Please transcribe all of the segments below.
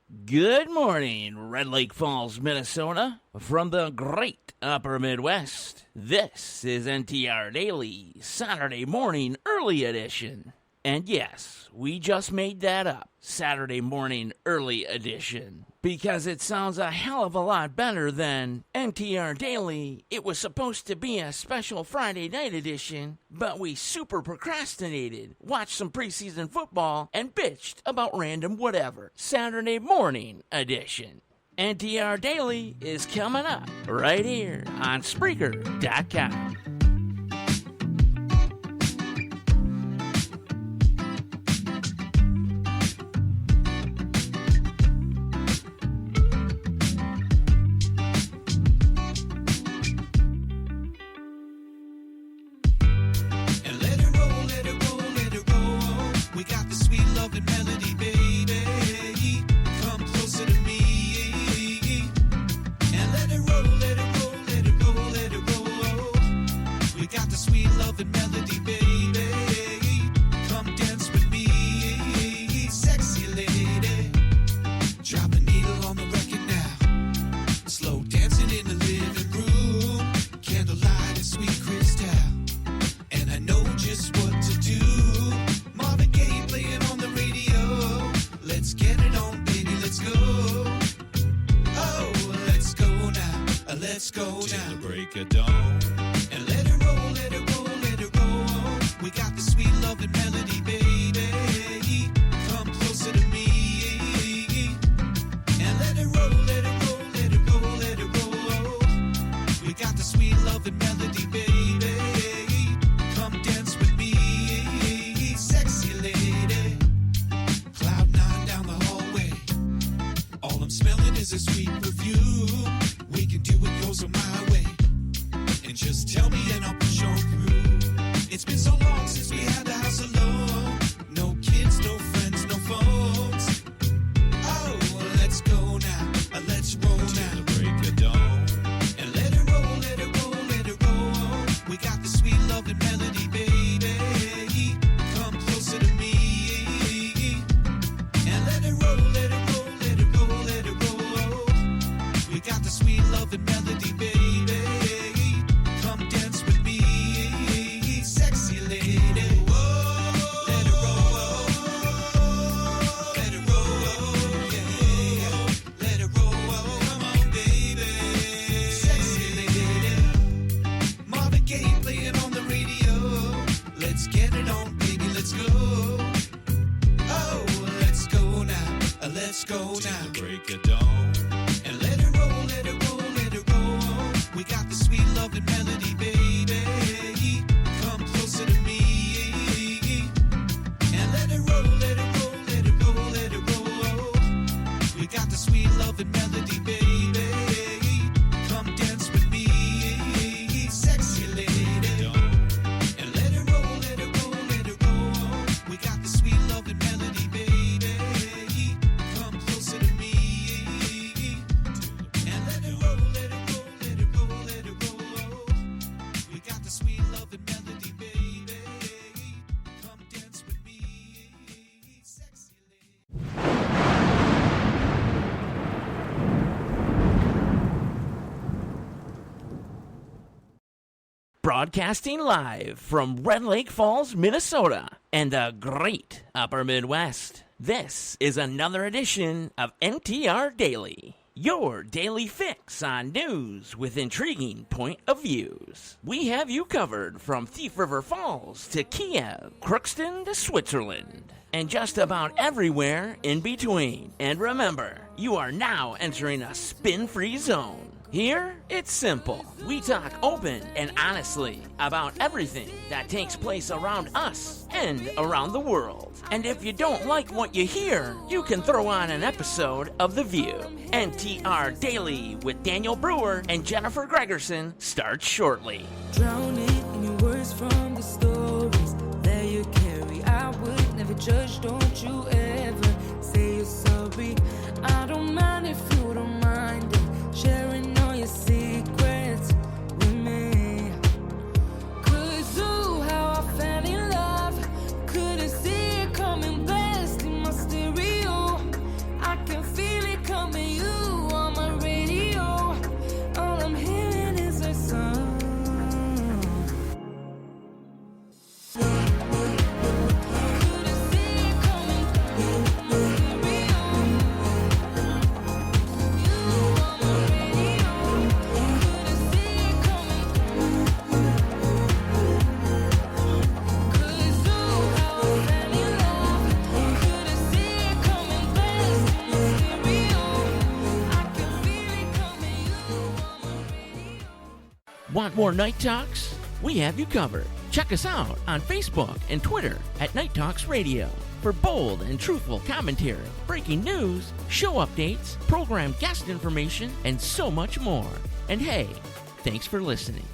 Good morning, Red Lake Falls, Minnesota. From the great upper Midwest, this is NTR Daily, Saturday morning early edition. And yes, we just made that up, Saturday morning early edition, because it sounds a hell of a lot better than NTR Daily. It was supposed to be a special Friday night edition, but we super procrastinated, watched some preseason football, and bitched about random whatever. Saturday morning edition. NTR Daily is coming up right here on Spreaker.com. Let's go now, till the break of dawn. And let it roll, let it roll, let it roll. We got the sweet loving melody, baby. Come closer to me. And let it roll, let it roll, let it roll, let it roll. We got the sweet loving melody, baby. Come dance with me, sexy lady. Cloud 9 down the hallway. All I'm smelling is a sweet perfume. We can do it, goes on my way. And just tell me and I'll push on through. It's been so long since we had the house alone. No kids, no friends, no phones. Oh, let's go now, let's roll now. Till the break of dawn. And let it roll, let it roll, let it roll. We got the sweet loving melody, baby. Come closer to me. And let it roll, let it roll, let it roll, let it roll. We got the sweet loving melody, baby. Come dance with me, sexy lady. Whoa, let it roll, let it roll, yeah. Let it roll, come on, baby. Sexy lady. Marvin Gaye playing on the radio. Let's get it on, baby, let's go. Oh, let's go now, let's go now. Till the break of dawn. And let it roll, let it roll, let it roll. We got the sweet loving melody, baby. Come closer to me. And let it roll, let it roll, let it roll, let it roll. We got the sweet loving melody, baby. Come dance with me, sexy lady. And let it roll, let it roll, let it roll. We got the sweet loving melody, baby. Come closer to me. And let it roll, let it roll, let it roll, let it roll. We got the sweet loving melody, baby. Come dance with me, sexy lady. Broadcasting live from Red Lake Falls, Minnesota, and the great upper Midwest. This is another edition of NTR Daily, your daily fix on news with intriguing point of views. We have you covered from Thief River Falls to Kiev, Crookston to Switzerland, and just about everywhere in between. And remember, you are now entering a spin-free zone. Here, it's simple. We talk open and honestly about everything that takes place around us and around the world. And if you don't like what you hear, you can throw on an episode of The View. NTR Daily with Daniel Brewer and Jennifer Gregerson starts shortly. Drowning in your words from the stories that you carry. I would never judge, don't you ever say you're sorry. I don't mind if you don't mind it, sharing all your secrets with me. 'Cause ooh, how I fell in love, couldn't see it coming, blasting my stereo. I can feel more Night Talks? We have you covered. Check us out on Facebook and Twitter at Night Talks Radio for bold and truthful commentary, breaking news, show updates, program guest information, and so much more. And hey, thanks for listening.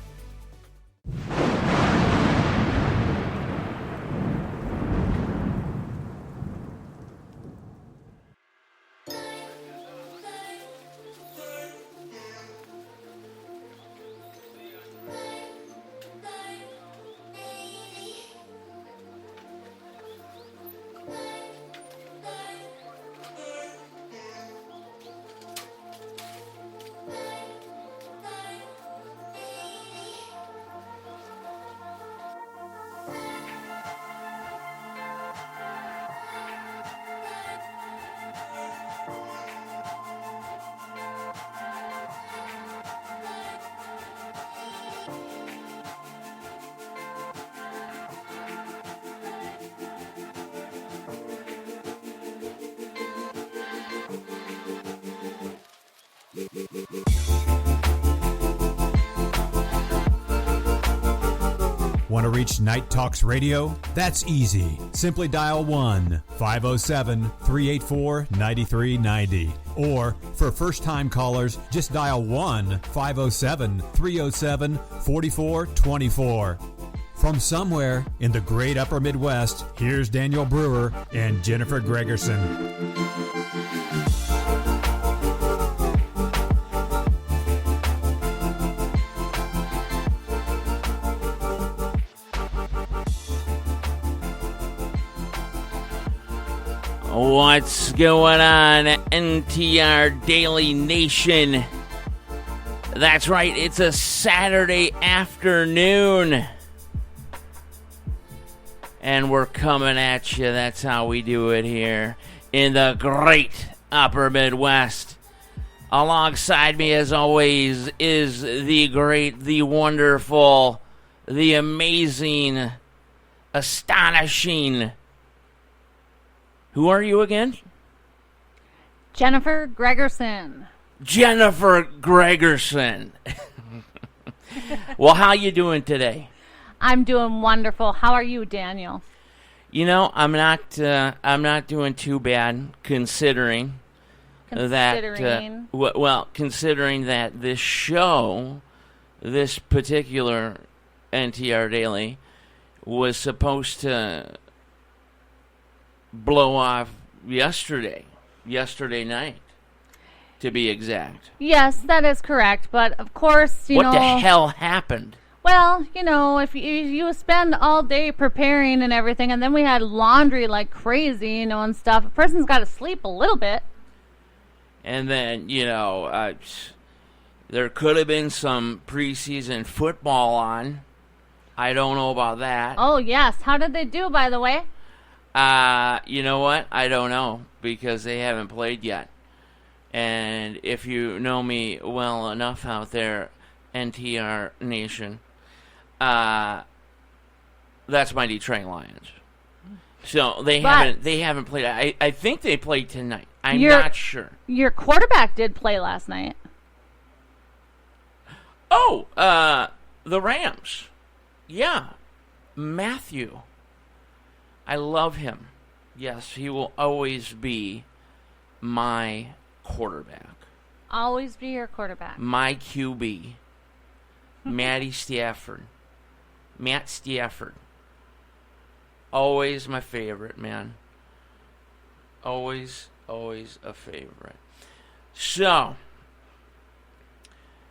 Want to reach Night Talks Radio? That's easy. Simply dial 1-507-384-9390. Or, for first-time callers, just dial 1-507-307-4424. From somewhere in the great upper Midwest, here's Daniel Brewer and Jennifer Gregerson. What's going on, NTR Daily Nation? That's right, it's a Saturday afternoon. And we're coming at you. That's how we do it here in the great upper Midwest. Alongside me, as always, is the great, the wonderful, the amazing, astonishing... Who are you again? Jennifer Gregerson. Jennifer Gregerson. Well, how you doing today? I'm doing wonderful. How are you, Daniel? You know, I'm not doing too bad considering that. Considering that this show, this particular NTR Daily, was supposed to blow off yesterday night, to be exact. Yes, that is correct. But of course, what the hell happened? Well, if you spend all day preparing and everything, and then we had laundry like crazy, and stuff, a person's got to sleep a little bit. And then, there could have been some preseason football on. I don't know about that. Oh, yes. How did they do, by the way? You know what? I don't know, because they haven't played yet. And if you know me well enough out there, NTR Nation, that's my Detroit Lions. So they haven't played. I think they played tonight. I'm not sure. Your quarterback did play last night. Oh, the Rams. Yeah, Matthew. I love him. Yes, he will always be my quarterback. Always be your quarterback. My QB. Matt Stafford. Always my favorite, man. Always a favorite. So,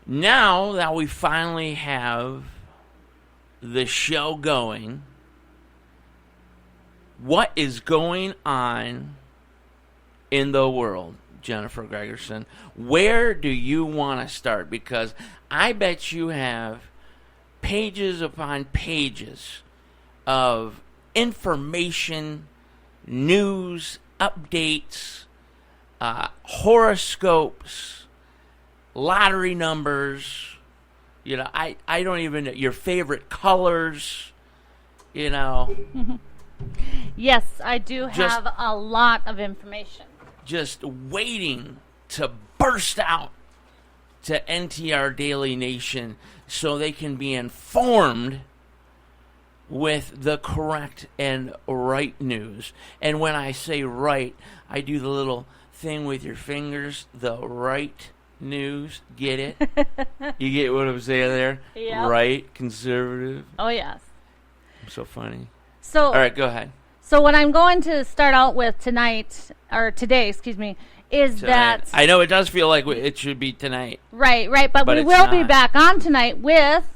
now that we finally have the show going, what is going on in the world, Jennifer Gregerson? Where do you want to start? Because I bet you have pages upon pages of information, news, updates, horoscopes, lottery numbers, I don't even know, your favorite colors, Yes, I do have a lot of information. Just waiting to burst out to NTR Daily Nation so they can be informed with the correct and right news. And when I say right, I do the little thing with your fingers, the right news. Get it? You get what I'm saying there? Yep. Right, conservative. Oh, yes. So funny. So, all right, go ahead. So what I'm going to start out with tonight, or today, excuse me, is tonight. that... I know it does feel like it should be tonight. Right, but we will be back on tonight with...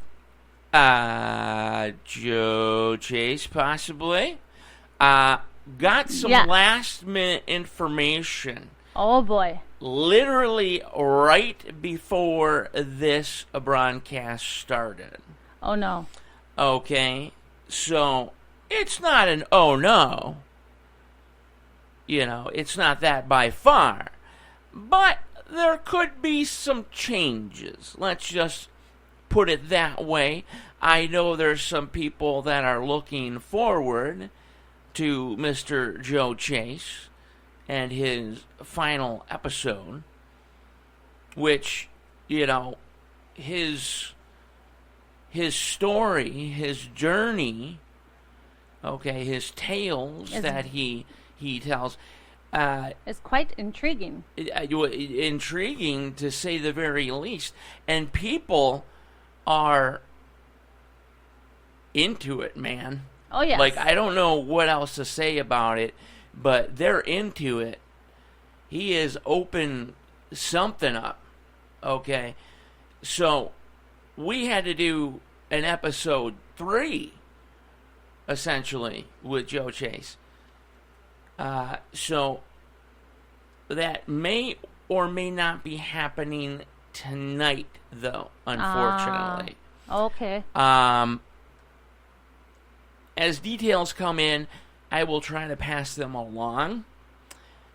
Joe Chase, possibly. Got some last-minute information. Oh, boy. Literally right before this broadcast started. Oh, no. Okay, so it's not an oh, no. You know, it's not that by far. But there could be some changes. Let's just put it that way. I know there's some people that are looking forward to Mr. Joe Chase and his final episode, which, you know, his story, his journey, okay, his tales that he tells, it's quite intriguing. Intriguing, to say the very least. And people are into it, man. Oh, yes. Like, I don't know what else to say about it, but they're into it. He has opened something up, okay? So, we had to do an episode 3, essentially, with Joe Chase. So, that may or may not be happening tonight, though, unfortunately. Okay. As details come in, I will try to pass them along.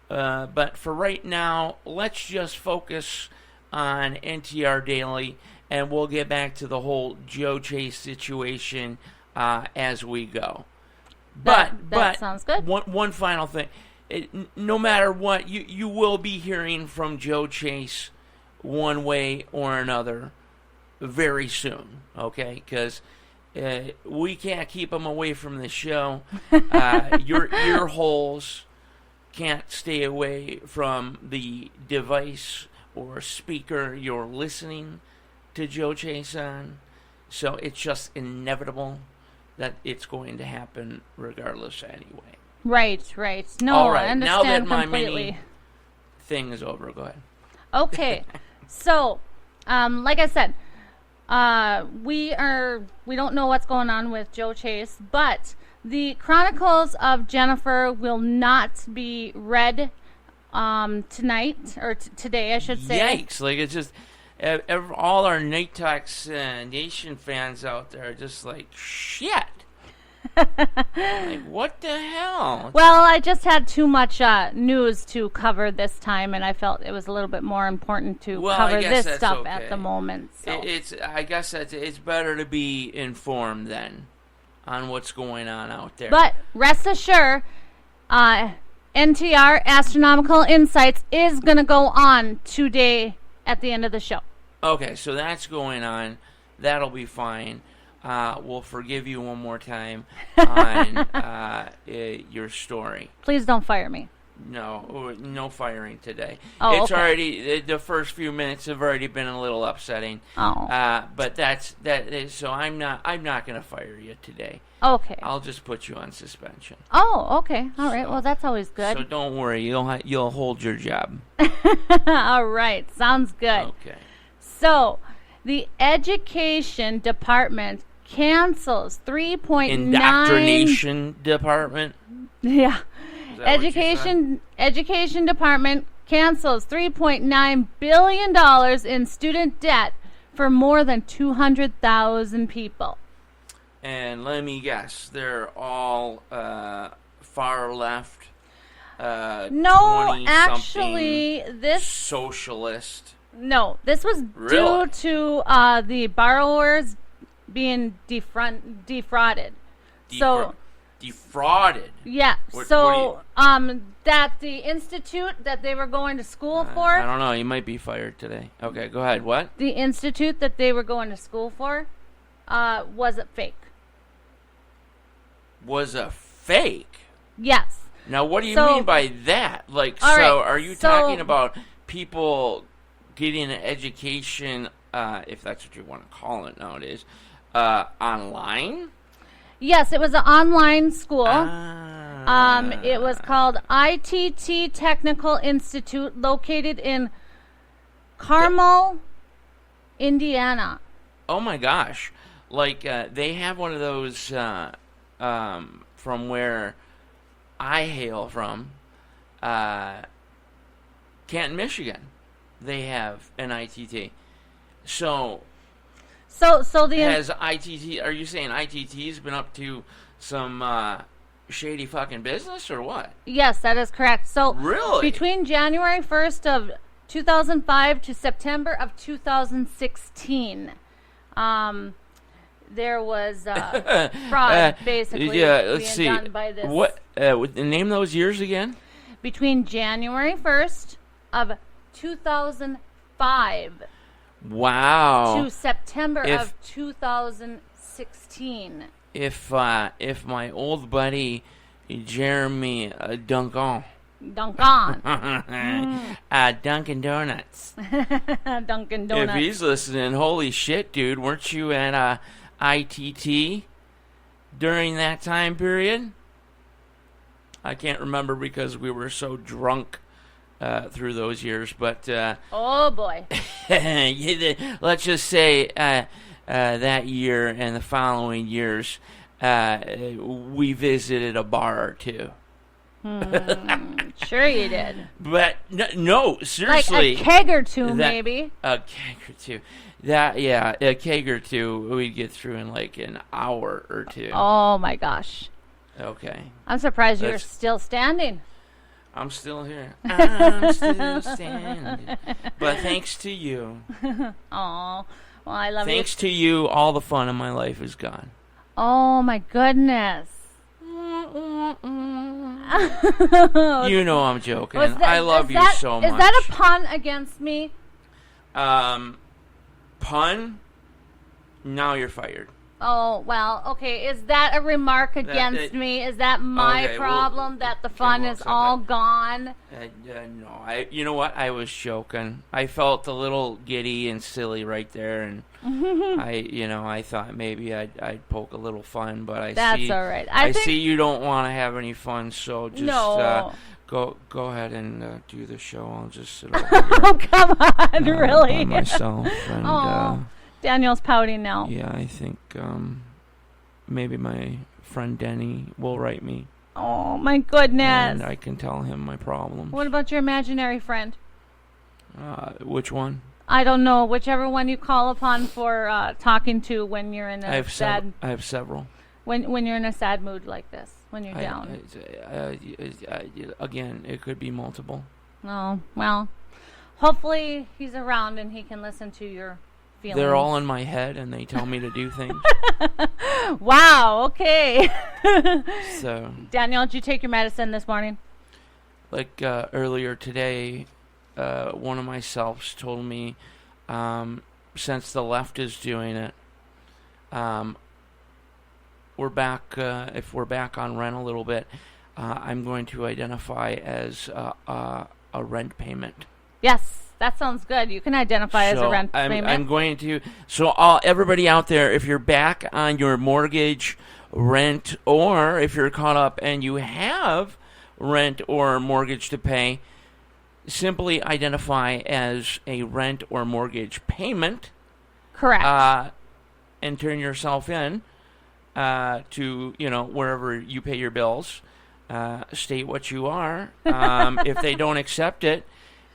But for right now, let's just focus on NTR Daily, and we'll get back to the whole Joe Chase situation as we go. But sounds good. One final thing. No matter what, you will be hearing from Joe Chase one way or another very soon, okay? Because we can't keep him away from the show. Your ear holes can't stay away from the device or speaker you're listening to Joe Chase on. So it's just inevitable that it's going to happen regardless anyway. Right. No, all right, I understand now that my completely. mini thing is over, go ahead. Okay. So, like I said, we don't know what's going on with Joe Chase, but the Chronicles of Jennifer will not be read tonight, or today, I should say. Yikes. Like, it's just, all our Night Talks Nation fans out there are just like, shit. Like, what the hell? Well, I just had too much news to cover this time, and I felt it was a little bit more important to cover this stuff at the moment. So. I guess it's better to be informed then on what's going on out there. But rest assured, NTR Astronomical Insights is going to go on today at the end of the show. Okay, so that's going on. That'll be fine. We'll forgive you one more time on your story. Please don't fire me. No firing today. Oh, it's okay. already, the first few minutes have already been a little upsetting. Oh. But so I'm not going to fire you today. Okay. I'll just put you on suspension. Oh, okay. All right. Well, that's always good. So don't worry. You'll hold your job. All right. Sounds good. Okay. So, the Education Department cancels 3.9... Indoctrination Department? Yeah. Education Department cancels $3.9 billion in student debt for more than 200,000 people. And let me guess, they're all far left. No, actually, this socialist. No, this was Really? due to the borrowers being defrauded. So defrauded. Yeah. What So, that the institute that they were going to school for. I don't know. You might be fired today. Okay, go ahead. What? The institute that they were going to school for, wasn't fake. Was a fake. Yes. Now, what do you So- mean by that? Like, All so right, are you so- talking about people getting an education, if that's what you want to call it nowadays, online? Yes, it was an online school. Ah. It was called ITT Technical Institute, located in Carmel, Indiana. Oh my gosh! Like they have one of those from where I hail from, Canton, Michigan. They have an ITT. So So the has ITT? Are you saying ITT's been up to some shady fucking business or what? yes, that is correct. So Really? between January 1st of 2005 to September of 2016, there was fraud basically Yeah. being Let's see. done by this. What? Name those years again. Between January 1st of 2005 Wow. to September If- of 2016. If my old buddy Jeremy Duncan, Duncan. Dunkin' Donuts, Dunkin' if Donuts. he's listening, holy shit, dude, weren't you at ITT during that time period? I can't remember because we were so drunk through those years, but Oh boy. let's just say that year and the following years, we visited a bar or two. Sure you did. But no, seriously, Like a keg or two, that- maybe. a keg or two. A keg or two we'd get through in like an hour or two. Oh my gosh. Okay, I'm surprised you're That's- still standing. I'm still here. I'm still standing. But thanks to you, Oh, well, I love thanks to you, all the fun in my life is gone. you. Oh my goodness. You know I'm joking. Was that- I love is you that- so much. Is that a pun against me? Pun? Now you're fired. Oh, well, okay. Is that a remark against me? Is that my Okay, well, problem that the okay, fun well, is so all that- gone? No, you know what? I was joking. I felt a little giddy and silly right there, and I thought maybe I'd poke a little fun, but I That's see, all right. I think- see you don't want to have any fun, so just No. go ahead and do the show. I'll just sit over here Oh, come on, really? by myself, and Oh, Daniel's pouting now. yeah, I think maybe my friend Denny will write me, Oh, my goodness. and I can tell him my problems. What about your imaginary friend? Which one? I don't know. Whichever one you call upon for talking to when you're in I a have sad I have several. when you're in a sad mood like this. When you're I- down. Again, it could be multiple. Oh, well. Hopefully he's around and he can listen to your feelings. They're all in my head, and they tell me to do things. Wow, okay. So, Daniel, did you take your medicine this morning? like earlier today, one of my selves told me, since the left is doing it, we're back. If we're back on rent a little bit, I'm going to identify as a rent payment. Yes, that sounds good. You can identify as a rent payment. I'm going to. So, everybody out there, if you're back on your mortgage, rent, or if you're caught up and you have rent or mortgage to pay, simply identify as a rent or mortgage payment. Correct. And turn yourself in to wherever you pay your bills. State what you are. If they don't accept it,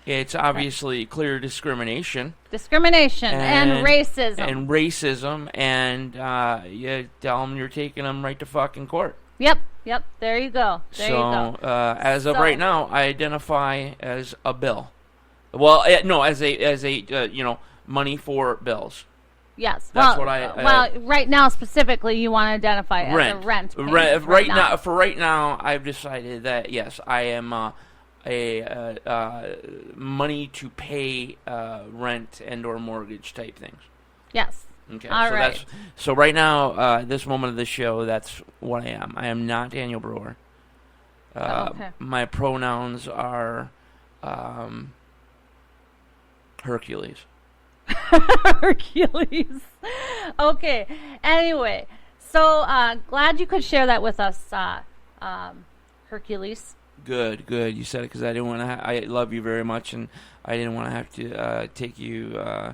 it's obviously clear discrimination. Discrimination and racism. And you tell them you're taking them right to fucking court. Yep. There you go. There you go. As of right now, I identify as a bill. Well, no, as a money for bills. Yes. That's well, what I. well, right now specifically, you want to identify as a rent payment. Right now, for right now, I've decided that yes, I am a money to pay rent and or mortgage type things. Yes. Okay. All right. So right now, this moment of the show, that's what I am. I am not Daniel Brewer. Okay. My pronouns are Hercules. Hercules. Okay. Anyway, so glad you could share that with us, Hercules. Good. You said it because I didn't want to. I love you very much, and I didn't want to have to take you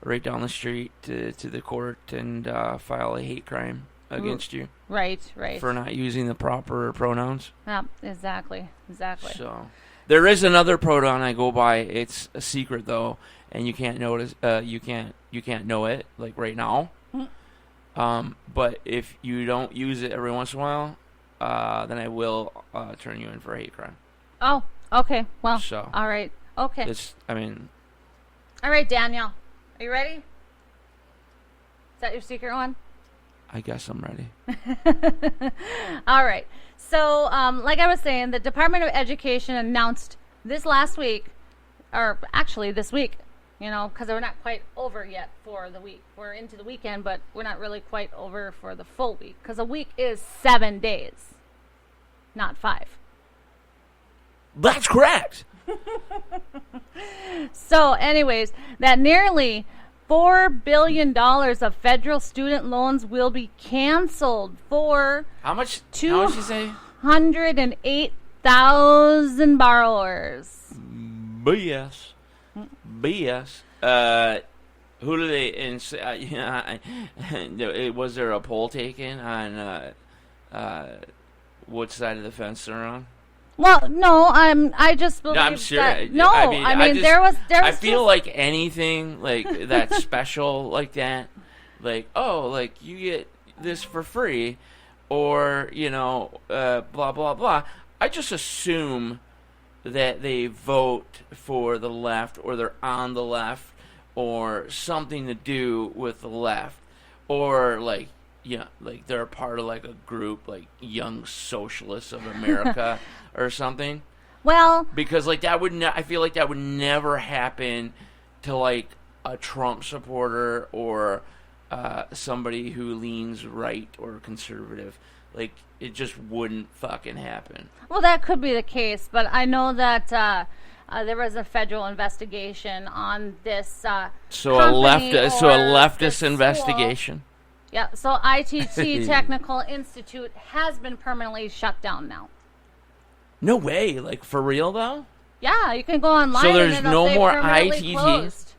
right down the street to the court and file a hate crime against you. Right. For not using the proper pronouns. Yeah, exactly. So there is another pronoun I go by. It's a secret though, and you can't notice. You can't know it like right now. But if you don't use it every once in a while, then I will turn you in for a hate crime. Oh, okay. Well, So, all right. Okay. All right, Daniel. Are you ready? Is that your secret one? I guess I'm ready. All right. So, like I was saying, the Department of Education announced this last week, or actually this week, because we're not quite over yet for the week. We're into the weekend, but we're not really quite over for the full week, because a week is 7 days, not 5. That's correct. So, anyways, that nearly $4 billion of federal student loans will be canceled for How much you say? 108,000 borrowers. BS. Who do they? Was there a poll taken on what side of the fence they're on? Well, no, I just believe I'm sure. that. No, I mean there was. I feel like anything like that special like that, like you get this for free, or blah blah blah. I just assume that they vote for the left, or they're on the left, or something to do with the left, or like they're a part of like a group like Young Socialists of America or something. Well, because like that would I feel like that would never happen to like a Trump supporter or somebody who leans right or conservative. Like it just wouldn't fucking happen. Well, that could be the case, but I know that there was a federal investigation on this. So a leftist investigation. Yeah, so ITT Technical Institute has been permanently shut down now. No way, like for real though? Yeah, you can go online. So there's and no more ITT. ITTs?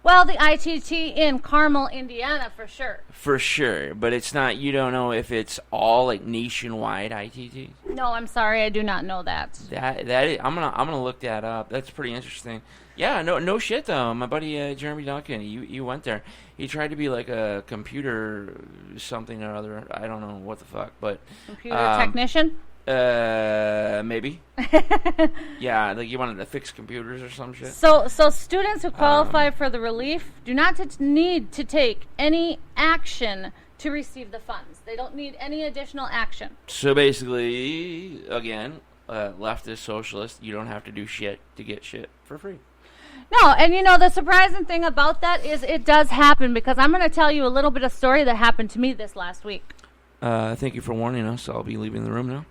Well, the ITT in Carmel, Indiana, for sure. For sure, but it's not. You don't know if it's all like nationwide ITTs. No, I'm sorry, I do not know that. I'm gonna look that up. That's pretty interesting. Yeah, no shit though. My buddy Jeremy Duncan, you went there. He tried to be like a computer something or other. I don't know what the fuck, but computer technician. Maybe. Yeah, like you wanted to fix computers or some shit. So students who qualify for the relief do not need to take any action to receive the funds. They don't need any additional action. So basically, again, leftist socialist, you don't have to do shit to get shit for free. No, and the surprising thing about that is it does happen, because I'm going to tell you a little bit of story that happened to me this last week. Thank you for warning us. I'll be leaving the room now.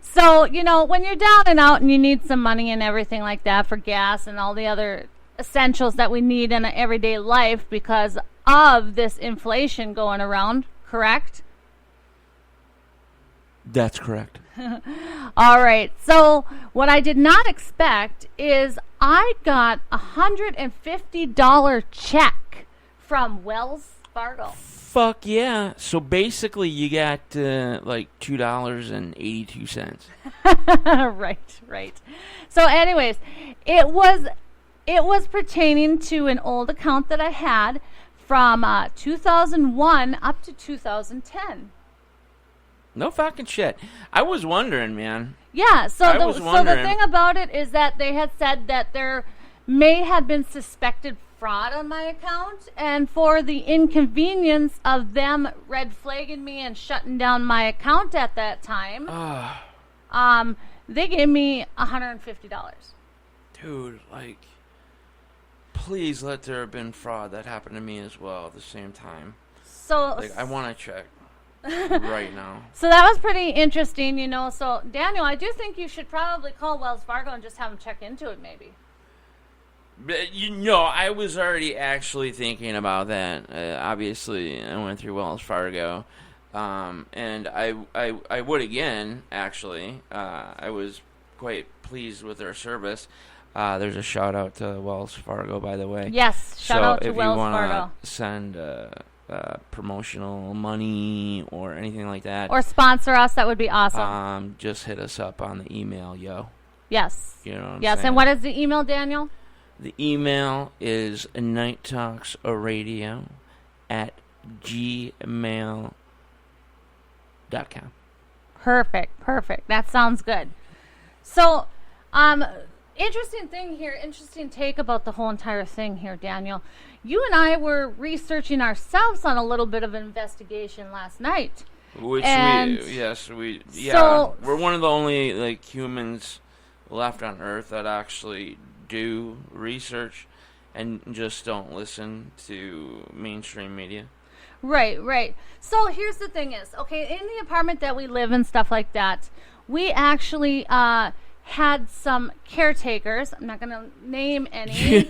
So, when you're down and out and you need some money and everything like that for gas and all the other essentials that we need in an everyday life because of this inflation going around, correct? That's correct. All right. So what I did not expect is I got $150 check from Wells Fargo. Fuck yeah. So basically you got like $2.82. Right. So anyways, it was pertaining to an old account that I had from 2001 up to 2010. No fucking shit. I was wondering, man. Yeah, so the thing about it is that they had said that there may have been suspected fraud on my account, and for the inconvenience of them red flagging me and shutting down my account at that time, they gave me $150. Dude, like, please let there have been fraud that happened to me as well at the same time. So, like, I want to check right now. So that was pretty interesting, you know. So, Daniel, I do think you should probably call Wells Fargo and just have them check into it, maybe. But, you know, I was already actually thinking about that. Obviously, I went through Wells Fargo. And I would again, actually. I was quite pleased with their service. There's a shout out to Wells Fargo, by the way. Yes, shout out to Wells Fargo. So if you want to send promotional money or anything like that, or sponsor us, that would be awesome. just hit us up on the email, yo. Yes. You know what I'm yes, saying? And what is the email, Daniel? The email is nighttalksradio@gmail.com. Perfect. That sounds good. So, interesting thing here, interesting take about the whole entire thing here, Daniel. You and I were researching ourselves on a little bit of an investigation last night. Which and we're one of the only, like, humans left on Earth that actually do research and just don't listen to mainstream media. Right. So here's the thing is, okay, in the apartment that we live in, stuff like that, we actually had some caretakers. I'm not going to name any.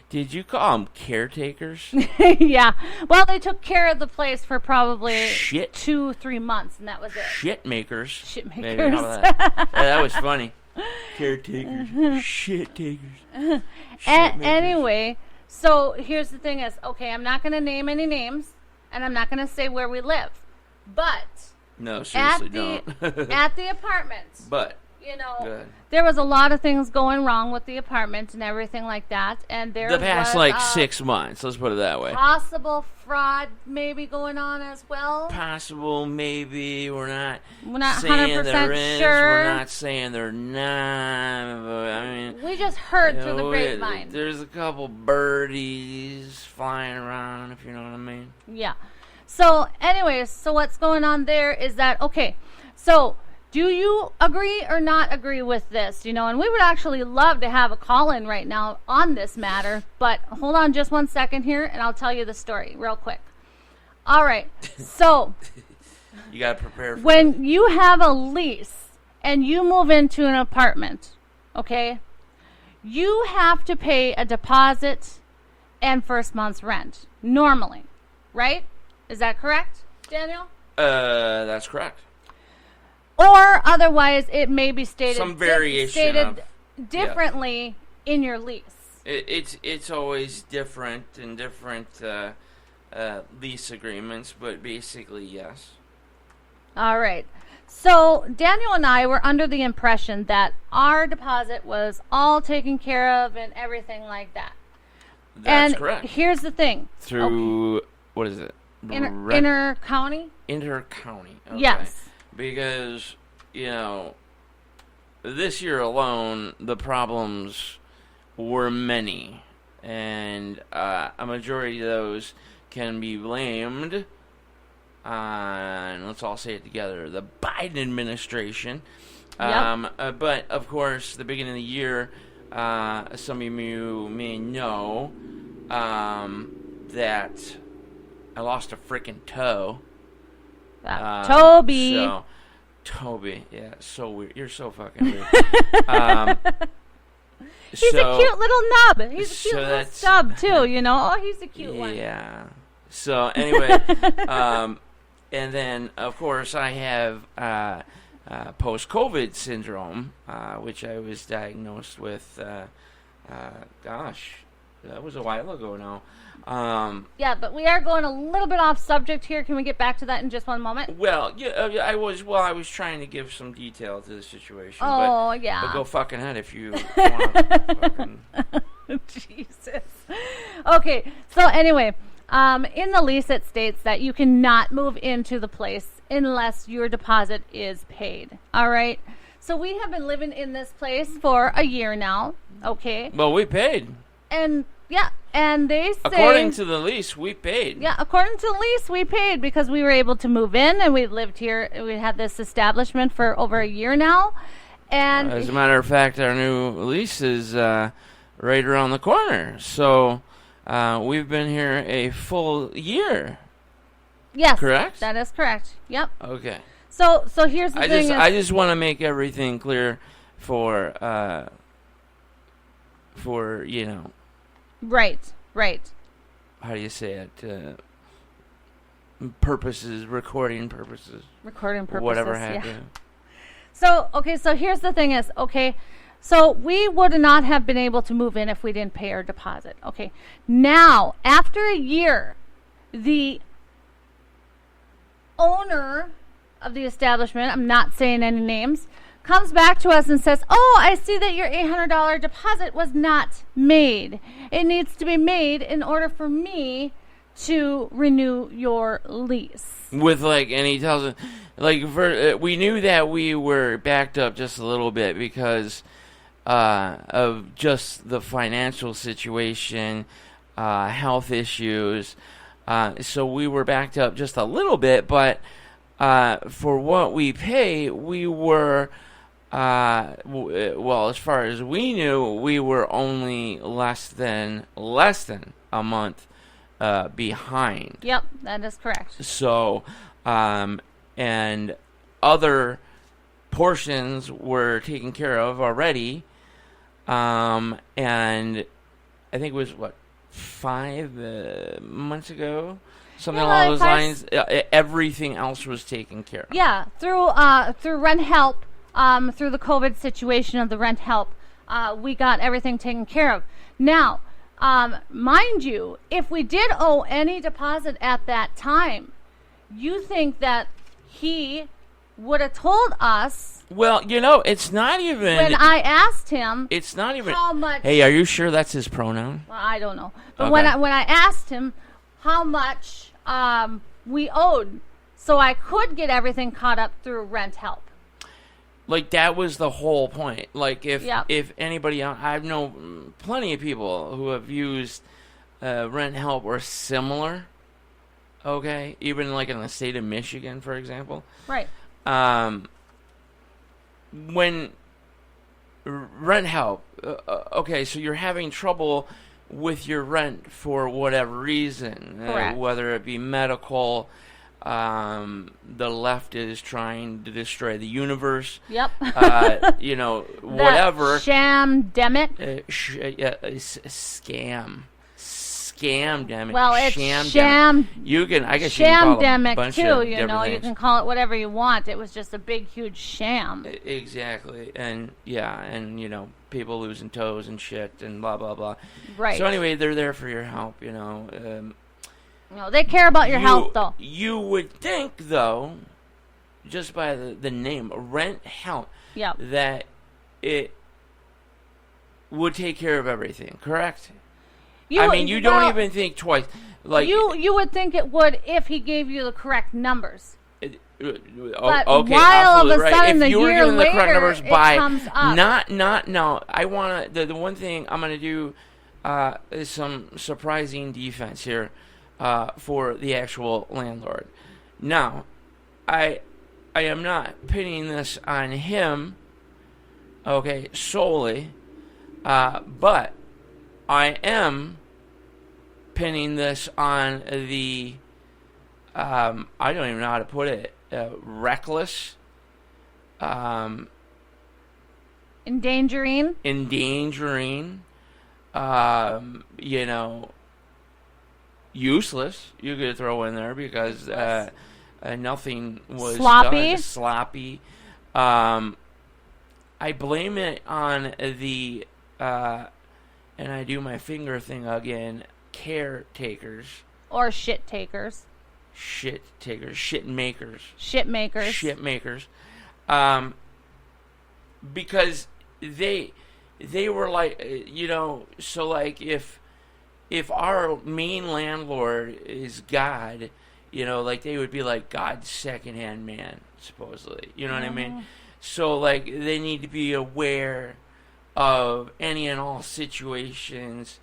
Did you call them caretakers? Yeah. Well, they took care of the place for probably 2-3 months, and that was it. Shit makers. Maybe, how about that? Yeah, that was funny. Caretakers. Shit takers. Anyway, so here's the thing is, okay, I'm not going to name any names, and I'm not going to say where we live. But no, seriously, don't. At the apartment. But you know, there was a lot of things going wrong with the apartment and everything like that. And there the past was, 6 months, let's put it that way. Possible fraud maybe going on as well. Possible, maybe. We're not 100% there is. sure. We're not saying they're not. But, I mean, we just heard through the grapevine. There's a couple birdies flying around, if you know what I mean. Yeah. So, anyways, so what's going on there is that, okay, so do you agree or not agree with this? You know, and we would actually love to have a call-in right now on this matter, but hold on just 1 second here, and I'll tell you the story real quick. All right, so you got to prepare for when you have a lease and you move into an apartment, okay, you have to pay a deposit and first month's rent, normally, right? Is that correct, Daniel? That's correct. Or otherwise, it may be stated some variation differently in your lease. It's always different in different lease agreements, but basically yes. All right. So Daniel and I were under the impression that our deposit was all taken care of and everything like that. That's correct. Here's the thing. Through what is it? Inter-county? Inter-county. Okay. Yes. Because, you know, this year alone, the problems were many. And a majority of those can be blamed on, let's all say it together, the Biden administration. Yep. But, of course, the beginning of the year, some of you may know that I lost a freaking toe. Toby, yeah, so weird. You're so fucking weird. He's a cute little nub. He's a cute little stub too, you know. Oh, he's a cute one. Yeah. So anyway, and then of course I have post-COVID syndrome, which I was diagnosed with. Gosh, that was a while ago now. Yeah, but we are going a little bit off subject here. Can we get back to that in just one moment? Well, yeah, I was trying to give some detail to the situation. Oh, but, yeah. But go fucking ahead if you want to fucking... Jesus. Okay, so anyway, in the lease it states that you cannot move into the place unless your deposit is paid. All right? So we have been living in this place for a year now, okay? Well, we paid. And Yeah, and they say... According to the lease, we paid. Yeah, according to the lease, we paid because we were able to move in, and we lived here. We had this establishment for over a year now. And As a matter of fact, our new lease is right around the corner. So we've been here a full year. yes, correct? That is correct. Yep. Okay. So here's the thing. I just want to make everything clear for Right. how do you say it? Purposes, recording purposes. Recording purposes. Whatever have yeah. you. So here's the thing is, so we would not have been able to move in if we didn't pay our deposit. Okay. Now, after a year, the owner of the establishment, I'm not saying any names, comes back to us and says, "Oh, I see that your $800 deposit was not made. It needs to be made in order for me to renew your lease." With and he tells us, we knew that we were backed up just a little bit because of just the financial situation, health issues. So we were backed up just a little bit, but for what we pay, we were, as far as we knew, we were only less than a month behind. Yep, that is correct. So, and other portions were taken care of already. And I think it was, 5 months ago? Something along those lines. Everything else was taken care of. Yeah, through rent help, through the COVID situation of the rent help, we got everything taken care of. Now, mind you, if we did owe any deposit at that time, you think that he would have told us? Well, it's not even... When I asked him... It's not even... How much... Hey, are you sure that's his pronoun? Well, I don't know. But Okay. when I asked him how much we owed, so I could get everything caught up through rent help. That was the whole point. Yep. If anybody... I know plenty of people who have used rent help or similar, okay? Even in the state of Michigan, for example. Right. When rent help, okay, so you're having trouble with your rent for whatever reason, Correct. Whether it be medical, the left is trying to destroy the universe, Yep. whatever. Shamdemic. Scam, damn it. Well, it's sham. You can, I guess you can call it a Shamdemic bunch too. of You different you things. can call it whatever you want. It was just a big, huge sham. Exactly, and people losing toes and shit and blah blah blah. Right. So anyway, they're there for your help. No, they care about your health, though. You would think, though, just by the name, rent help, Yep. that it would take care of everything. Correct? You don't even think twice. You would think it would if he gave you the correct numbers. But okay, while all of a sudden, if you were a year given the correct later, numbers it by comes up. no, I want to. The one thing I'm going to do is some surprising defense here for the actual landlord. Now, I am not pinning this on him, okay, solely, but I am pinning this on the, I don't even know how to put it, reckless, endangering, useless, you could throw in there because nothing was sloppy. I blame it on the, and I do my finger thing again, caretakers. Or shit takers. Shit makers. Because they were so if our main landlord is God, they would be like God's second-hand man, supposedly. You know what I mean? So, they need to be aware of any and all situations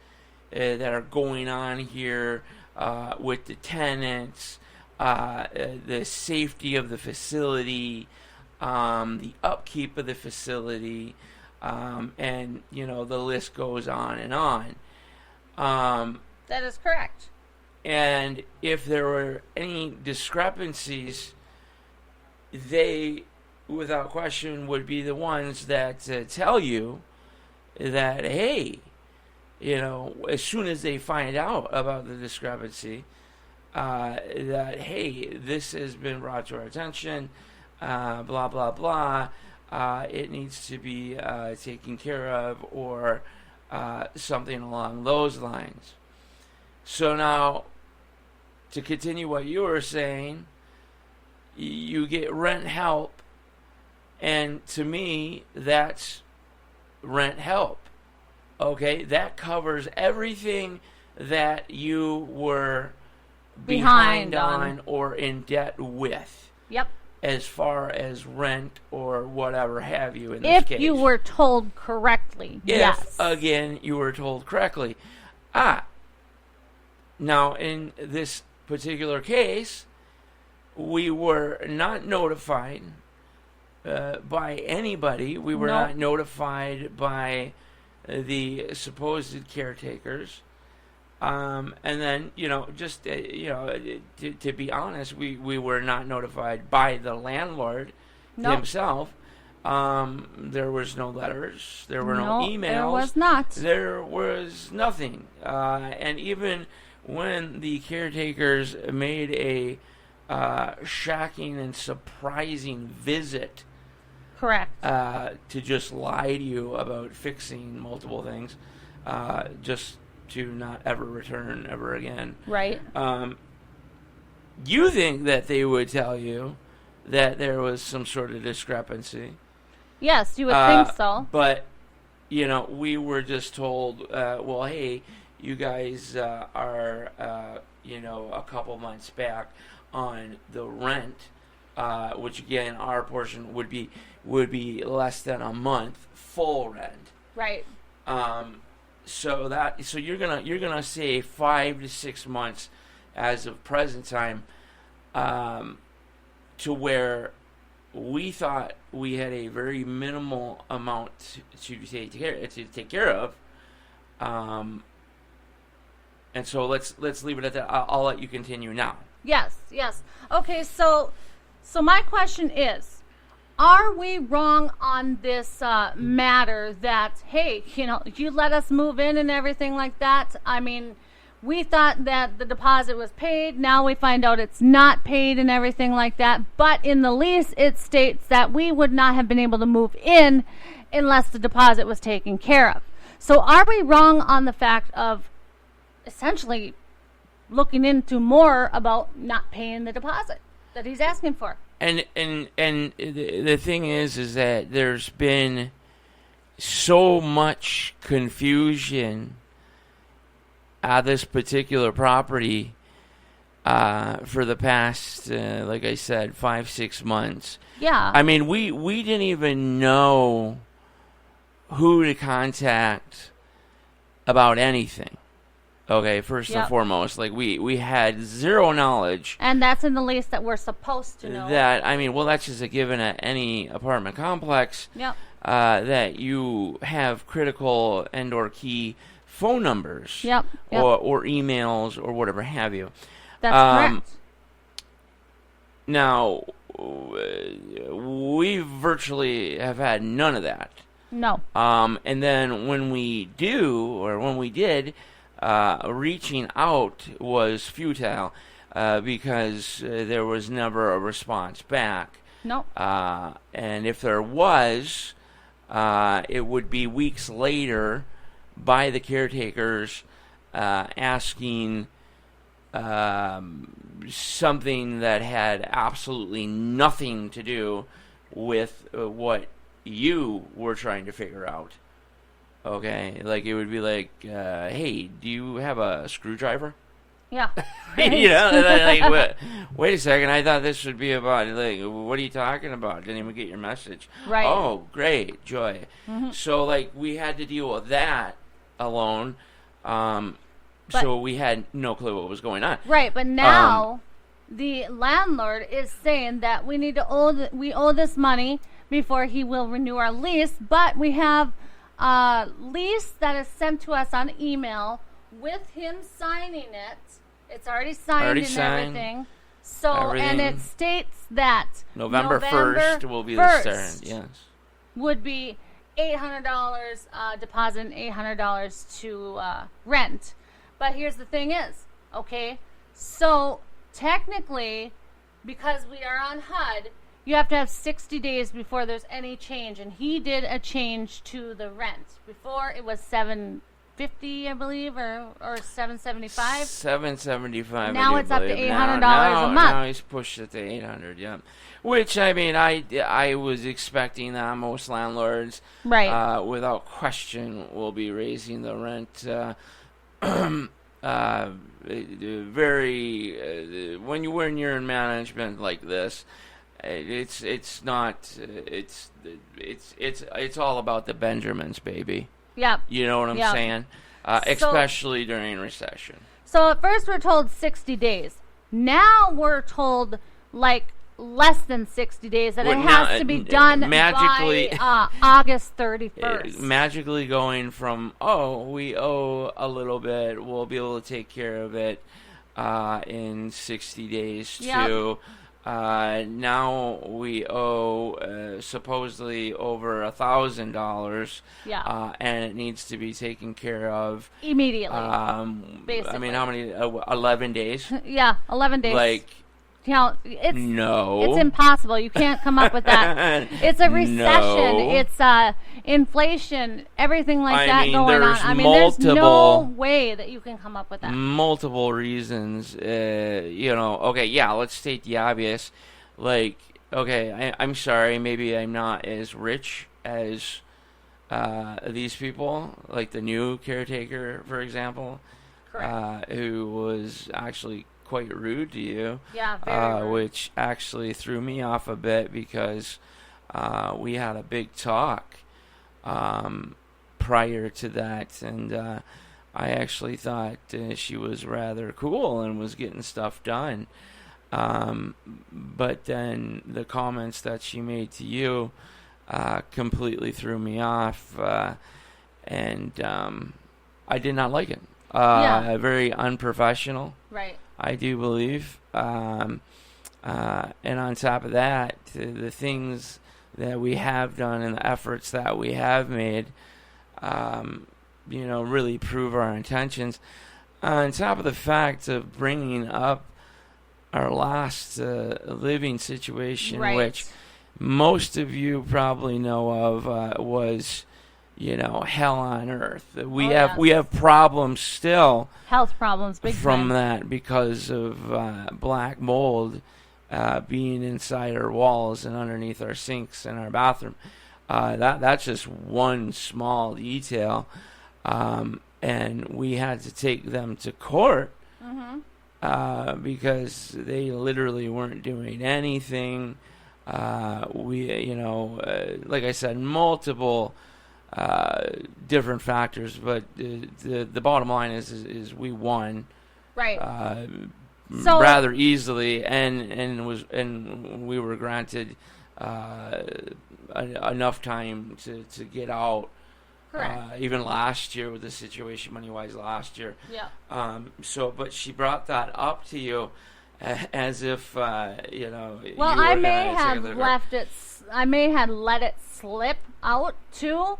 that are going on here with the tenants, the safety of the facility, the upkeep of the facility, and the list goes on and on. That is correct. And if there were any discrepancies, they, without question, would be the ones that tell you that, hey, as soon as they find out about the discrepancy, that, hey, this has been brought to our attention, blah, blah, blah, it needs to be taken care of, or something along those lines. So now, to continue what you were saying, you get rent help, and to me, that's rent help. Okay, that covers everything that you were behind on or in debt with. Yep. As far as rent or whatever have you in this case. If you were told correctly, yes. Again, you were told correctly. Now, in this particular case, we were not notified by anybody. We were not notified by the supposed caretakers. And then, to be honest, we were not notified by the landlord himself. There was no letters. There were no emails. There was not. There was nothing. And even when the caretakers made a shocking and surprising visit, correct, to just lie to you about fixing multiple things, just to not ever return ever again. Right. You think that they would tell you that there was some sort of discrepancy. Yes, you would think so. But, we were just told, well, hey, you guys are, a couple months back on the rent, which again, our portion would be less than a month full rent. Right. So you're gonna save 5 to 6 months as of present time, to where we thought we had a very minimal amount to take care of. And so let's leave it at that. I'll let you continue now. Yes. Okay, so my question is, are we wrong on this matter that, hey, you let us move in and everything like that? I mean, we thought that the deposit was paid. Now we find out it's not paid and everything like that. But in the lease, it states that we would not have been able to move in unless the deposit was taken care of. So are we wrong on the fact of essentially looking into more about not paying the deposit that he's asking for? And the thing is that there's been so much confusion at this particular property for the past, like I said, 5-6 months. Yeah. I mean, we didn't even know who to contact about anything. Okay, first and foremost, like we had zero knowledge. And that's in the lease that we're supposed to know. That's just a given at any apartment complex. Yep. That you have critical and or key phone numbers. Yep. Or emails or whatever have you. That's correct. Now, we virtually have had none of that. No. And then when we did, reaching out was futile because there was never a response back. No. And if there was, it would be weeks later by the caretakers asking something that had absolutely nothing to do with what you were trying to figure out. Okay, like it would be like, hey, do you have a screwdriver? Yeah. Wait a second, I thought this would be about, like, what are you talking about? Didn't even get your message. Right. Oh, great, joy. Mm-hmm. So, like, we had to deal with that alone. so we had no clue what was going on. Right, but now the landlord is saying that we need to we owe this money before he will renew our lease, but we have a lease that is sent to us on email with him signing it. It's already signed everything. So, and it states that November 1st will be the start. Yes. Would be $800 deposit and $800 to rent. But here's the thing is, okay, so technically, because we are on HUD, you have to have 60 days before there's any change. And he did a change to the rent. Before it was $750, I believe, or $775. $775. Now it's up to $800 a month. Now he's pushed it to $800. Yeah, which I mean, I was expecting that most landlords, right, without question, will be raising the rent. Very when you're in management like this, it's all about the Benjamins, baby. Yep. You know what I'm saying? Especially during recession. So at first we're told 60 days. Now we're told like less than 60 days that it has to be done magically by August 31st. Magically going from, we owe a little bit, we'll be able to take care of it in 60 days to now we owe supposedly over $1,000. Yeah. And it needs to be taken care of immediately. Basically. I mean, how many? 11 days? Yeah, 11 days. Like, it's no, it's impossible. You can't come up with that. It's a recession. No. It's inflation. Everything like that going on. I mean, there's no way that you can come up with that. Multiple reasons. Okay, yeah. Let's state the obvious. Like, okay, I'm sorry. Maybe I'm not as rich as these people. Like the new caretaker, for example, who was actually quite rude to you, very rude. Which actually threw me off a bit because we had a big talk prior to that, and I actually thought she was rather cool and was getting stuff done, but then the comments that she made to you completely threw me off, and I did not like it. Very unprofessional. Right. I do believe. And on top of that, the things that we have done and the efforts that we have made, really prove our intentions. On top of the fact of bringing up our last living situation, which most of you probably know of, was, hell on earth. We have problems still. Health problems, big from time. That because of black mold being inside our walls and underneath our sinks in our bathroom. That's just one small detail, and we had to take them to court because they literally weren't doing anything. Like I said, multiple different factors, but the bottom line is we won, rather easily, and we were granted enough time to get out. Even last year with the situation money-wise last year. Yeah. But she brought that up to you as if Well, I may have left it. I may have let it slip out too.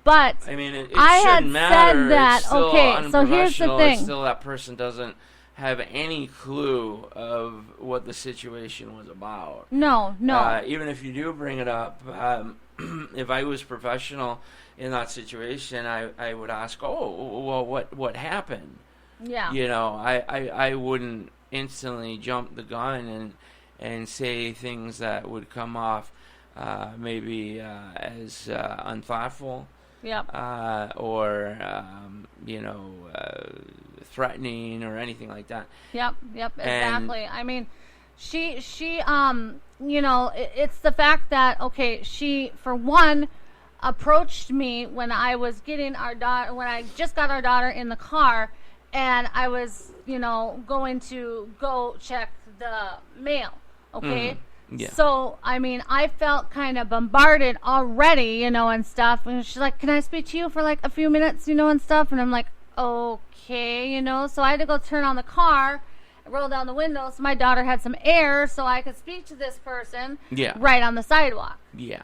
But I mean, it I shouldn't had matter. said that. It's still Okay, so here's the thing. It's still that person doesn't have any clue of what the situation was about. No. Even if you do bring it up, if I was professional in that situation, I would ask, what happened? Yeah. I wouldn't instantly jump the gun and say things that would come off maybe as unthoughtful. Yep. Or threatening or anything like that. Yep, exactly. I mean, she it's the fact that she for one approached me when I was getting our daughter, when I just got our daughter in the car, and I was, going to go check the mail. Okay. Yeah. So, I mean, I felt kind of bombarded already, and stuff. And she's like, can I speak to you for like a few minutes, and stuff? And I'm like, okay, So I had to go turn on the car, roll down the window so my daughter had some air so I could speak to this person right on the sidewalk. Yeah.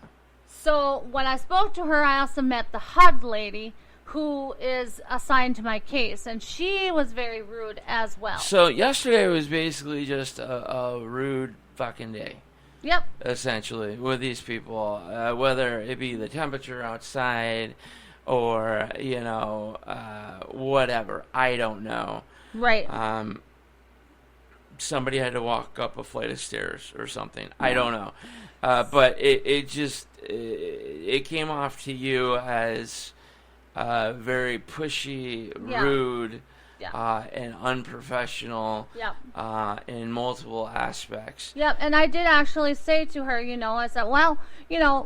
So when I spoke to her, I also met the HUD lady who is assigned to my case, and she was very rude as well. So yesterday was basically just a rude fucking day. Yep. Essentially, with these people, whether it be the temperature outside or, whatever. I don't know. Right. Somebody had to walk up a flight of stairs or something. I don't know. But it just, it came off to you as very pushy, rude, and unprofessional in multiple aspects. Yep, and I did actually say to her, I said, well,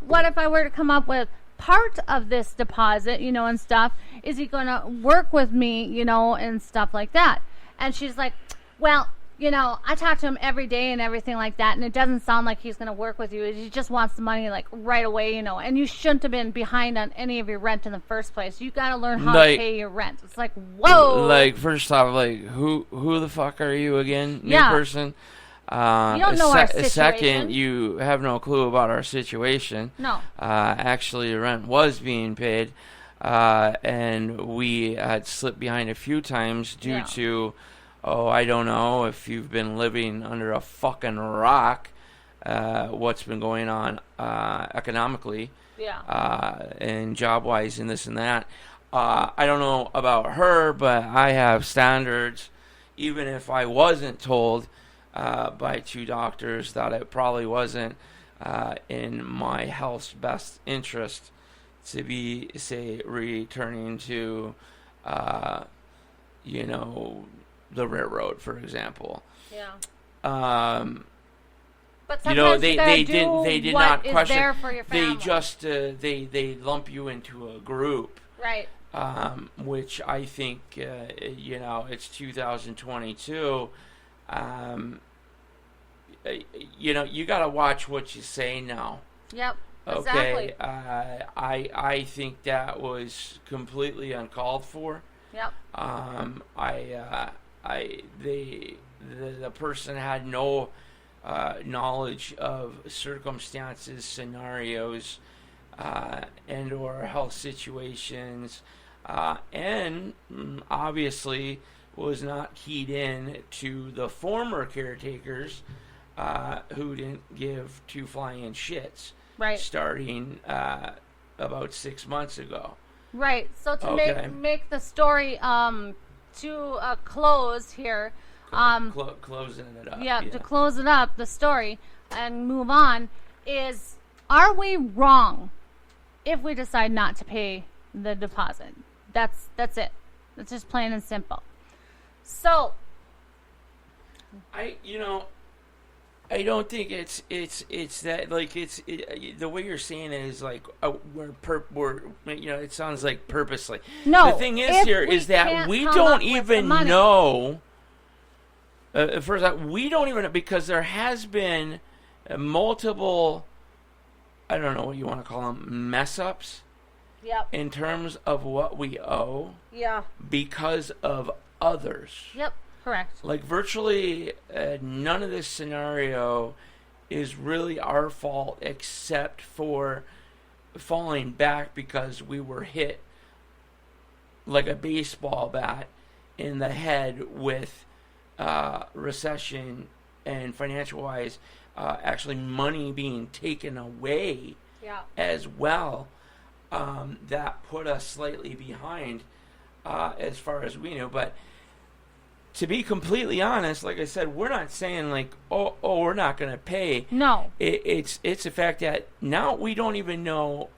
what if I were to come up with part of this deposit, and stuff? Is he going to work with me, and stuff like that? And she's like, well, I talk to him every day and everything like that, and it doesn't sound like he's going to work with you. He just wants the money, like, right away, and you shouldn't have been behind on any of your rent in the first place. You got to learn how to pay your rent. It's like, whoa! Like, first off, like, who the fuck are you again, new person? You don't know our situation. Second, you have no clue about our situation. No. Actually, rent was being paid, and we had slipped behind a few times due to... I don't know if you've been living under a fucking rock, what's been going on economically, and job-wise and this and that. I don't know about her, but I have standards, even if I wasn't told by two doctors that it probably wasn't in my health's best interest to be, say, returning to, the railroad, for examp,le Yeah. But they did not question. There for your family. They just they lump you into a group, right? Which I think it's 2022. You got to watch what you say now. Yep. Okay. Exactly. I think that was completely uncalled for. Yep. The person had no knowledge of circumstances, scenarios, and or health situations, and obviously was not keyed in to the former caretakers who didn't give two flying shits. Right. Starting about 6 months ago. Right. So to make the story to a close here. Closing it up. Yeah, to close it up, the story, and move on, is, are we wrong if we decide not to pay the deposit? That's it. It's just plain and simple. So, I don't think it's that, like, the way you're saying it is like we're it sounds like purposely. No, the thing is here is that we don't even know. First off, we don't even know, because there has been multiple, I don't know what you want to call them, mess ups. Yep. In terms of what we owe. Yeah. Because of others. Yep. Correct. Like, virtually none of this scenario is really our fault, except for falling back because we were hit like a baseball bat in the head with recession and financial-wise, actually money being taken away as well. That put us slightly behind as far as we knew. But to be completely honest, like I said, we're not saying like, oh, we're not going to pay. No. It's the fact that now we don't even know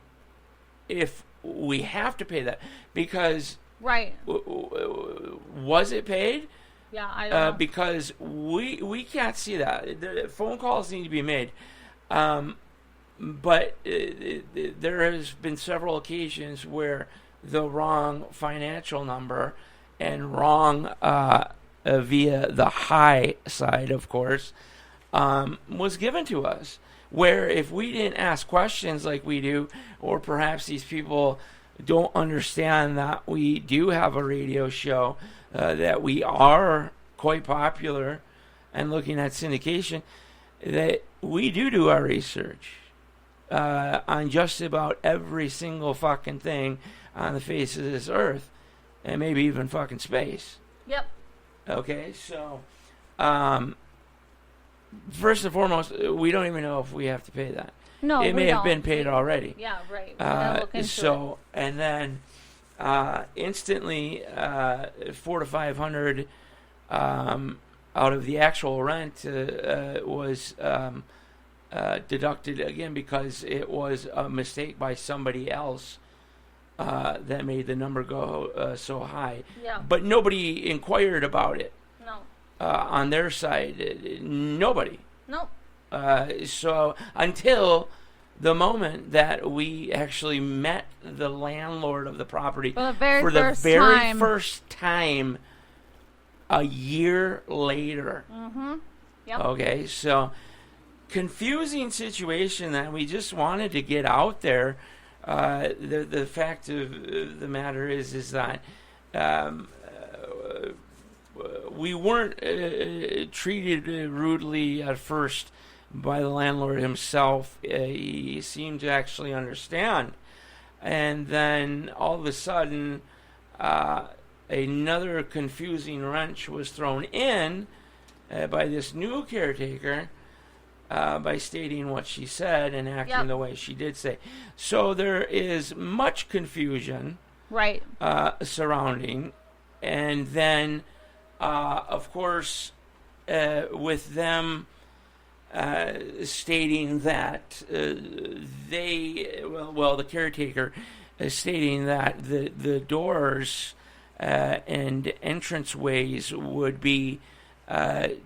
if we have to pay that, because right. Was it paid? Yeah, I don't know. Because we can't see that. The phone calls need to be made. But there has been several occasions where the wrong financial number and wrong via the high side, of course, was given to us. Where if we didn't ask questions like we do, or perhaps these people don't understand that we do have a radio show, that we are quite popular and looking at syndication, that we do our research on just about every single fucking thing on the face of this earth, and maybe even fucking space. Yep. Okay, so first and foremost, we don't even know if we have to pay that. No, it may we have don't. been paid already. Yeah, right. We're gonna look into it. And then instantly, 400 to 500 out of the actual rent was deducted again because it was a mistake by somebody else that made the number go so high. Yeah. But nobody inquired about it. No. On their side, nobody. Nope. So until the moment that we actually met the landlord of the property For the very first time a year later. Mm-hmm. Yep. Okay, so confusing situation that we just wanted to get out there. The fact of the matter is that we weren't treated rudely at first by the landlord himself. He seemed to actually understand. And then all of a sudden, another confusing wrench was thrown in by this new caretaker by stating what she said and acting the way she did say. So there is much confusion right surrounding. And then of course, with them stating that the caretaker is stating that the doors and entranceways would be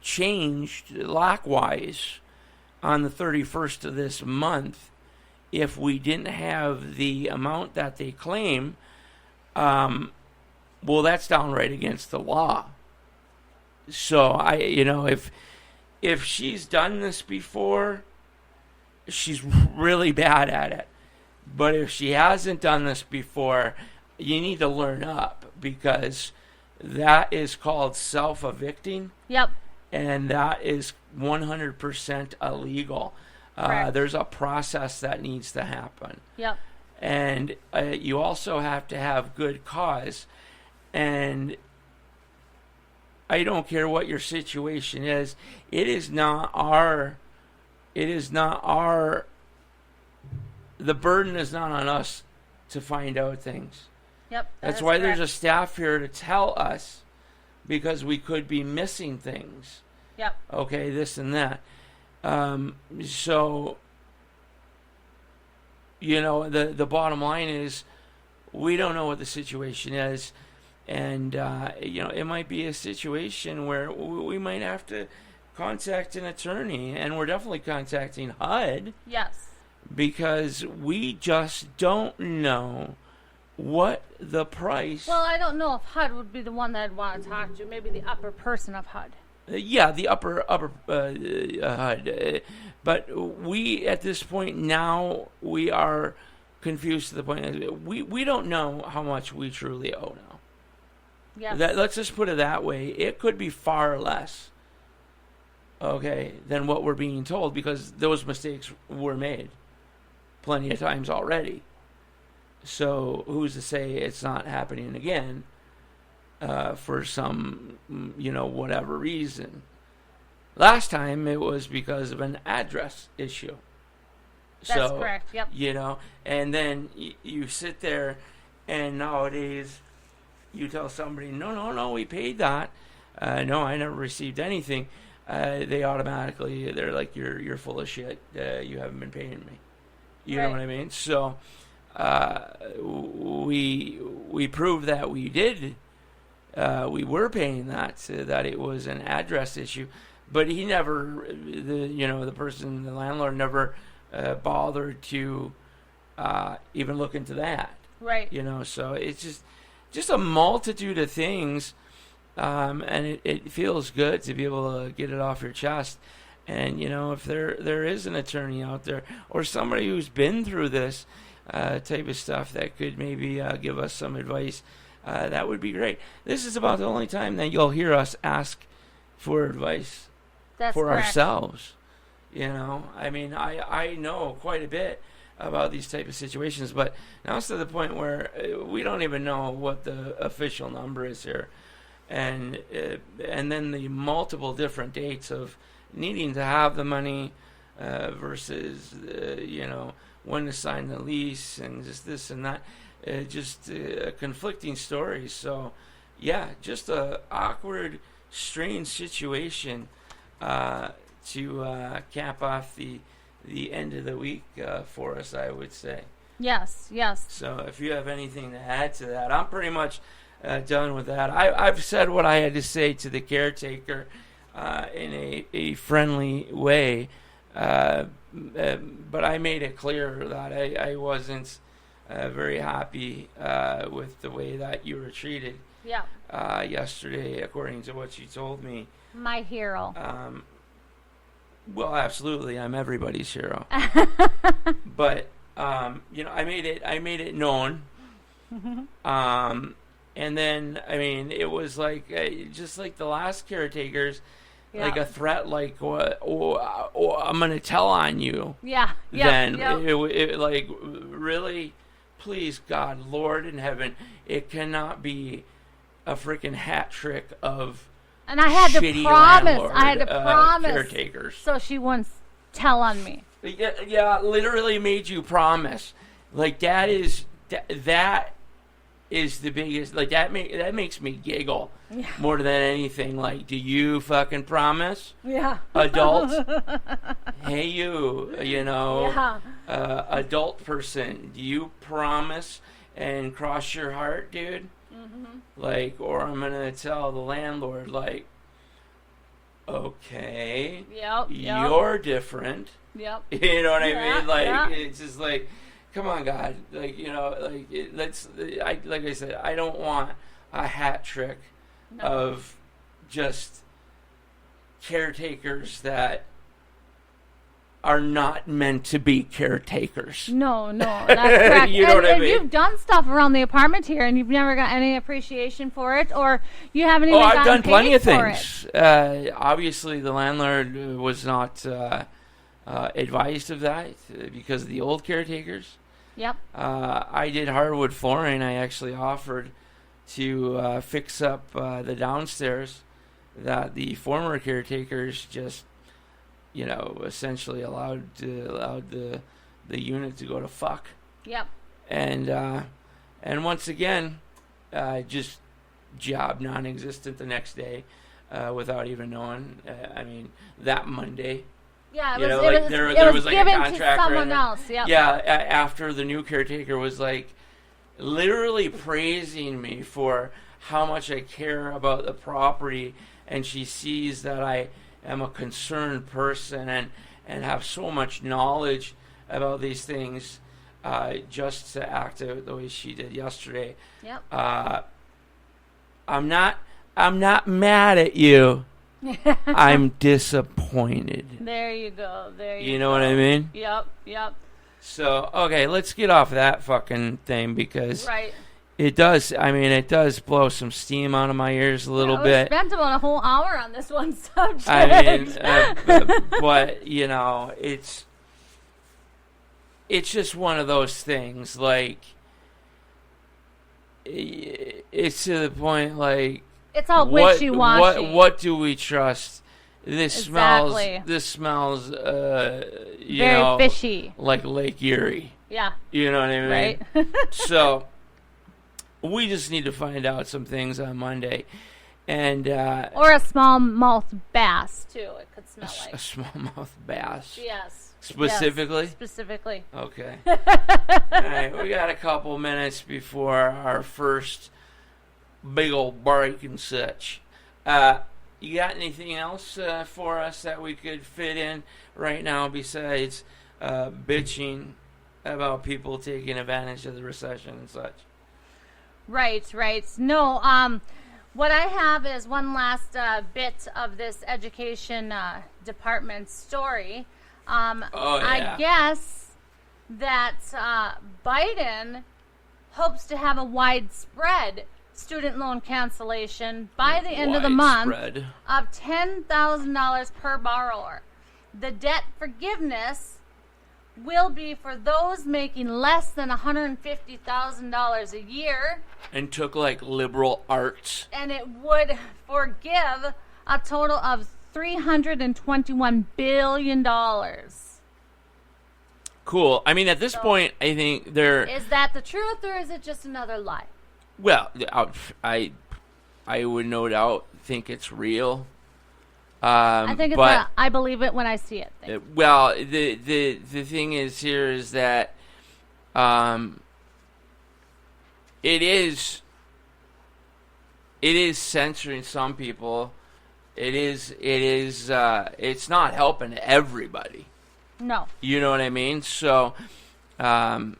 changed lockwise on the 31st of this month if we didn't have the amount that they claim. Well, that's downright against the law. So if she's done this before, she's really bad at it. But if she hasn't done this before, you need to learn up, because that is called self-evicting. Yep. And that is 100% illegal. There's a process that needs to happen. Yep. And you also have to have good cause. And I don't care what your situation is. The burden is not on us to find out things. Yep. That's why there's a staff here to tell us, because we could be missing things. Yep. Okay, this and that. So, the bottom line is we don't know what the situation is. And, it might be a situation where we might have to contact an attorney, and we're definitely contacting HUD. Yes. Because we just don't know what the price... Well, I don't know if HUD would be the one that I'd want to talk to. Maybe the upper person of HUD. Yeah, the upper HUD. But we, at this point now, we are confused to the point that we don't know how much we truly owe now. Yes. Let's just put it that way. It could be far less, okay, than what we're being told, because those mistakes were made plenty of times already. So who's to say it's not happening again for some, whatever reason. Last time it was because of an address issue. That's correct, yep. And then you sit there, and nowadays you tell somebody, no, we paid that. No, I never received anything. They automatically, they're like, you're full of shit. You haven't been paying me. You know what I mean? So we proved that we did. We were paying that, that it was an address issue. But he never, the landlord never bothered to even look into that. Right. So it's just just a multitude of things, and it feels good to be able to get it off your chest. And if there is an attorney out there or somebody who's been through this type of stuff that could maybe give us some advice, that would be great. This is about the only time that you'll hear us ask for advice for correct. ourselves. I mean, I know quite a bit about these type of situations, but now it's to the point where we don't even know what the official number is here, and then the multiple different dates of needing to have the money versus when to sign the lease and just this and that, just conflicting stories. So yeah, just a awkward, strange situation to cap off the end of the week for us, I would say. Yes. So if you have anything to add to that, I'm pretty much done with that. I've said what I had to say to the caretaker in a friendly way, but I made it clear that I wasn't very happy with the way that you were treated yesterday, according to what you told me. My hero. Well, absolutely, I'm everybody's hero. But I made it known. And then, I mean, it was like just like the last caretakers, like a threat, like I'm gonna tell on you. Then it like, really, please God, Lord in heaven, it cannot be a freaking hat trick of. And I had to promise. Caretakers. So she wouldn't tell on me. Yeah, literally made you promise. Like that is the biggest. Like that makes me giggle more than anything. Like, do you fucking promise? Yeah. Adult. Hey, adult person. Do you promise and cross your heart, dude? Like, or I'm gonna tell the landlord, like, okay, you're different. Yep. You know what I mean? Like, it's just like, come on, God. Like, like I said, I don't want a hat trick of just caretakers that are not meant to be caretakers. No, that's correct. You know what I mean? You've done stuff around the apartment here, and you've never got any appreciation for it, or you haven't even gotten I've done plenty of for things. Obviously, the landlord was not advised of that because of the old caretakers. Yep. I did hardwood flooring. I actually offered to fix up the downstairs that the former caretakers just essentially allowed the unit to go to fuck. Yep. And once again, just job non-existent the next day, without even knowing. I mean, that Monday. Yeah, there was like given a contractor to someone else. Yep. Yeah, after the new caretaker was like literally praising me for how much I care about the property, and she sees that I am a concerned person and have so much knowledge about these things, just to act out the way she did yesterday. Yep. I'm not mad at you. I'm disappointed. There you go. You know what I mean? Yep. So, okay, let's get off that fucking thing because right. It does blow some steam out of my ears a little bit. We spent about a whole hour on this one subject. I mean, but it's just one of those things. Like, it's to the point, like, it's all wishy-washy. What do we trust? This smells, very fishy, like Lake Erie. Yeah. You know what I mean? Right. So we just need to find out some things on Monday, and or a smallmouth bass too. It could smell like a smallmouth bass. Yes. Specifically? Yes, specifically. Okay. All right, we got a couple minutes before our first big old break and such. You got anything else for us that we could fit in right now besides bitching about people taking advantage of the recession and such? Right. No, what I have is one last bit of this education department story. I guess that Biden hopes to have a widespread student loan cancellation by the end of the month of $10,000 per borrower. The debt forgiveness will be for those making less than $150,000 a year. And took like liberal arts. And it would forgive a total of $321 billion. Cool. I mean, at this point, I think there... Is that the truth, or is it just another lie? Well, I would no doubt think it's real. I think it's I believe it when I see it. Well, the thing is here is that it is censoring some people. It's not helping everybody. No. You know what I mean? So, so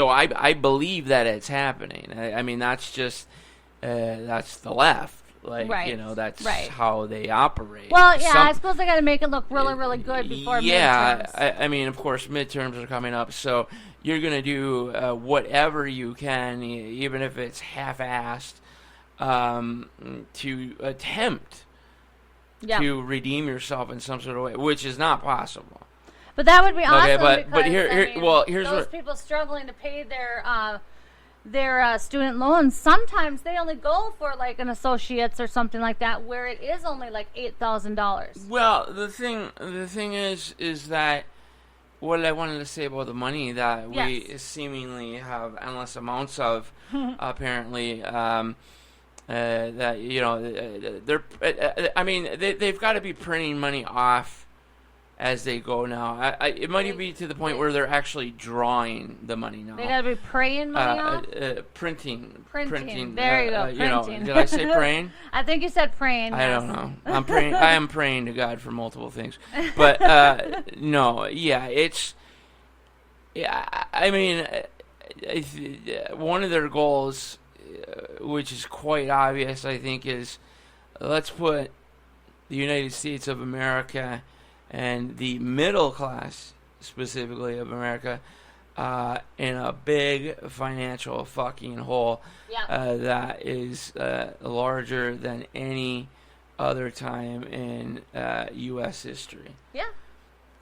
I believe that it's happening. I mean, that's just that's the left. Like, right. That's how they operate. Well, yeah, I suppose they got to make it look really, really good before midterms. I mean, of course, midterms are coming up, so you're going to do whatever you can, even if it's half-assed, to attempt to redeem yourself in some sort of way, which is not possible. But that would be awesome. Okay, but here's those people struggling to pay their student loans, sometimes they only go for like an associate's or something like that, where it is only like $8,000. Well, the thing is that what I wanted to say about the money that we seemingly have endless amounts of, apparently, that they're, I mean, they've got to be printing money off as they go now. It might be to the point where they're actually drawing the money now. They gotta be praying money off? Printing. There you go, printing. Did I say praying? I think you said praying. I don't know. I'm praying. I am praying to God for multiple things. But, no, it's... Yeah, I mean, one of their goals, which is quite obvious, I think, is let's put the United States of America and the middle class, specifically of America, in a big financial fucking hole that is larger than any other time in U.S. history. Yeah.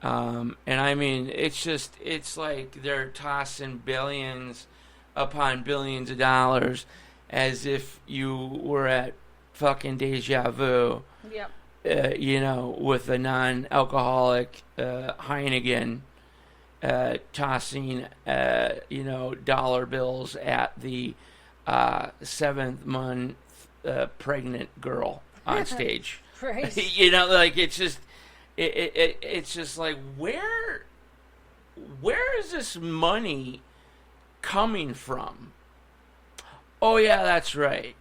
And I mean, it's like they're tossing billions upon billions of dollars as if you were at fucking deja vu. Yep. With a non-alcoholic Heineken, tossing, dollar bills at the 7th-month pregnant girl on stage. Right. Like it's just, it's just like where is this money coming from? Oh yeah, that's right.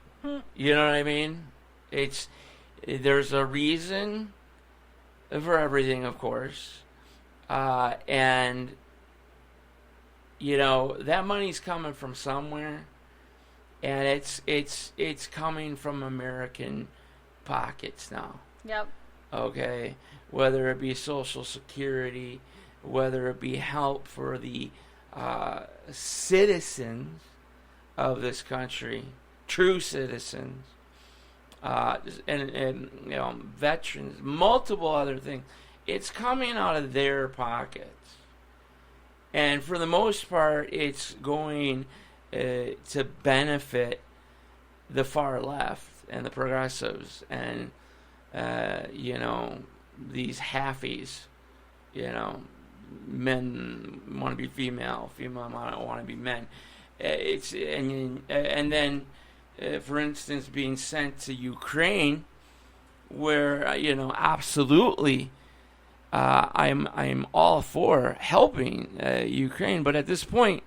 You know what I mean? There's a reason for everything, of course, and that money's coming from somewhere, and it's coming from American pockets now. Yep. Okay, whether it be Social Security, whether it be help for the citizens of this country, true citizens. And veterans, multiple other things. It's coming out of their pockets, and for the most part, it's going to benefit the far left and the progressives and these halfies. Men want to be female want to be men. And then. For instance, being sent to Ukraine, where absolutely, I'm all for helping Ukraine, but at this point,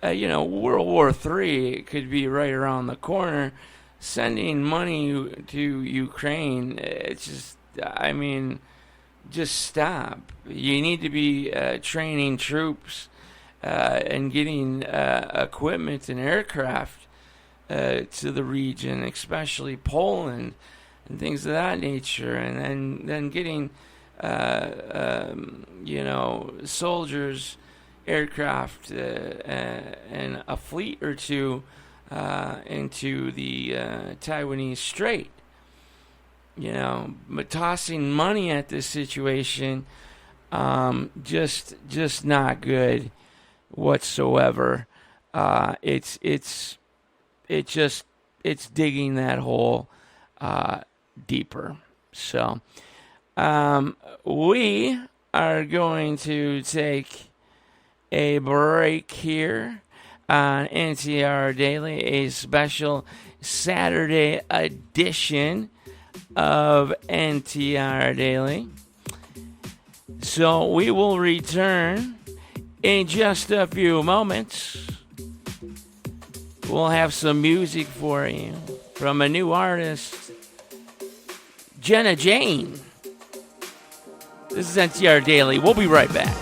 World War III could be right around the corner. Sending money to Ukraine, it's just, just stop. You need to be training troops and getting equipment and aircraft to the region, especially Poland and things of that nature, and then getting soldiers, aircraft, and a fleet or two into the Taiwanese Strait. But tossing money at this situation, just not good whatsoever. It's digging that hole deeper. So we are going to take a break here on NTR Daily, a special Saturday edition of NTR Daily. So we will return in just a few moments. We'll have some music for you from a new artist, Jenna Jane. This is NTR Daily. We'll be right back.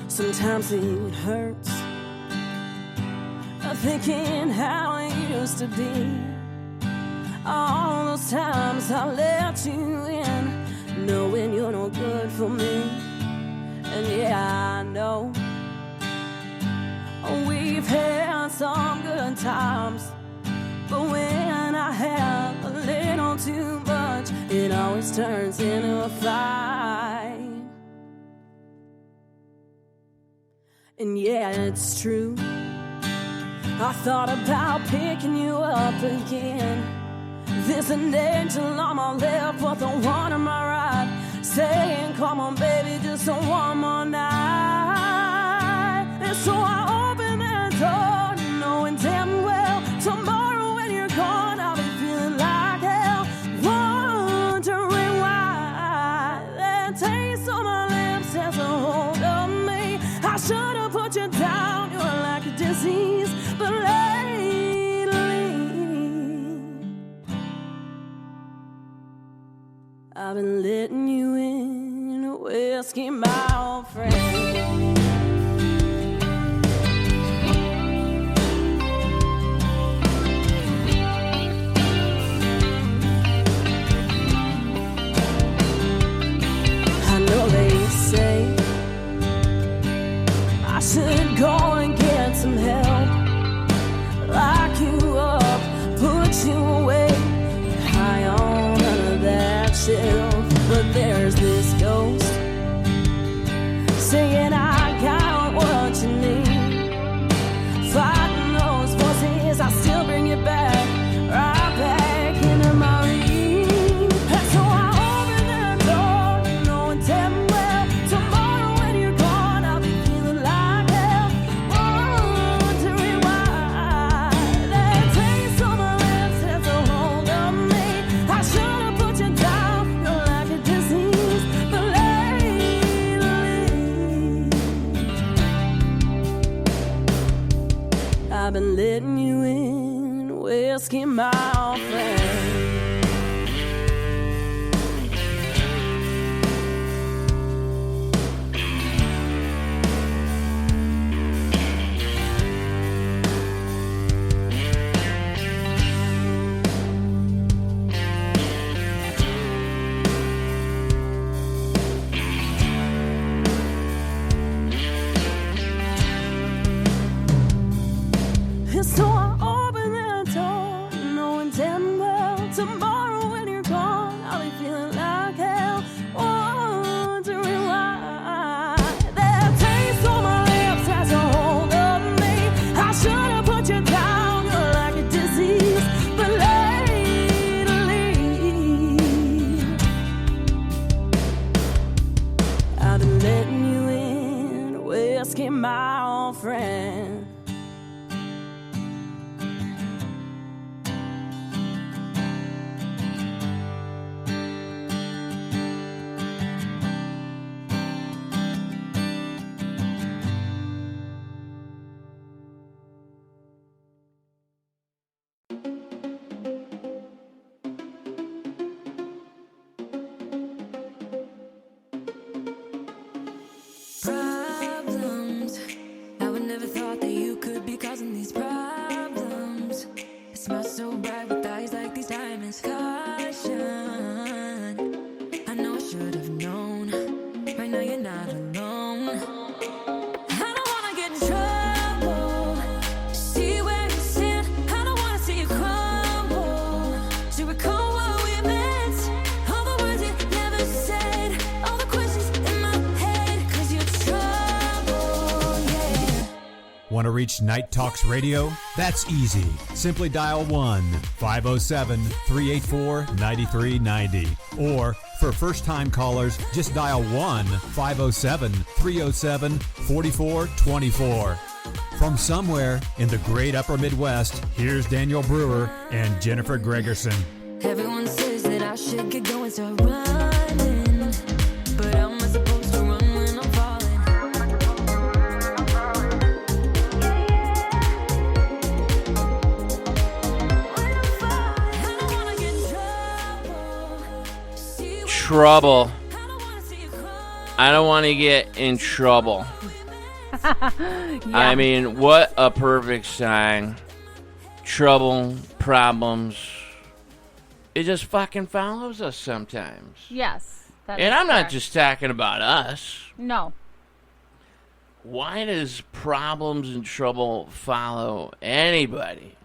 Sometimes it hurts thinking how it used to be. All those times I let you in, knowing you're no good for me. And yeah, I know we've had some good times, but when I have a little too much, it always turns into a fight. And yeah, it's true, I thought about picking you up again. There's an angel on my left, but the one on my right, saying, come on baby, just one more night. And so I open that door, knowing damn well tomorrow when you're gone, I'll be feeling like hell, wondering why that taste on my lips has a hold of me. I should have put you down, you're like a disease, but lately I've been letting you in, whiskey, my old friend. I know they say I should go and get some help, lock you up, put you away, high on under that shelf. But there's this ghost saying I got what you need. Fighting those voices, I still bring you back, right back into my reach. And so I open that door, knowing damn well tomorrow when you're gone, I'll be feeling like hell, wondering why that taste on my lips has a hold of me. I should have put you down, you're like a disease, but lately I've been letting you in, whiskey, my old friend. And so I open that door, knowing damn well smile so bright with eyes like these diamonds. Caution, I know I should have known. Right now you're not alone. I don't wanna get in trouble. See where you stand. I don't wanna see you crumble. To recall what we meant, all the words you never said, all the questions in my head, 'cause you're trouble, yeah. Want to reach Night Talks Radio? That's easy. Simply dial 1-507-384-9390. Or for first-time callers, just dial 1-507-307-4424. From somewhere in the great upper Midwest, here's Daniel Brewer and Jennifer Gregerson. Everyone says that I should get going, start running, but how am I supposed to run when I'm falling? I don't wanna get in trouble. See what Trouble. I don't wanna see you cry. I don't want to get in trouble. I mean, what a perfect song. Trouble, problems. It just fucking follows us sometimes. Yes. that And is I'm not correct. just talking about us. No. Why does problems and trouble follow anybody?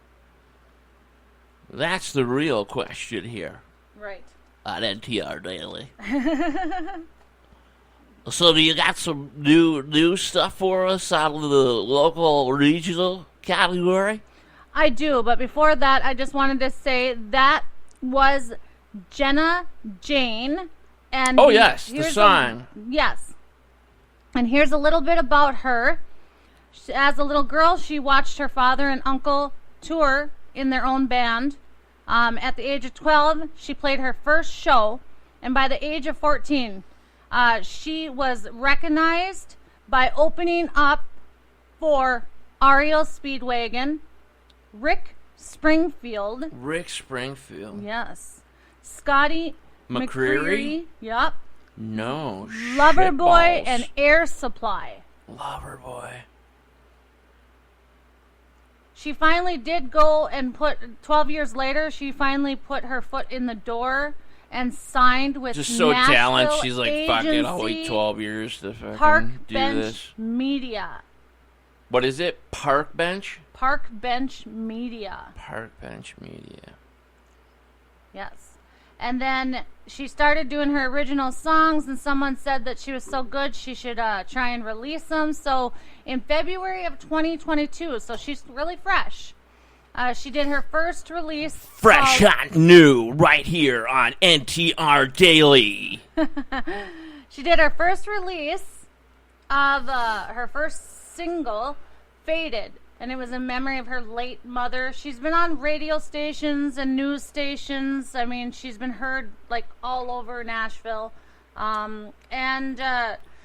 That's the real question here Right. on NTR Daily. So do you got some new stuff for us out of the local regional category? I do, but before that, I just wanted to say that was Jenna Jane. And Oh, yes, the here's song. Yes. And here's a little bit about her. As a little girl, she watched her father and uncle tour in their own band. At the age of 12, she played her first show. And by the age of 14, she was recognized by opening up for Ariel Speedwagon, Rick Springfield, Rick Springfield. yes, Scotty McCreary? yep, No. Loverboy, shitballs. and Air Supply. Loverboy. She finally did go and 12 years later, she finally put her foot in the door and signed with Just so Nashville talented. She's like, fuck it, I'll wait agency 12 years to fucking Park do Bench this. Media. What is it? Park Bench? Park Bench Media. Park Bench Media. Yes. And then she started doing her original songs, and someone said that she was so good she should try and release them. So in February of 2022, so she's really fresh, she did her first release. Fresh, called- hot, new, right here on NTR Daily. She did her first release of her first single, Faded. And it was in memory of her late mother. She's been on radio stations and news stations. I mean, she's been heard like all over Nashville. And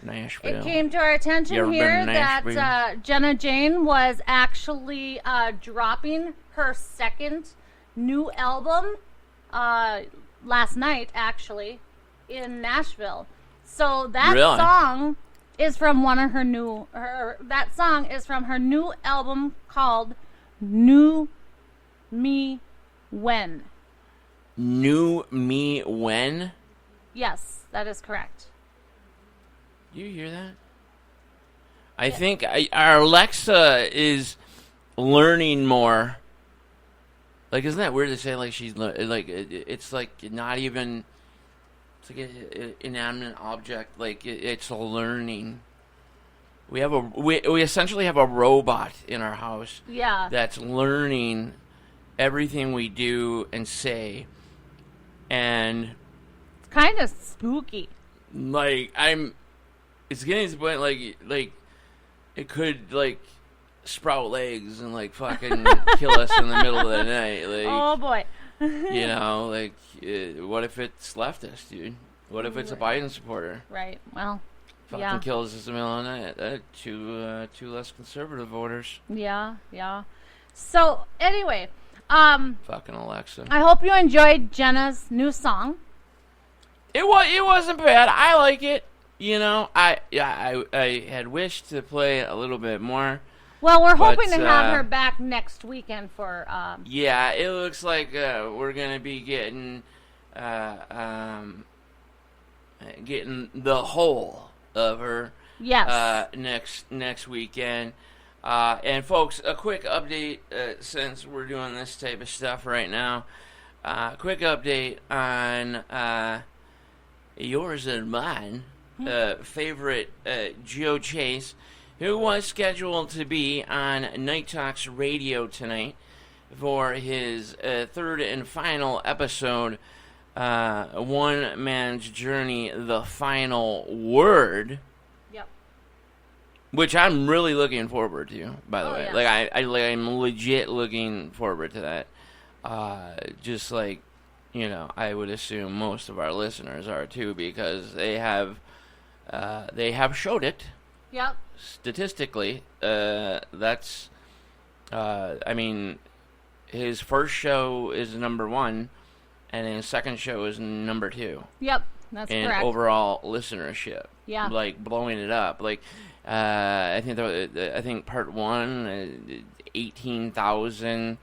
Nashville. it came to our attention You ever been here to Nashville? that Jenna Jane was actually dropping her second new album last night, actually, in Nashville. So that Really? song is from one of her new. That song is from her new album called "New Me When." Knew me when? Yes, that is correct. You hear that? I think our Alexa is learning more. Like, isn't that weird to say? Like, she's like, it's like not even. It's like an inanimate object. Like it's learning. We have we essentially have a robot in our house. Yeah. That's learning everything we do and say, and It's kind of spooky. like it's getting to the point like it could like sprout legs and like fucking kill us in the middle of the night. Like, Oh boy. you know, like what if it's leftist, dude? What if it's a Biden supporter? Right. Well. Fucking Yeah. kills us in the middle of the night. Two less conservative voters. Yeah. Yeah. So anyway, Fucking Alexa. I hope you enjoyed Jenna's new song. It wasn't bad. I like it. You know, I had wished to play a little bit more. Well, we're hoping But, to have her back next weekend for. Yeah, it looks like we're gonna be getting the whole of her. Yes. Next weekend. And folks, a quick update since we're doing this type of stuff right now. Quick update on yours and mine favorite Joe Chase, who was scheduled to be on Night Talks Radio tonight for his third and final episode, One Man's Journey, The Final Word. Yep. Which I'm really looking forward to, by the way. Yeah. Like I'm legit looking forward to that. Just like, I would assume most of our listeners are too, because they have showed it. Yep. Statistically, that's, his first show is number 1, and his second show is number 2. Yep, that's in correct. overall listenership. Yeah. Like, blowing it up. Like, I think part 1, 18,000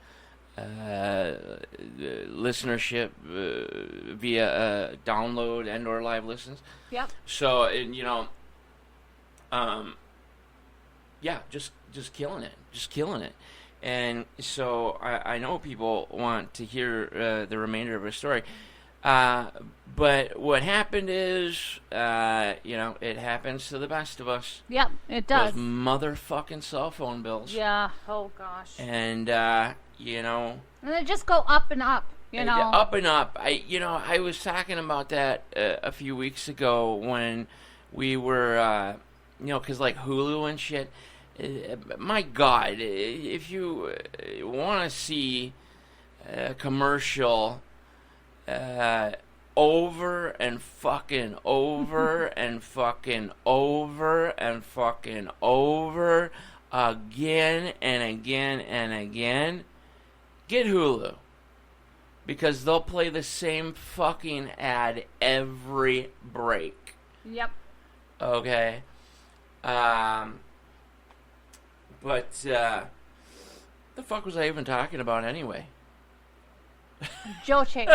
listenership via download and/or live listens. Yep. So, yeah, just killing it. And so I know people want to hear the remainder of her story. But what happened is, it happens to the best of us. Yep, it does. Those motherfucking cell phone bills. Yeah. Oh gosh. And And they just go up and up. Up and up. I was talking about that a few weeks ago when we were, because like Hulu and shit. My God, if you want to see a commercial over and fucking over and fucking over and fucking over again and again and again, get Hulu. Because they'll play the same fucking ad every break. Yep. Okay? But, the fuck was I even talking about anyway? Joe Chase.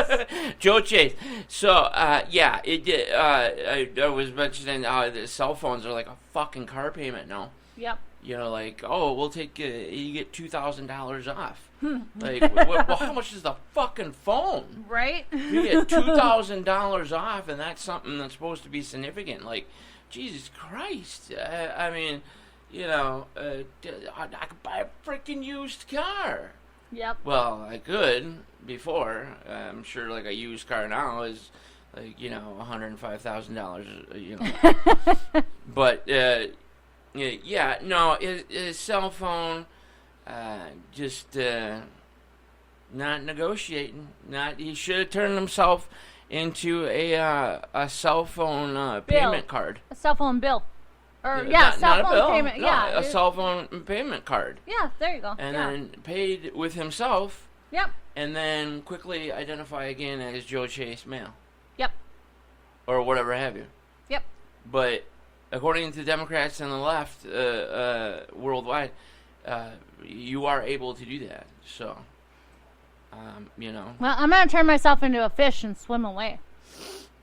Joe Chase. So, yeah, it did. I was mentioning the cell phones are like a fucking car payment now. Yep. Like, we'll take, you get $2,000 off. Like, well, how much is the fucking phone? Right? You get $2,000 off, and that's something that's supposed to be significant. Like, Jesus Christ. I mean, I could buy a freaking used car. Yep. Well, I could before. I'm sure, like, a used car now is, like, $105,000, But, yeah, no, his cell phone, just, not negotiating. He should have turned himself into a cell phone payment card. A cell phone bill. Or, Not cell a phone bill. payment. No, Yeah. a cell phone payment card. Yeah, there you go. And then paid with himself. Yep. And then quickly identify again as Joe Chase Mail. Yep. Or whatever have you. Yep. But according to Democrats and the left worldwide, you are able to do that. So, Well, I'm going to turn myself into a fish and swim away.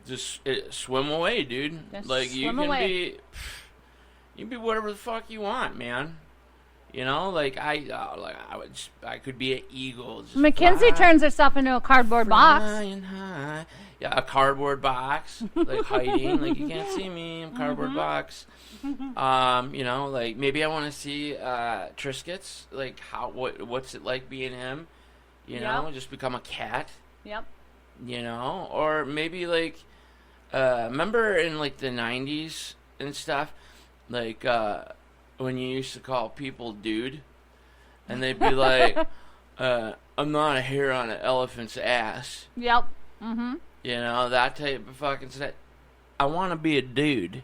just swim away, dude. Just like, you swim can away. you can be whatever the fuck you want, man. Like I could be an eagle. Just Mackenzie turns herself into a cardboard box. flying high. Yeah, a cardboard box, like hiding, like you can't see me. I'm a cardboard box. Like maybe I want to see Triscuits. Like what's it like being him? Just become a cat. Yep. Or maybe like remember in like the 90s and stuff, like when you used to call people dude, and they'd be like, I'm not a hair on an elephant's ass. Yep. Mm-hmm. That type of fucking stuff. I want to be a dude.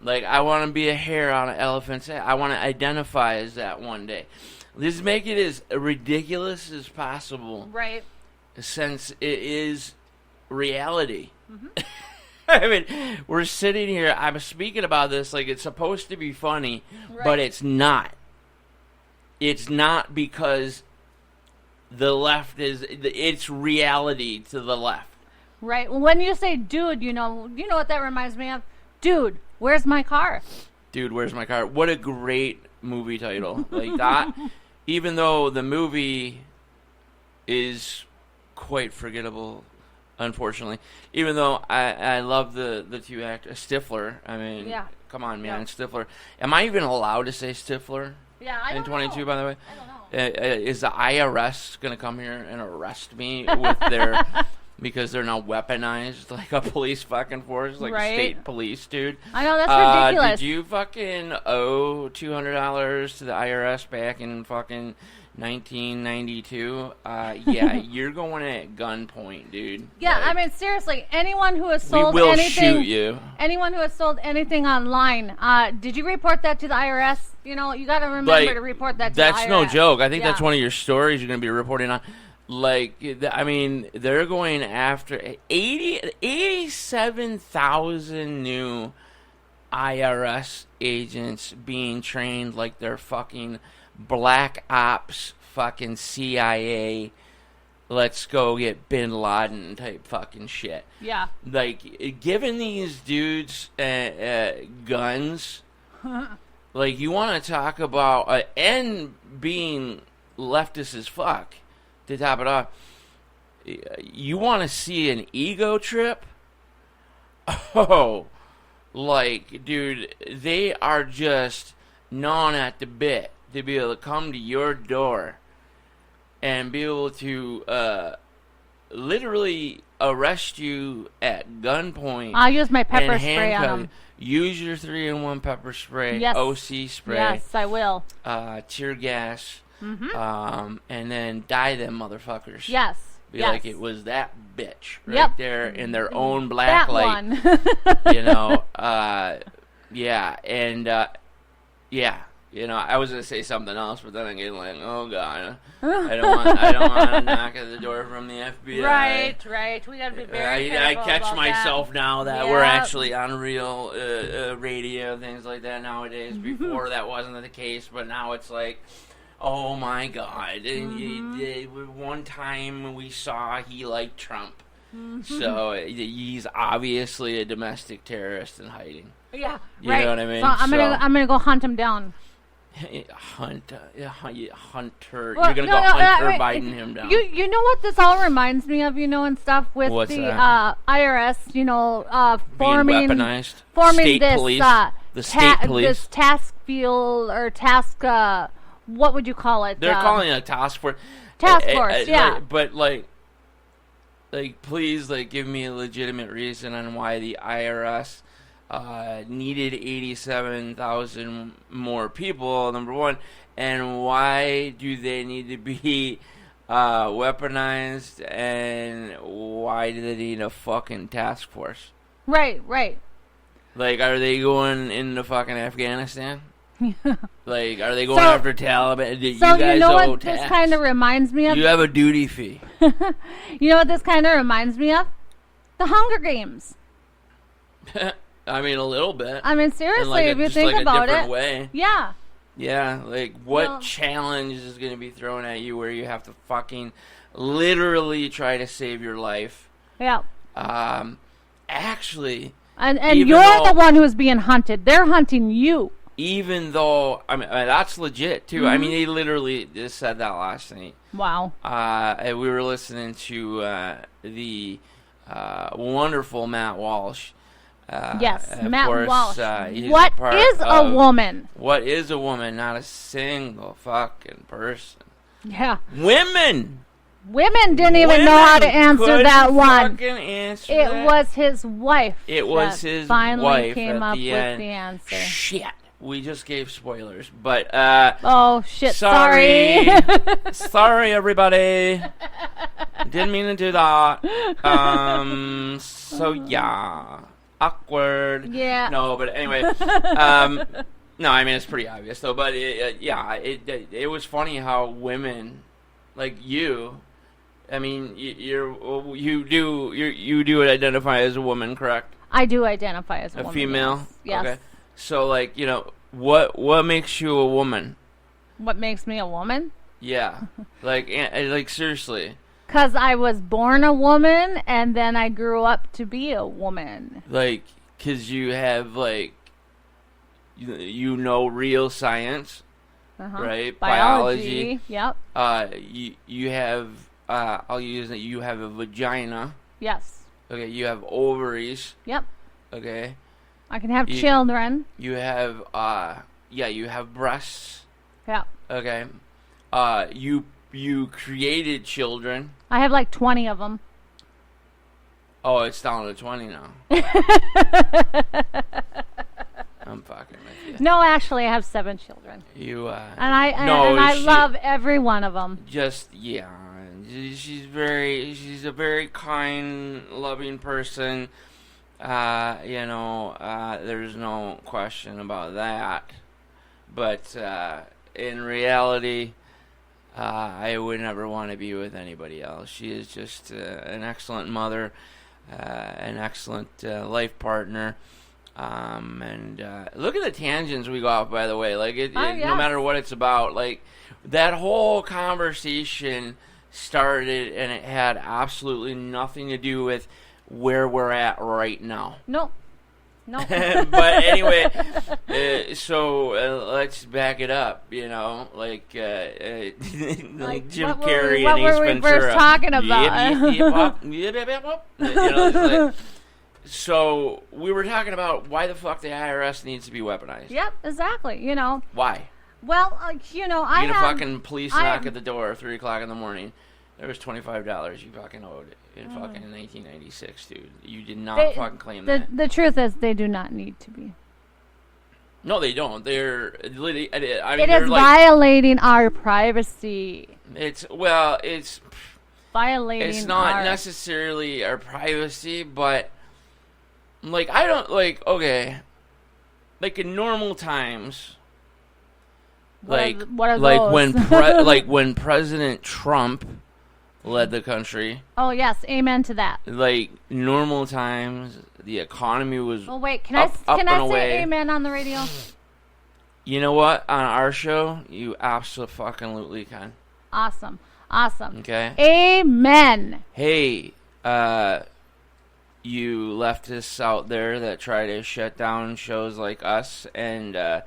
Like, I want to be a hair on an elephant's ass. I want to identify as that one day. Let's make it as ridiculous as possible. Right. Since it is reality. Mm-hmm. I mean, we're sitting here, I'm speaking about this like it's supposed to be funny, right. but it's not. it's not because the left it's reality to the left. Right. Well, when you say dude, you know what that reminds me of? Dude, where's my car? Dude, where's my car? What a great movie title. Like that, even though the movie is quite forgettable, unfortunately. Even though I love the two actors. Stifler, I mean, Yeah. come on, man. Yeah. Stifler. Am I even allowed to say Stifler Yeah, I in don't 22, know. by the way? I don't know. Is the IRS going to come here and arrest me with their... because they're now weaponized like a police fucking force, like Right. state police, dude. I know, that's ridiculous. Did you fucking owe $200 to the IRS back in fucking 1992? Yeah, you're going at gunpoint, dude. Yeah, Like, I mean, seriously, anyone who has we sold will anything... shoot you. Anyone who has sold anything online, did you report that to the IRS? You know, you got to remember Like, to report that to the IRS. That's no joke. I think Yeah. that's one of your stories you're going to be reporting on. Like, I mean, they're going after 87,000 new IRS agents being trained like they're fucking black ops, fucking CIA, let's go get bin Laden type fucking shit. Yeah. Like, giving these dudes guns, like, you want to talk about, and being leftist as fuck, to top it off, you want to see an ego trip? Oh, like, dude, they are just gnawing at the bit to be able to come to your door and be able to literally arrest you at gunpoint. I'll use my pepper and spray on handcuff them. you. Use your 3-in-1 pepper spray, Yes. OC spray, Yes, I will. tear gas, Mm-hmm. and then dye them motherfuckers. Yes. Be yes. like it was that bitch right Yep. there in their own black that light. one. You know, yeah, and yeah, you know, I was gonna say something else, but then I'm getting like, oh god, I don't want to knock at the door from the FBI. Right. We gotta be very I careful catch about myself that. now that we're Yep. actually on real radio, things like that nowadays. Before that wasn't the case, but now it's like, oh my god. And one time we saw he liked Trump. So he's obviously a domestic terrorist in hiding. Yeah, You right. know what I mean? So I'm gonna go hunt him down. Hunter. Well, You're gonna go Hunter Biden him down. You know what this all reminds me of, and stuff with What's the that? IRS, Being weaponized. forming State this police. The state police. this task field or task. What would you call it? They're calling it a task force. Task force, yeah. But please, give me a legitimate reason on why the IRS needed 87,000 more people, number one, and why do they need to be weaponized, and why do they need a fucking task force? Right. Like, are they going into fucking Afghanistan? Like, are they going after Taliban? So you guys what owe this tax. kind of reminds me of? You have a duty fee. You know what this kind of reminds me of? The Hunger Games. I mean, a little bit. I mean, In seriously, if you just think a about different it. way. Yeah. Yeah, like, what Well- challenge is going to be thrown at you where you have to fucking literally try to save your life? Yeah. Actually, And even you're though- the one who's being hunted. They're hunting you. even though, I mean, that's legit, too. I mean, they literally just said that last night. Wow. And we were listening to the wonderful Matt Walsh. Yes, of Matt course, Walsh. he's What a part is a of- woman? What is a woman? Not a single fucking person. Yeah. Women! Women didn't even know how to answer couldn't that one. fucking answer It that. was his wife. It was that his finally wife came at up the with end. the answer. Shit. We just gave spoilers, but Oh shit! sorry. Sorry. Sorry, everybody. Didn't mean to do that. So yeah, awkward. Yeah. No, but anyway. No, I mean it's pretty obvious though. But it was funny how women, like you, I mean you do identify as a woman, correct? I do identify as a woman. Female. Yes. Okay. So, what makes you a woman? What makes me a woman? Yeah. like seriously. Because I was born a woman, and then I grew up to be a woman. Like, because you have, like, you know real science, right? Biology. Yep. You have, I'll use it, you have a vagina. Yes. Okay, you have ovaries. Yep. Okay. I can have children. You have, you have breasts. Yep. Okay. You created children. I have like 20 of them. Oh, it's down to 20 now. I'm fucking with you. No, actually, I have 7 children. You, and I love every one of them. Just, yeah. She's a very kind, loving person. There's no question about that. But, in reality, I would never want to be with anybody else. She is just an excellent mother, an excellent life partner. And look at the tangents we go off, by the way. Like, no matter what it's about, like, that whole conversation started, and it had absolutely nothing to do with where we're at right now. No. But anyway, so let's back it up, like Jim Carrey and Ace Ventura. What were we first talking about? So we were talking about why the fuck the IRS needs to be weaponized. Yep, exactly. Why? Well, I get a fucking police knock at the door at 3 o'clock in the morning. There was $25 you fucking owed in fucking 1996, dude. You did not fucking claim that. The truth is, they do not need to be. No, they don't. It is violating our privacy. It's violating. It's not necessarily our privacy, but like I don't okay. Like in normal times. What are like those? when President Trump led the country. Oh yes, amen to that. Like normal times, the economy was. Oh wait, can I say amen on the radio? You know what? On our show, you absolutely can. Awesome. Okay. Amen. Hey, you leftists out there that try to shut down shows like us, and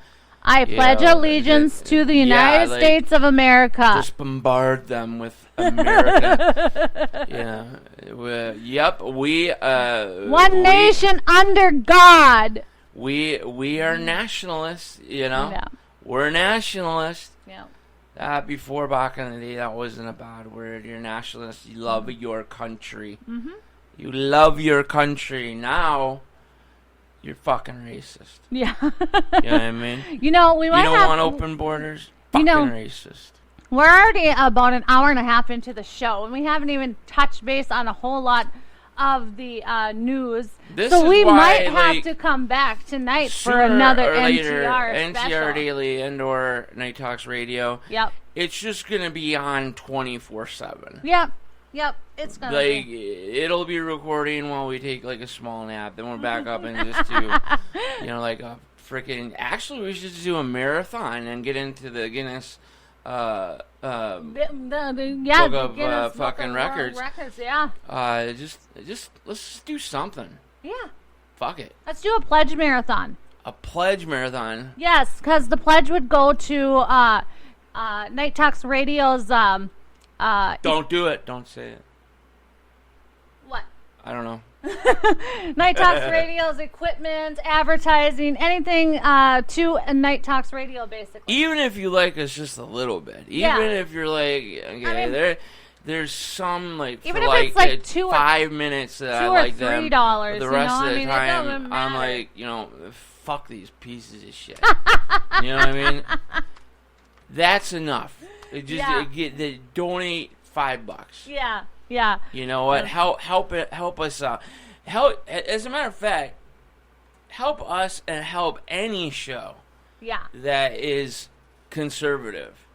I pledge allegiance to the United States of America. Just bombard them with America. Yep. We one nation under God. We are nationalists. Yeah. We're nationalists. Yeah. Before back in the day, that wasn't a bad word. You're nationalist. You love your country. Mm-hmm. You love your country. Now, you're fucking racist. Yeah. You know what I mean? We might You don't want open borders? Fucking racist. We're already about an hour and a half into the show, and we haven't even touched base on a whole lot of the news. So we might have to come back tonight for another NTR special. NTR Daily and/or Night Talks Radio. Yep. It's just going to be on 24/7. Yep. It's going to be. It'll be recording while we take, like, a small nap. Then we're back up and just do, like a freaking... Actually, we should do a marathon and get into the Guinness... book of fucking records. Just let's do something. Yeah. Fuck it. Let's do a pledge marathon. A pledge marathon. Yes, because the pledge would go to Night Talks Radio's. Don't do it. Don't say it. What? I don't know. Night Talks Radio's equipment, advertising, anything to Night Talks Radio, basically. Even if you like us just a little bit. Even if you're like, okay, there's some, like, even for if like, it's like 5 minutes that I like them. $2 or $3. The rest of the time, I'm like, fuck these pieces of shit. You know what I mean? That's enough. Donate $5. Yeah. You know what? Help us out. As a matter of fact, help us and help any show. Yeah. That is conservative.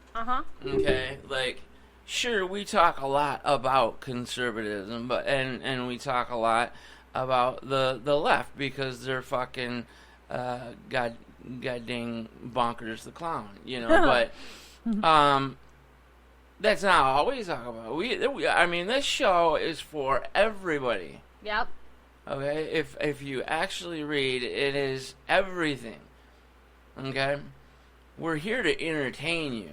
Okay. Like, sure, we talk a lot about conservatism, but and we talk a lot about the left because they're fucking god dang bonkers the clown, but That's not all we talk about. I mean, this show is for everybody. Yep. Okay? If you actually read, it is everything. Okay? We're here to entertain you.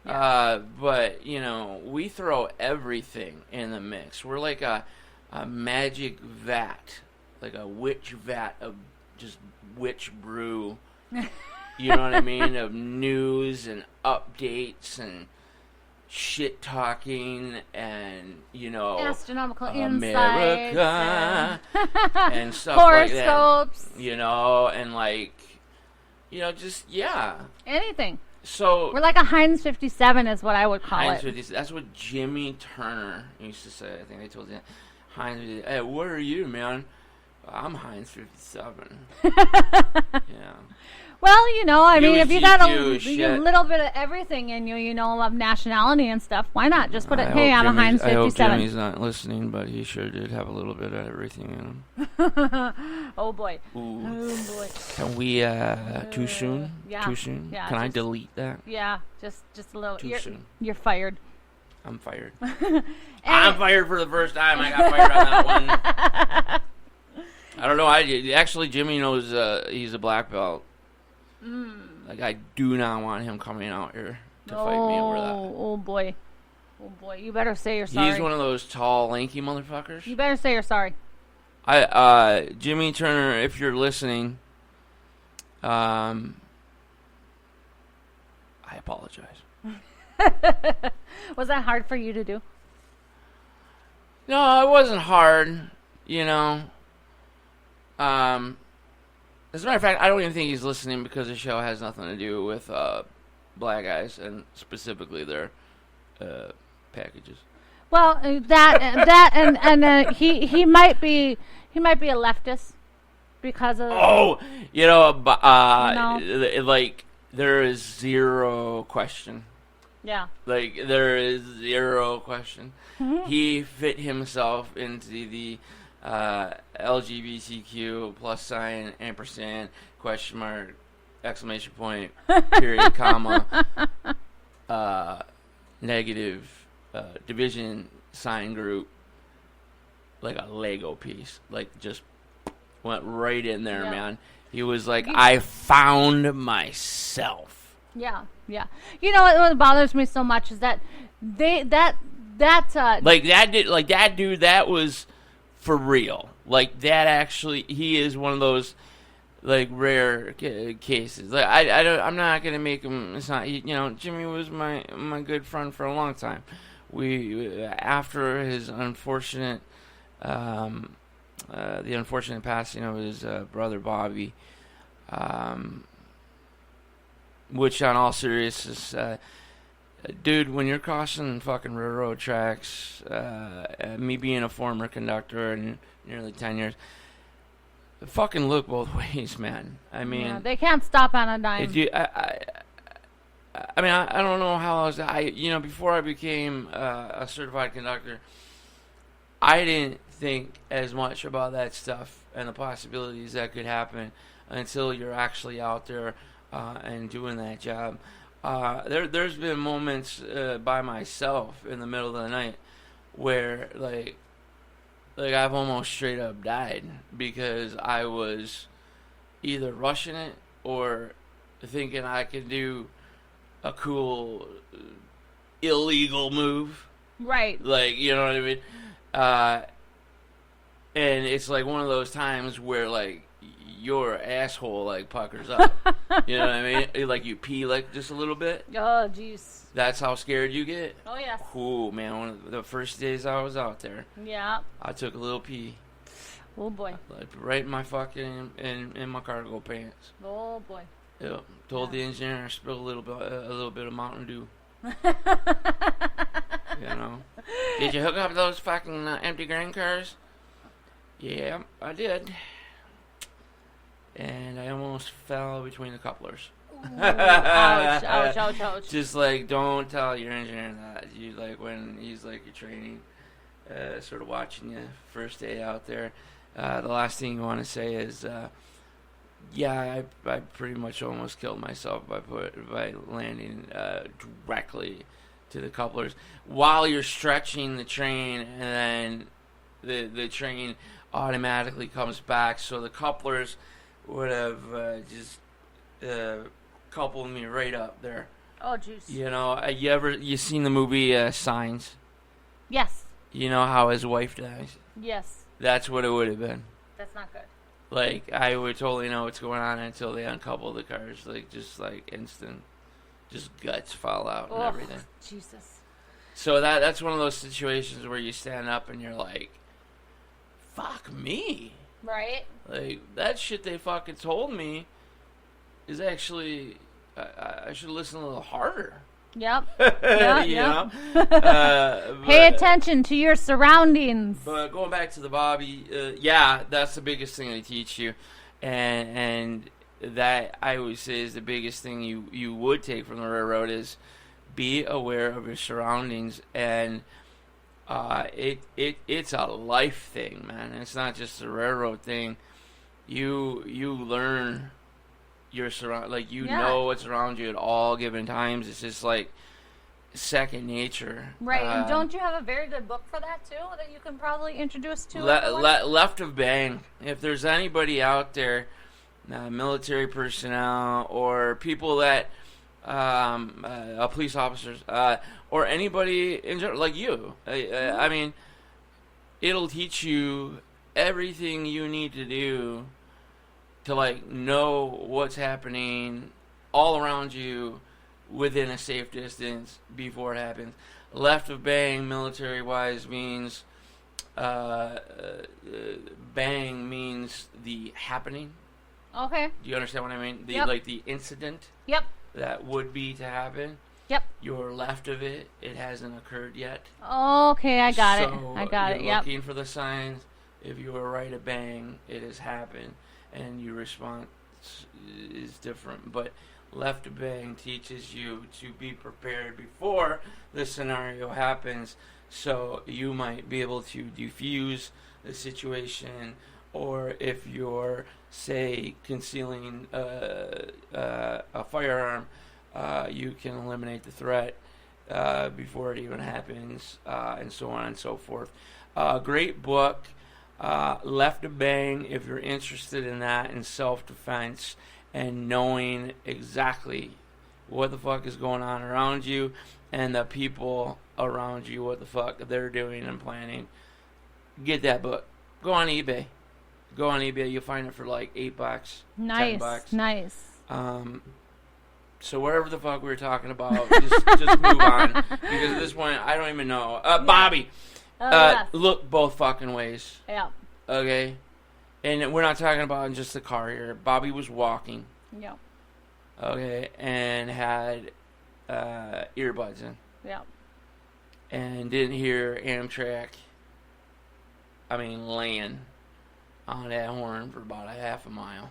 Yeah. But, you know, we throw everything in the mix. We're like a magic vat. Like a witch vat of just witch brew. You know what I mean? Of news and updates and shit talking and, you know, astronomical America insights and stuff like that. horoscopes, You know, and like, you know, just, yeah. anything. So We're like a Heinz 57 is what I would call Heinz it. 50, that's what Jimmy Turner used to say. I think I told you. Heinz 50, hey, what are you, man? I'm Heinz 57. Yeah. Well, you know, I mean, if you got a shit. little bit of everything in you, you know, of nationality and stuff, why not just put it, I hey, hope I'm a Heinz I hope 57. Jimmy's not listening, but he sure did have a little bit of everything in him. Oh, boy. Ooh. Oh, boy. Can we, too soon? yeah. Too soon? Yeah, Can I just- delete that? Yeah, just a little. Too soon. You're fired. I'm fired. And- I'm fired for the first time. I got fired on that one. I don't know. Actually, Jimmy knows he's a black belt. Like, I do not want him coming out here to fight me over that. Oh, boy. Oh, boy. You better say you're sorry. He's one of those tall, lanky motherfuckers. You better say you're sorry. Jimmy Turner, if you're listening, I apologize. Was that hard for you to do? No, it wasn't hard, you know. As a matter of fact, I don't even think he's listening because the show has nothing to do with black guys and specifically their packages. Well, he might be a leftist because of You know, but No. like there is zero question. yeah. Like there is zero question. Mm-hmm. He fit himself into the LGBTQ plus sign ampersand question mark exclamation point period comma negative division sign group like a Lego piece, like just went right in there, Yeah. man. He was like, I found myself. Yeah, yeah. You know what bothers me so much is that like that dude, that was for real. Like that actually, he is one of those like rare cases. Like I'm not gonna make him. It's not, you know. Jimmy was my good friend for a long time. We after his unfortunate, the unfortunate passing of his brother Bobby, which on all seriousness. Dude, when you're crossing fucking railroad tracks, me being a former conductor in nearly 10 years, fucking look both ways, man. I mean, yeah, they can't stop on a dime. if you, I mean, I don't know how else. Before I became a certified conductor, I didn't think as much about that stuff and the possibilities that could happen until you're actually out there and doing that job. There's been moments by myself in the middle of the night where like I've almost straight up died because I was either rushing it or thinking I could do a cool illegal move. Right. Like, you know what I mean? And it's like one of those times where like your asshole like puckers up. You know what I mean? Like you pee like just a little bit. Oh, jeez. That's how scared you get? Oh, yes. Cool, man. One of the first days I was out there, Yeah. I took a little pee. Oh, boy. Like right in my fucking in my cargo pants. Oh, boy. Yep. Told the engineer I spilled a little bit of Mountain Dew. You know. Did you hook up those fucking empty grain cars? Yeah, I did. And I almost fell between the couplers. Ooh, ouch, ouch, ouch, ouch. Just like, don't tell your engineer that. You like when he's like your training, sort of watching you first day out there. The last thing you want to say is, Yeah, I pretty much almost killed myself by landing directly to the couplers while you're stretching the train, and then the train automatically comes back. So the couplers would have just coupled me right up there. Oh, juice. You know, you seen the movie Signs? Yes. You know how his wife dies? Yes. That's what it would have been. That's not good. Like, I would totally know what's going on until they uncouple the cars. Like, just like instant, just guts fall out and everything. Jesus. So that's one of those situations where you stand up and you're like, fuck me. Right? Like, that shit they fucking told me is actually, I should listen a little harder. Yep. You know? Pay attention to your surroundings. But going back to the Bobby, yeah, that's the biggest thing they teach you. And that, I always say, is the biggest thing you would take from the railroad is be aware of your surroundings. And it's a life thing, man. It's not just a railroad thing. You learn your surround, like know what's around you at all given times. It's just like second nature. Right, and don't you have a very good book for that too that you can probably introduce to Left of Bang. If there's anybody out there, military personnel or people that police officers or anybody in general, like you, I mean, it'll teach you everything you need to do to like know what's happening all around you within a safe distance before it happens. Left of Bang, military wise, means bang means the happening. Okay. Do you understand what I mean? Like the incident. Yep. That would be to happen. Yep. You're left of it. It hasn't occurred yet. Okay, I got it. You're looking for the signs. If you were right of bang, it has happened. And your response is different. But left of bang teaches you to be prepared before the scenario happens, so you might be able to defuse the situation, or if you're, say, concealing a firearm, you can eliminate the threat before it even happens, and so on and so forth. Great book. Left of Bang, if you're interested in that, in self-defense and knowing exactly what the fuck is going on around you and the people around you, what the fuck they're doing and planning. Get that book. Go on eBay. You'll find it for like $8. Nice. $10. Nice. So whatever the fuck we were talking about, just move on, because at this point I don't even know. Bobby. Yes. Look both fucking ways. Yeah. Okay? And we're not talking about just the car here. Bobby was walking. Yeah. Okay? And had earbuds in. Yeah. And didn't hear Amtrak, laying on that horn for about a half a mile.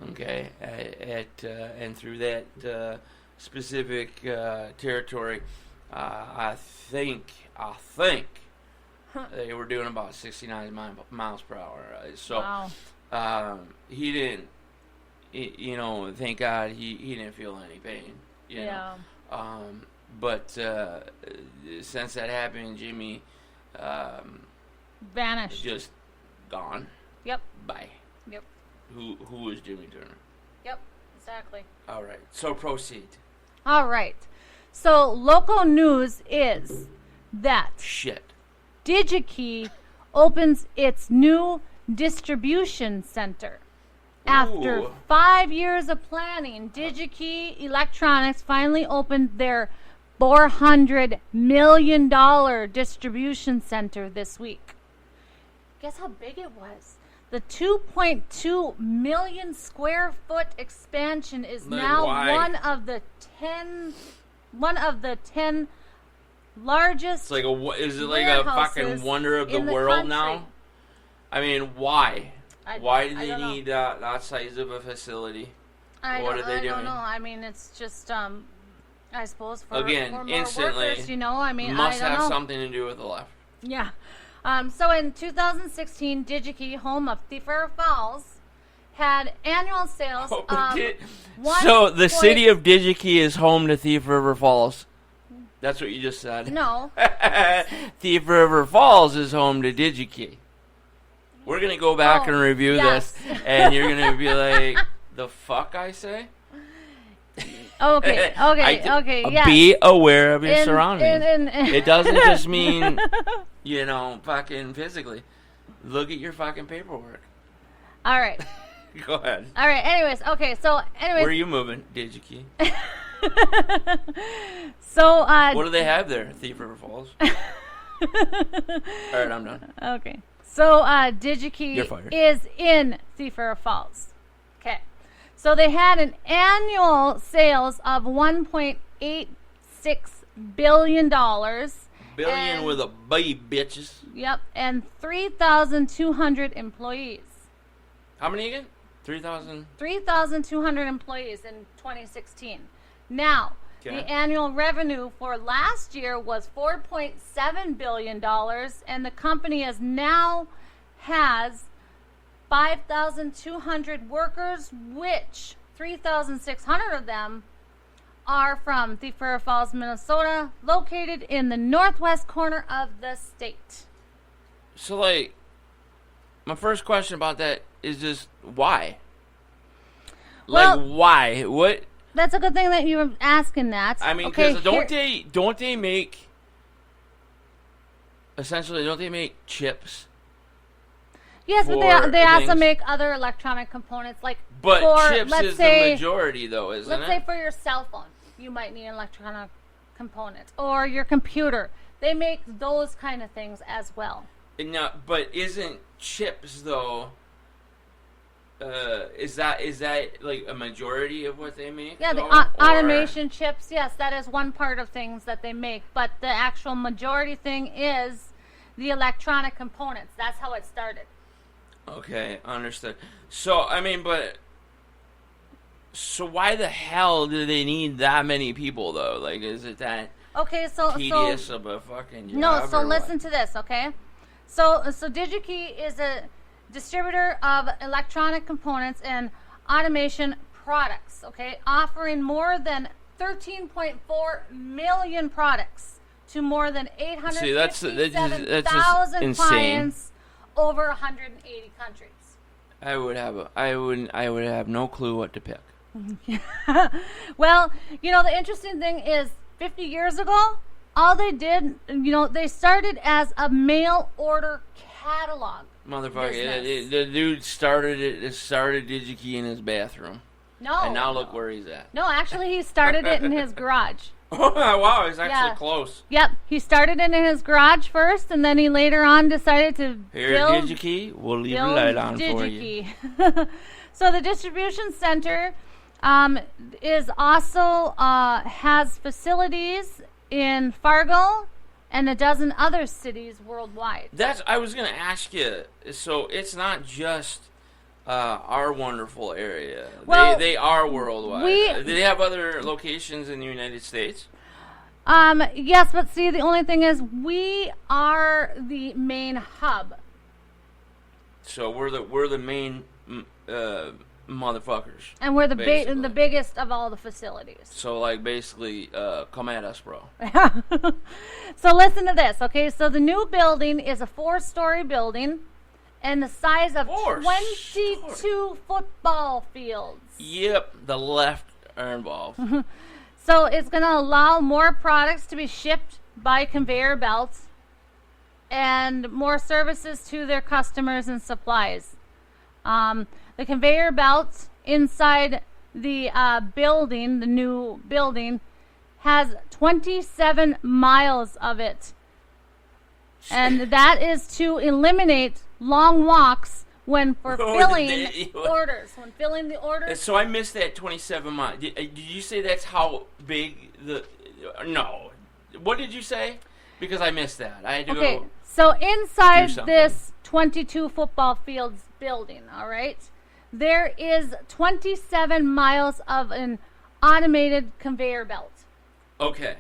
Okay? And through that specific territory, I think they were doing about 69 miles per hour. So wow. He didn't, thank God he didn't feel any pain. You know? But since that happened, Jimmy vanished. Just gone. Yep. Bye. Yep. Who is Jimmy Turner? Yep. Exactly. All right. So proceed. All right. So local news is that Shit. DigiKey opens its new distribution center. After Ooh. 5 years of planning, DigiKey Electronics finally opened their $400 million distribution center this week. Guess how big it was? The 2.2 million square foot expansion is now one of the 10 largest. Is it like a fucking wonder of the world now? I mean, why? Why do they need that size of a facility? What are they doing? I don't know. I mean, it's just, I suppose for more instantly, workers, you know. I mean, must I don't have know. something to do with the left. Yeah. So in 2016, DigiKey, home of Thief River Falls, had annual sales Oh, of so the city of Digi-Key is home to Thief River Falls. That's what you just said. No. Thief River Falls is home to Digi-Key. We're going to go back and review this, and you're going to be like, the fuck I say? Okay, yes. Be aware of your surroundings. It doesn't just mean, fucking physically. Look at your fucking paperwork. All right. Go ahead. All right, anyways, Where are you moving, Digi-Key? So, what do they have there, Thief River Falls? All right, I'm done. Okay. So, Digi-Key You're fired. is in Thief River Falls. Okay. So, they had an annual sales of $1.86 billion. Billion with a B, bitches. Yep, and 3,200 employees. How many again? 3,000? 3,200 employees in 2016. Now, the annual revenue for last year was $4.7 billion, and the company has 5,200 workers, which 3,600 of them are from Thief River Falls, Minnesota, located in the northwest corner of the state. So, my first question about that is just why? Why? What? That's a good thing that you were asking that. I mean, because don't they make chips? Yes, but they also make other electronic components, But chips is the majority, though, isn't it? Let's say for your cell phone, you might need an electronic component, or your computer. They make those kind of things as well. No, but isn't chips though? Is that like a majority of what they make? Yeah, the automation chips. Yes, that is one part of things that they make. But the actual majority thing is the electronic components. That's how it started. Okay, understood. So so why the hell do they need that many people though? Is it that tedious of a fucking job? No. So listen to this, okay? So Digi-Key is a distributor of electronic components and automation products, okay, offering more than 13.4 million products to more than 857,000 clients over 180 countries. I would have no clue what to pick. Well, the interesting thing is 50 years ago, all they did, they started as a mail order catalog. Motherfucker, the dude started Digi-Key in his bathroom. No. And now look where he's at. No, actually he started it in his garage. Oh, wow, he's actually close. Yep, he started it in his garage first, and then he later on decided to build Digi-Key, we'll leave the light on Digi-Key. For you. So the distribution center is also has facilities in Fargo and a dozen other cities worldwide. I was going to ask you, so it's not just our wonderful area. Well, they are worldwide. Do they have other locations in the United States? Yes, but see, the only thing is we are the main hub. So we're the main motherfuckers. And we're the biggest of all the facilities. So basically, come at us, bro. So listen to this, okay? So the new building is a 4-story building and the size of 22 football fields. Yep, the left are involved. So it's going to allow more products to be shipped by conveyor belts and more services to their customers and supplies. The conveyor belts inside the building, the new building, has 27 miles of it. And that is to eliminate long walks when fulfilling orders. When filling the orders. So I missed that 27 miles. Did you say that's how big the... No. What did you say? Because I missed that. I had to go... So inside this 22 football fields building, all right, there is 27 miles of an automated conveyor belt. Okay.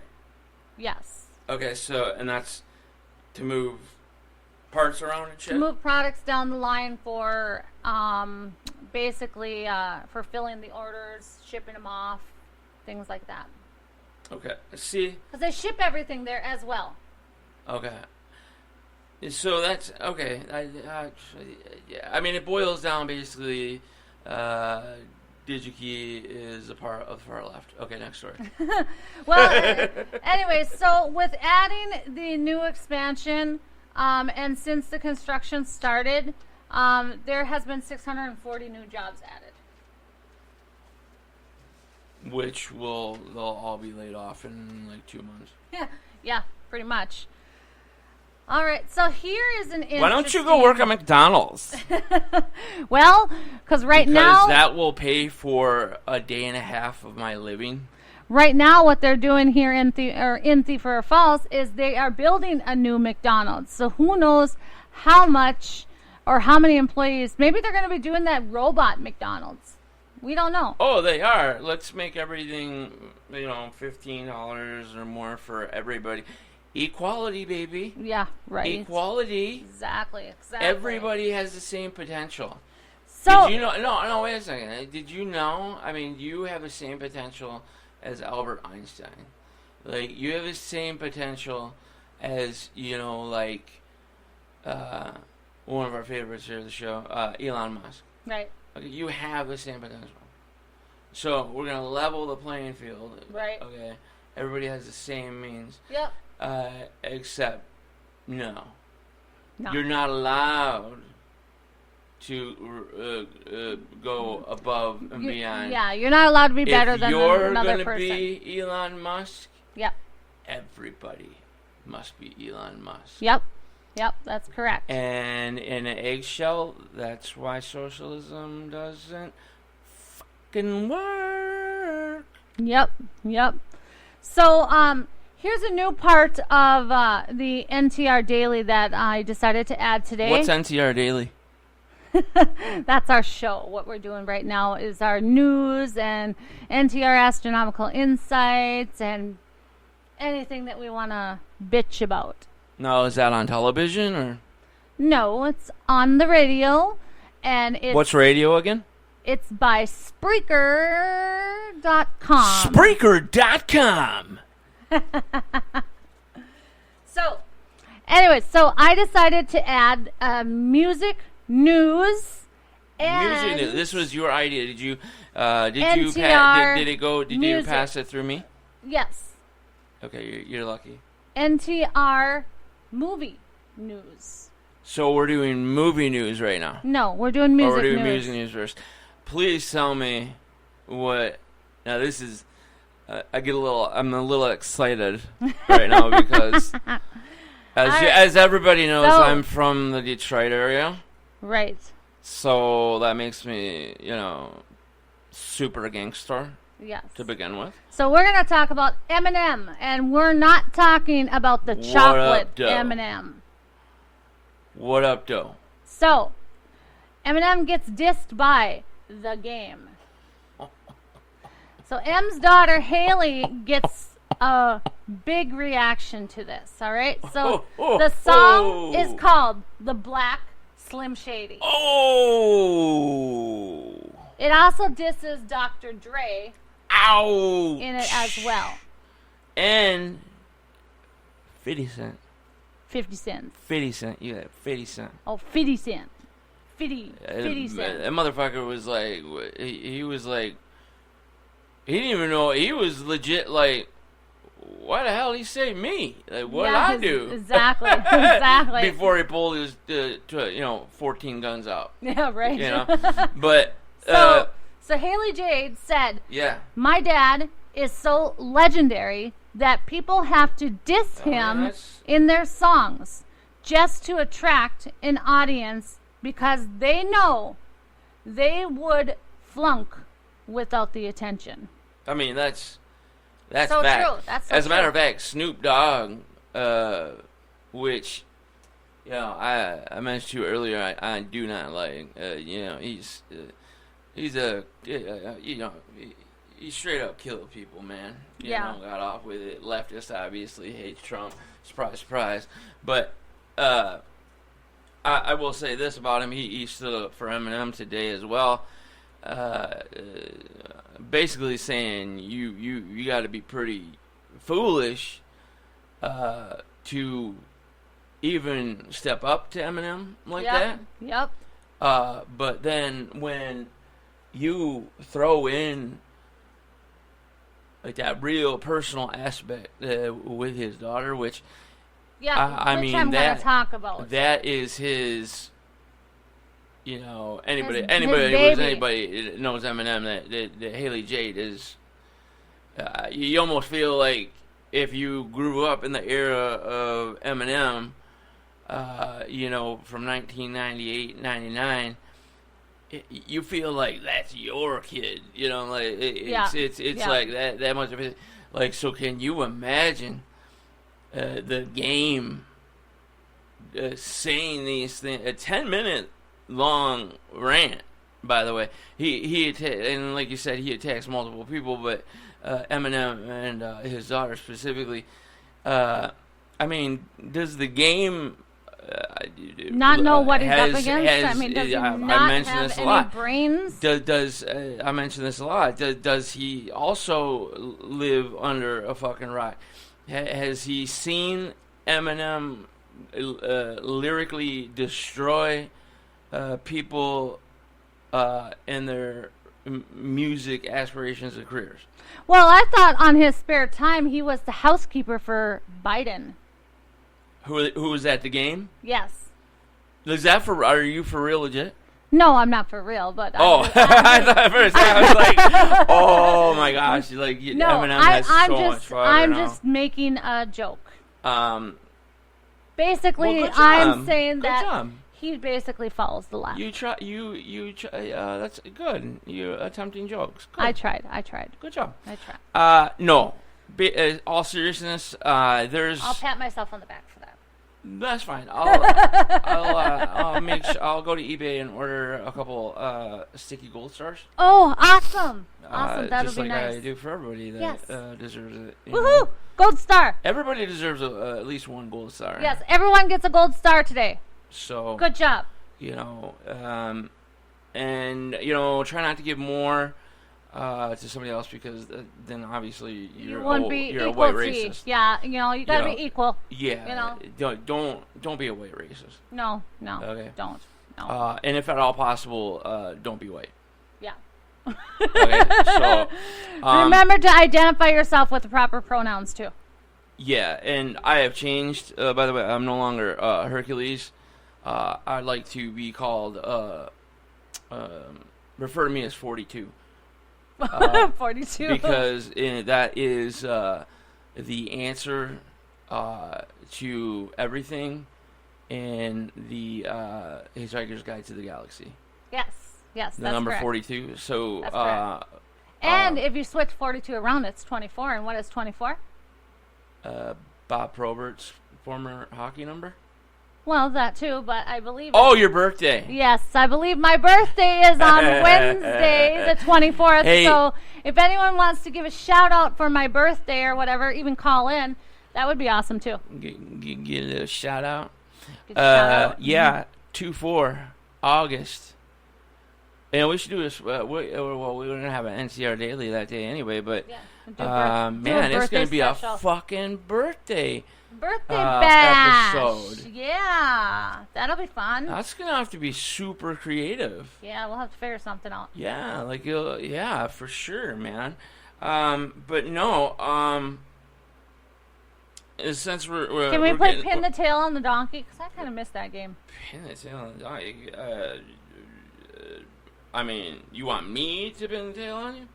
Yes. Okay, so, and that's to move parts around and shit? To move products down the line for basically for filling the orders, shipping them off, things like that. Okay. See. Because they ship everything there as well. Okay. So that's okay. I mean, it boils down basically. DigiKey is a part of far left. Okay, next story. Well, anyway, so with adding the new expansion, and since the construction started, there has been 640 new jobs added. Which they'll all be laid off in like 2 months. Yeah, pretty much. All right, so here is an interesting... Why don't you go work at McDonald's? Well, because now... that will pay for a day and a half of my living. Right now, what they're doing here in Thief River Falls is they are building a new McDonald's. So who knows how much or how many employees... Maybe they're going to be doing that robot McDonald's. We don't know. Oh, they are. Let's make everything, $15 or more for everybody. Equality, baby. Yeah, right. Equality. Exactly. Everybody has the same potential. So, did you know? No, wait a second. Did you know? I mean, you have the same potential as Albert Einstein. Like, you have the same potential as, one of our favorites here of the show, Elon Musk. Right. Okay, you have the same potential. So, we're going to level the playing field. Right. Okay. Everybody has the same means. Yep. Except, no. You're not allowed to go above and beyond. Yeah, you're not allowed to be better than another person. If you're going to be Elon Musk, yep, everybody must be Elon Musk. Yep, that's correct. And in an eggshell, that's why socialism doesn't fucking work. Yep. So, here's a new part of the NTR Daily that I decided to add today. What's NTR Daily? That's our show. What we're doing right now is our news and NTR astronomical insights and anything that we want to bitch about. No, is that on television or? No, it's on the radio, and it's... What's radio again? It's by Spreaker.com. Spreaker.com. So, anyway, I decided to add music news and music news. This was your idea. Did you? NTR did it go? Did music. You pass it through me? Yes. Okay, you're lucky. NTR movie news. So we're doing movie news right now. No, we're doing music news. We're doing music news first. Please tell me what. Now this is. I'm a little excited right now because, as everybody knows, I'm from the Detroit area. Right. So that makes me, super gangster. Yes. To begin with. So we're going to talk about Eminem, and we're not talking about the chocolate Eminem. What up, doe? So, Eminem gets dissed by The Game. So M's daughter, Haley, gets a big reaction to this, all right? So the song is called The Black Slim Shady. Oh! It also disses Dr. Dre in it as well. And 50 Cent. 50 Cent. 50 Cent. Yeah, 50 Cent. Oh, 50 Cent. 50 Cent. That motherfucker was like, he was like, he didn't even know. He was legit like, why the hell did he say me? Like, what did I do? Exactly. Before he pulled his, 14 guns out. Yeah, right. But so Haley Jade said, "Yeah, my dad is so legendary that people have to diss him in their songs just to attract an audience because they know they would flunk without the attention." I mean, that's so fact. true. That's so As a matter of true. fact, Snoop Dogg, which I mentioned to you earlier, I do not like. He's a he straight up killed people, man. Got off with it. Leftist obviously hates Trump. Surprise, surprise. But I will say this about him. He stood up for Eminem today as well. Basically saying you got to be pretty foolish to even step up to Eminem like that. Yep. But then when you throw in like that real personal aspect with his daughter, which I which mean I'm that gonna talk about. that is his. You know, anybody his anybody that knows Eminem that Haley Jade is. You almost feel like if you grew up in the era of Eminem, you know, from 1998, 99, you feel like that's your kid. You know, like it's like that much of it. Like, so can you imagine the game saying these things? A 10-minute long rant, by the way. He and like you said, he attacks multiple people, but Eminem and his daughter specifically. I mean, does the game not know what he's up against? I mean, does he not mention have this a any lot. brains? Does I mention this a lot? Does he also live under a fucking rock? Has he seen Eminem lyrically destroy people in their music aspirations and careers? Well, I thought on his spare time he was the housekeeper for Biden. Who was at the game? Yes. Is that for? Are you for real legit? No, I'm not for real, but I thought at first I was like, oh my gosh, like no, Eminem has I'm so just, much fire I'm now. just making a joke. well, Basically, good I'm job. saying Good that job. he basically follows the law. You try. That's good. You're attempting jokes. Good. I tried. Good job. I tried. No. All seriousness, there's. I'll pat myself on the back for that. That's fine. I'll make sure. I'll go to eBay and order a couple sticky gold stars. Oh, awesome! Awesome. That'll just be like nice. I do for everybody that Yes. deserves it. you Woohoo! know. Gold star. Everybody deserves at least one gold star. Yes, everyone gets a gold star today. So Good job. you know, and you know, try not to give more to somebody else because then obviously you're a white racist. Yeah, you know, you gotta be equal. Yeah, You know. don't be a white racist. No, Okay. don't. No. And if at all possible, don't be white. Yeah. Okay, so Remember to identify yourself with the proper pronouns too. yeah, and I have changed. By the way, I'm no longer Hercules. I'd like to be called. Refer to me as 42. 42. Because that is the answer to everything in the Hitchhiker's Guide to the Galaxy. Yes, The that's number correct. 42. So, That's correct. And if you switch 42 around, it's 24. And what is 24? Bob Probert's former hockey number. Well, that too, but I believe. Oh, your birthday. Yes, I believe my birthday is on Wednesday, the 24th. Hey. So if anyone wants to give a shout out for my birthday or whatever, even call in, that would be awesome too. Get a little shout out. Get a shout out. Yeah, 2/4 August. And we should do this. Well, we're going to have an NTR Daily that day anyway, but Yeah, man, it's going to be special. a fucking birthday Birthday bash. episode. Yeah, that'll be fun. That's going to have to be super creative. Yeah, we'll have to figure something out. Yeah, like, yeah, for sure, man. But no, since we're Can we we're play getting- Pin the Tail on the Donkey? Because I kind of missed that game. Pin the tail on the donkey. I mean, you want me to pin the tail on you?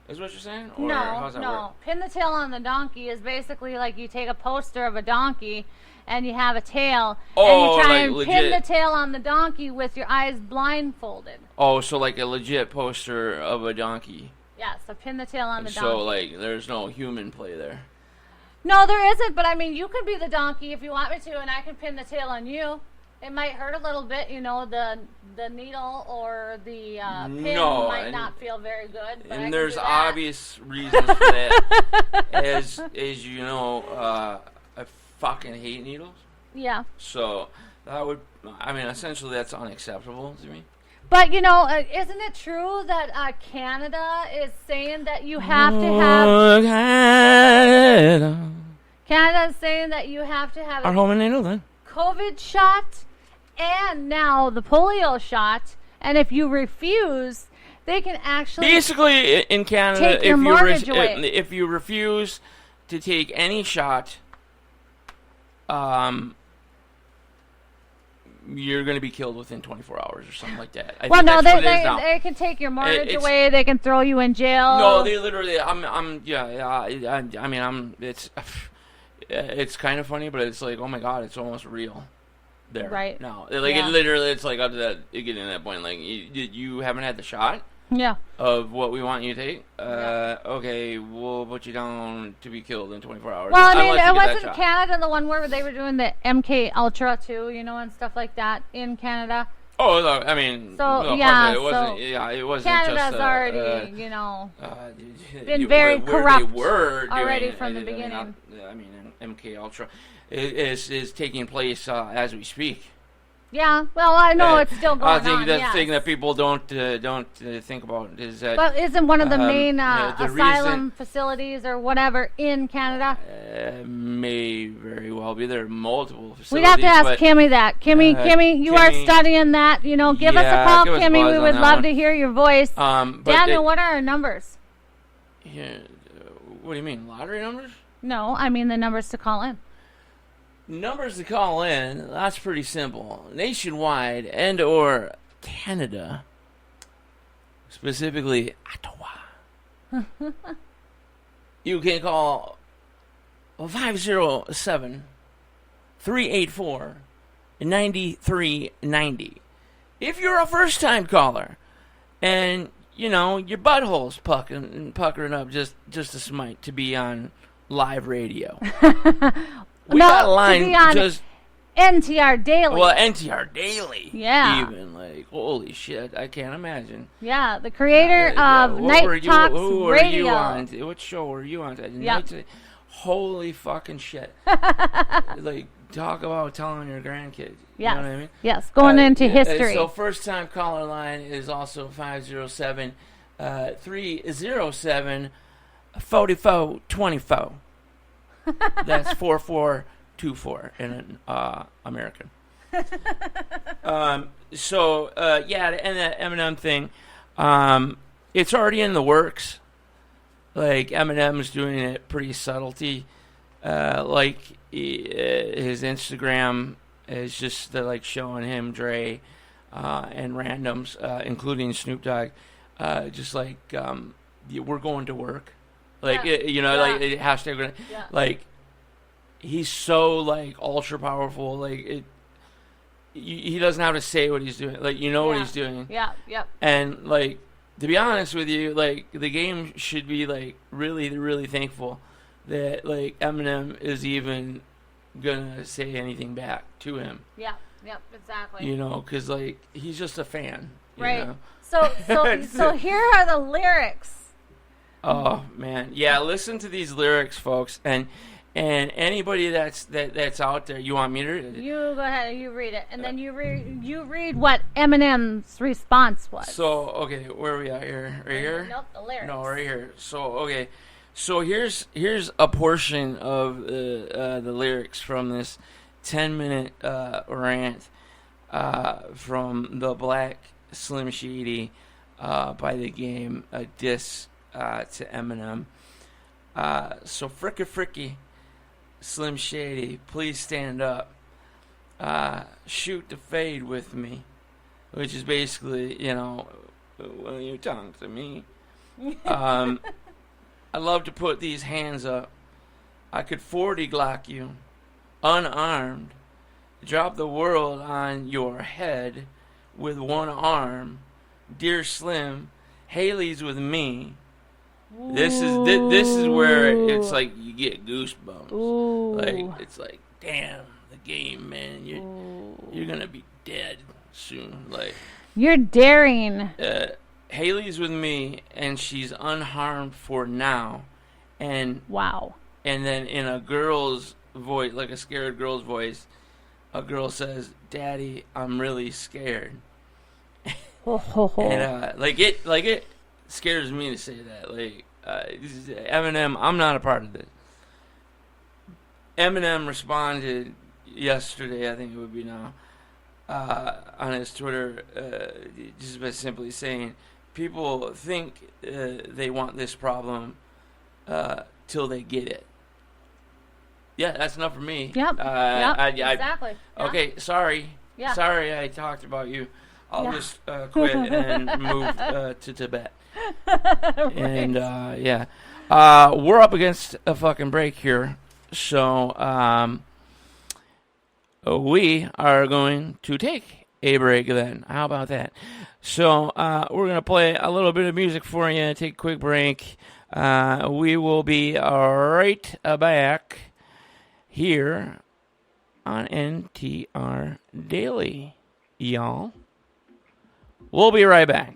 Is what you're saying? Or how's that No. work? Pin the Tail on the Donkey is basically like you take a poster of a donkey and you have a tail and Oh, you try like and legit. pin the tail on the donkey with your eyes blindfolded. Oh, so like a legit poster of a donkey. Yeah, so pin the tail on the So donkey. like, there's no human play there. No, there isn't, but I mean, you could be the donkey if you want me to, and I can pin the tail on you. It might hurt a little bit, you know, the needle or the pin No, might and- not feel very good. But I can And there's do that. obvious reasons for that. as you know, I fucking hate needles. Yeah. So That would, I mean, essentially that's unacceptable to me. But, you know, isn't it true that Canada is saying that you have to have... Canada is saying that you have to have Our home in England. COVID shot and now the polio shot. And if you refuse, they can actually... Basically, in Canada, take your mortgage away. If you refuse to take any shot, you're going to be killed within 24 hours or something like that. I think that's what it is now. They can take your mortgage away. They can throw you in jail. No, they literally. It's kind of funny, but it's like, oh my god, it's almost real. There, right now, like it literally, it's like up to that, getting to that point. Like you haven't had the shot. Yeah. Of what we want you to take. Okay, we'll put you down to be killed in 24 hours. Well, I mean, it wasn't Canada the one where they were doing the MK Ultra too, you know, and stuff like that in Canada. Oh, look, I mean, so no, yeah, it wasn't. Yeah, it wasn't. Canada's just, already, you know, been very corrupt already from the beginning. I mean, MK Ultra is taking place as we speak. Yeah, well, I know it's still going on. I think the thing that people don't think about is that. But isn't one of the main asylum facilities or whatever in Canada? May very well be. There are multiple facilities. We'd have to ask Kimmy that. Kimmy, you are studying that. You know, give us a call, Kimmy. We would love to hear your voice. Daniel, what are our numbers? Yeah, what do you mean, lottery numbers? No, I mean the numbers to call in. Numbers to call in, that's pretty simple. Nationwide and or Canada, specifically Ottawa. You can call 507-384-9390. If you're a first-time caller and, you know, your butthole's puckering up just a smite to be on live radio. We got a line just NTR Daily. Well, NTR Daily. Yeah. Even like, holy shit, I can't imagine. Yeah, the creator of Night Talks who Radio. Were you on? What show were you on? Holy fucking shit. Like, talk about telling your grandkids. Yes. You know what I mean? Yes, going into history. So first time caller line is also 507-307-4424. That's 4424 in an American. So and that Eminem thing, it's already in the works. Like Eminem's doing it pretty subtlety. Like his Instagram is just like showing him Dre and randoms, including Snoop Dogg, just like we're going to work. Like, like hashtag, like, he's so, like, ultra powerful. Like, he doesn't have to say what he's doing. Like, you know what he's doing. Yeah, yep. And, like, to be honest with you, like, the game should be, like, really, really thankful that, like, Eminem is even gonna say anything back to him. Yeah, yep, exactly. You know, because, like, he's just a fan. Right. You know? So here are the lyrics. Oh man, yeah. Listen to these lyrics, folks, and anybody that's out there. You want me to read it? You go ahead. You read it, and then you read what Eminem's response was. So okay, where are we at here? Right here? Nope, the lyrics. No, right here. So okay, so here's a portion of the lyrics from this 10-minute rant from the Black Slim Shady by the Game, a diss to Eminem. So fricky Slim Shady, please stand up. Shoot the fade with me, which is basically, you know, will you talk to me? I love to put these hands up. I could 40 Glock you, unarmed, drop the world on your head with one arm. Dear Slim, Haley's with me. This is where it's like you get goosebumps. Ooh. Like it's like, damn, the Game, man. You're gonna be dead soon. Like you're daring. Haley's with me, and she's unharmed for now. And wow. And then in a girl's voice, like a scared girl's voice, a girl says, "Daddy, I'm really scared." Ho, ho, ho. And it scares me to say that. Like Eminem, I'm not a part of this. Eminem responded yesterday, I think it would be now, on his Twitter, just by simply saying, people think they want this problem till they get it. Yeah, that's enough for me. Yep. Exactly. Yeah. Okay, sorry. Yeah. Sorry I talked about you. I'll Yeah. just quit and move to Tibet. And, we're up against a fucking break here. So, we are going to take a break then. How about that? So, we're going to play a little bit of music for you, take a quick break. We will be right back here on NTR Daily, y'all. We'll be right back.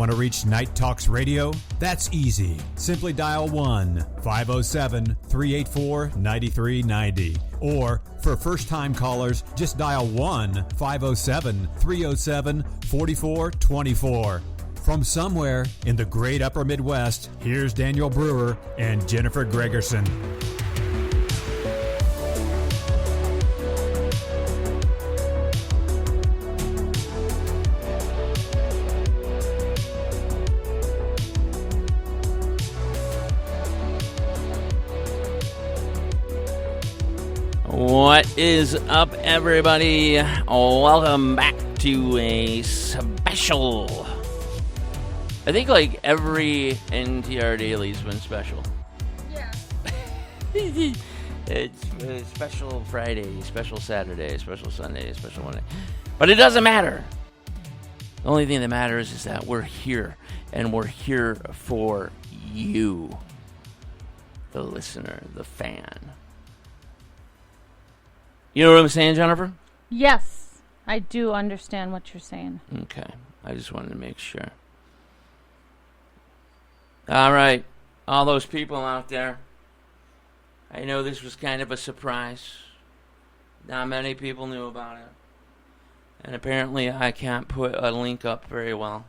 Want to reach Night Talks Radio? That's easy. Simply dial 1-507-384-9390. Or, for first-time callers, just dial 1-507-307-4424. From somewhere in the great upper Midwest, here's Daniel Brewer and Jennifer Gregerson. What is up, everybody? Welcome back to a special. I think like every NTR Daily's been special. Yeah. It's a special Friday, special Saturday, special Sunday, special Monday. But it doesn't matter. The only thing that matters is that we're here, and we're here for you, the listener, the fan. You know what I'm saying, Jennifer? Yes, I do understand what you're saying. Okay. I just wanted to make sure. All right. All those people out there. I know this was kind of a surprise. Not many people knew about it. And apparently I can't put a link up very well.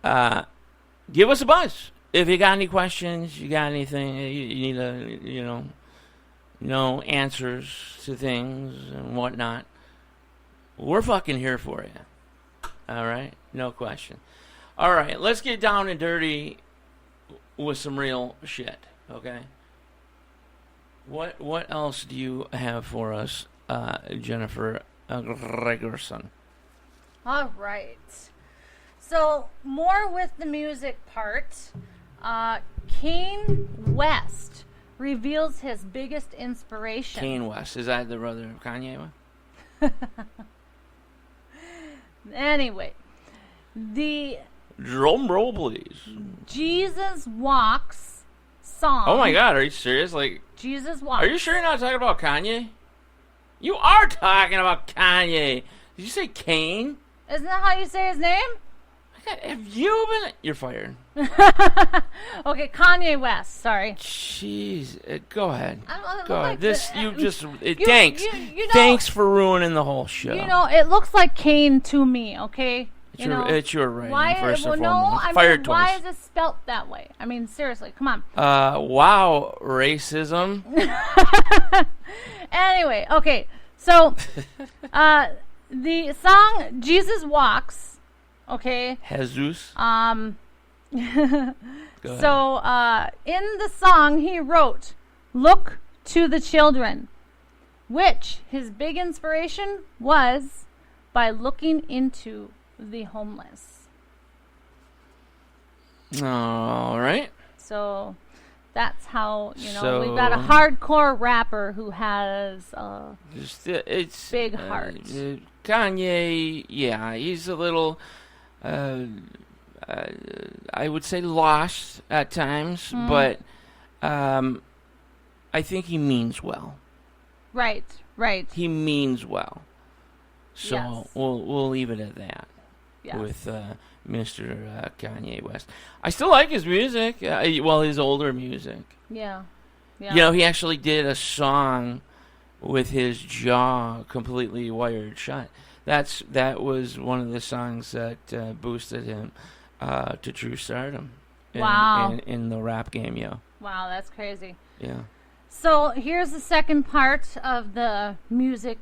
Give us a buzz. If you got any questions, you got anything, you need answers to things and whatnot, we're fucking here for you. All right? No question. All right, let's get down and dirty with some real shit, okay? What else do you have for us, Jennifer Gregerson? All right. So, more with the music part. Kanye West reveals his biggest inspiration. Kanye West. Is that the brother of Kanye? Anyway, the drum roll, please. Jesus Walks song. Oh my God, are you serious? Like, Jesus Walks. Are you sure you're not talking about Kanye? You are talking about Kanye. Did you say Kane? Isn't that how you say his name? Have you been... You're fired. Okay, Kanye West. Sorry. Jeez. Go ahead. Go like ahead. Thanks. You know, Thanks for ruining the whole show. You know, it looks like Kane to me, okay? It's your right. Why, first and no, foremost. I Fired mean, twice. why is it spelt that way? I mean, seriously, come on. Wow, racism. Anyway, okay. So, the song Jesus Walks... Okay. Jesus. So, in the song, he wrote, "Look to the children," which his big inspiration was by looking into the homeless. All right. So, that's how, we've got a hardcore rapper who has it's big heart. Kanye, yeah, he's a little... I would say lost at times, but I think he means well. Right. He means well. So yes. we'll leave it at that. Yes. With Mr. Kanye West. I still like his music. His older music. Yeah. He actually did a song with his jaw completely wired shut. That was one of the songs that boosted him to true stardom. In the rap game, yo. Wow, that's crazy. Yeah. So here's the second part of the music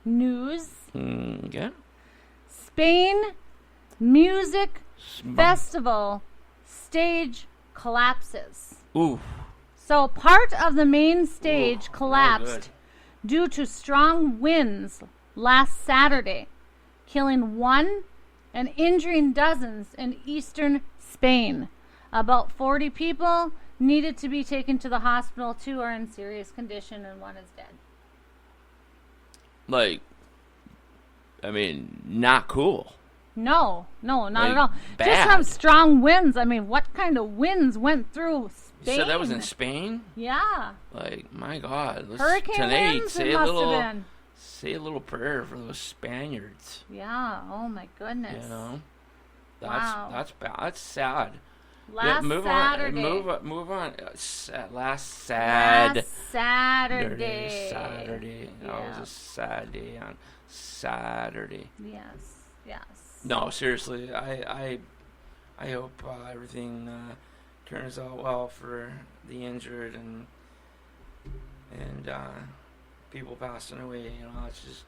news. Okay. Spain Music Festival stage collapses. Ooh. So part of the main stage collapsed due to strong winds last Saturday, killing one and injuring dozens in eastern Spain. About 40 people needed to be taken to the hospital. 2 are in serious condition and 1 is dead. Not cool. No, not at all. Bad. Just have strong winds. I mean, what kind of winds went through Spain? You said that was in Spain? Yeah. My God. Hurricane winds it must have been. Say a little prayer for those Spaniards. Yeah. Oh my goodness. That's bad. That's sad. Last move Saturday. On. Move on. Last Saturday. Saturday. Yeah. Oh, it was a sad day on Saturday. Yes. Yes. No, seriously. I hope everything turns out well for the injured and people passing away. You know, it's just.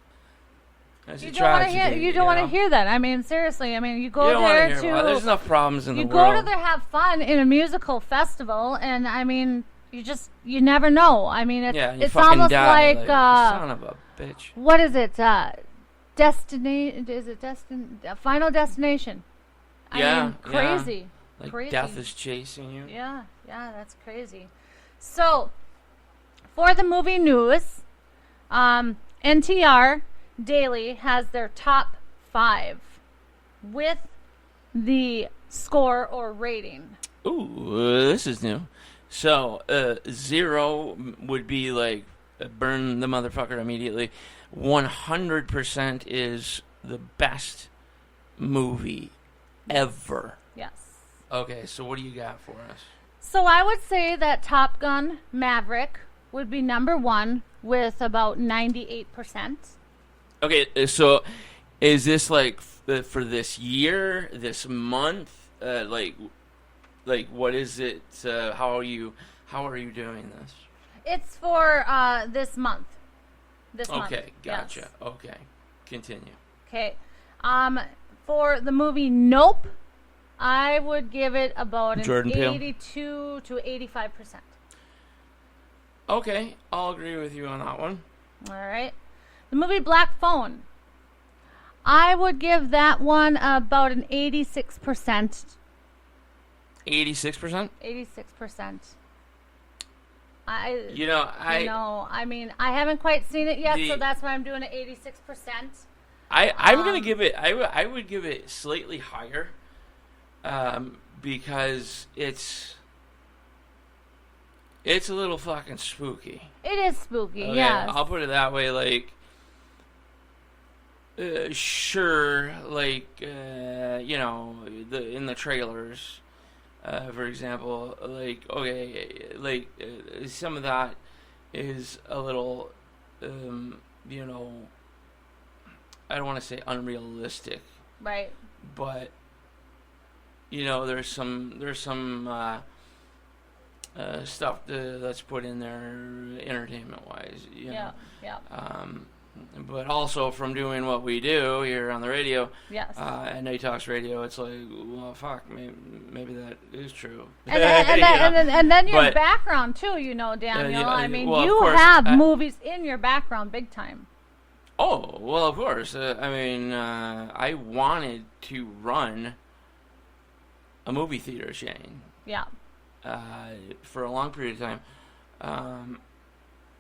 You don't want to hear that. I mean, seriously. I mean, you go there to. There's enough problems in the world. You go to there have fun in a musical festival, and I mean, you never know. I mean, it's almost die, like son of a bitch. What is it? Final Destination. I mean, crazy. Yeah. Like crazy. Death is chasing you. Yeah, that's crazy. So, for the movie news, NTR Daily has their top 5 with the score or rating. Ooh, this is new. So, 0 would be like burn the motherfucker immediately. 100% is the best movie ever. Yes. Okay, so what do you got for us? So I would say that Top Gun Maverick would be number 1 with about 98%. Okay, so is this like for this year, this month? Like what is it? How are you doing this? It's for this month. Okay, gotcha. Yes. Okay, continue. Okay, for the movie Nope, I would give it about an Jordan Peele? 82 to 85%. Okay, I'll agree with you on that one. All right. The movie Black Phone, I would give that one about an 86%. 86%? 86%. I mean, I haven't quite seen it yet, so that's why I'm doing it 86%. I'm gonna give it. I would give it slightly higher, because it's a little fucking spooky. It is spooky. Okay, yes. I'll put it that way. Like, sure, like in the trailers. For example, like, okay, like, some of that is a little, I don't want to say unrealistic. Right. But, there's some stuff that's put in there entertainment-wise. Yeah. But also from doing what we do here on the radio, yes, at Night Talks Radio, it's like, well, fuck, maybe that is true. And then your background too, Daniel. I mean, you have movies in your background big time. Oh, well, of course. I wanted to run a movie theater chain. Yeah. For a long period of time,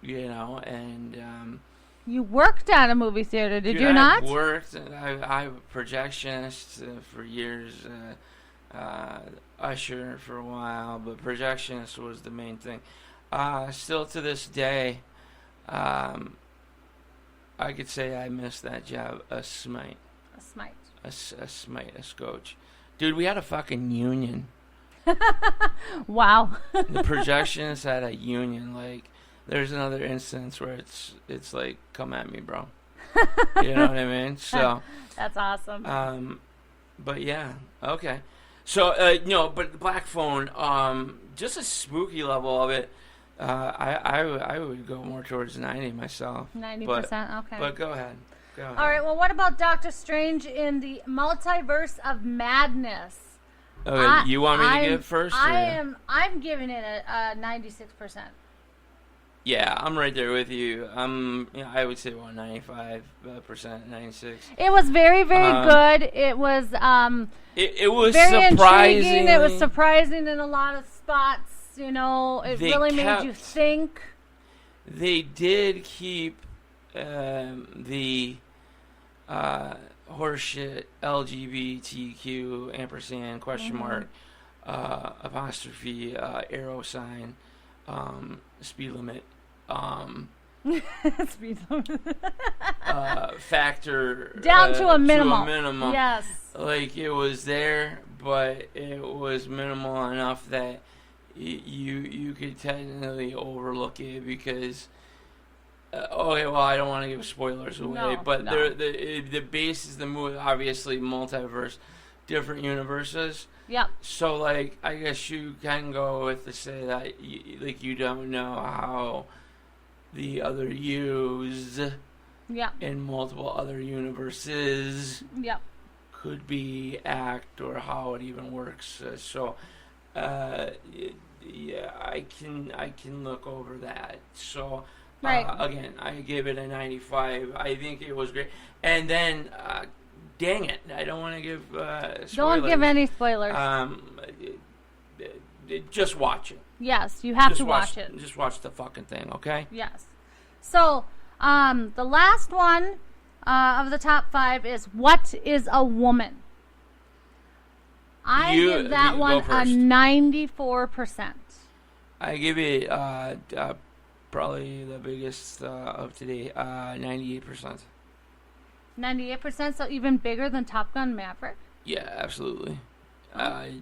and. You worked at a movie theater, did you I not? worked. I was a projectionist for years, usher for a while, but projectionist was the main thing. Still to this day, I could say I missed that job a smite. A smite. A smite, a scotch. Dude, we had a fucking union. Wow. The projectionist had a union, like. There's another instance where it's like, come at me, bro. You know what I mean? So that's awesome. But yeah, okay. So but Black Phone, just a spooky level of it. I would go more towards 90 myself. 90%. Okay. But go ahead. All right. Well, what about Doctor Strange in the Multiverse of Madness? Okay, you want me to give first? I'm giving it a 96%. Yeah, I'm right there with you. I would say about 95%, 96. It was very, very good. It was it was very surprising. Intriguing. It was surprising in a lot of spots. It really made you think. They did keep the horseshit LGBTQ ampersand question mark apostrophe arrow sign speed limit Speed limit. factor Down to a minimum. minimum. Yes. Like it was there, but it was minimal enough that you could technically overlook it because. Okay, well, I don't want to give spoilers away, but the base is the movie, obviously multiverse, different universes. Yep. So, like, I guess you can go with to say that, you don't know how the other yous in multiple other universes could be act or how it even works. Yeah, I can look over that. So. Right. Again, I give it a 95. I think it was great. And then, dang it, I don't want to give spoilers. Don't give any spoilers. Just watch it. Yes, you have to watch it. Just watch the fucking thing, okay? Yes. So, the last one of the top 5 is What is a Woman? I give that one a 94%. I give it probably the biggest of today, 98%. 98%, so even bigger than Top Gun Maverick? Yeah, absolutely.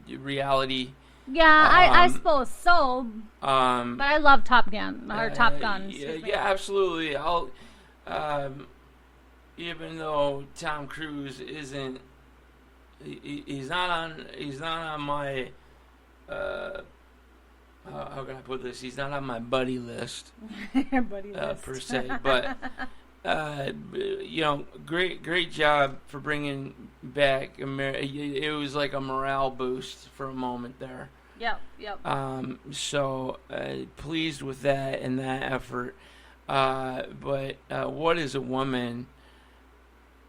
Reality. Yeah, I suppose so. But I love Top Gun, or Top Gun. Yeah, absolutely. I'll, even though Tom Cruise isn't, he's not on my, how can I put this? He's not on my buddy list, per se. But great job for bringing back. It was like a morale boost for a moment there. Yep. So pleased with that and that effort. But What is a Woman?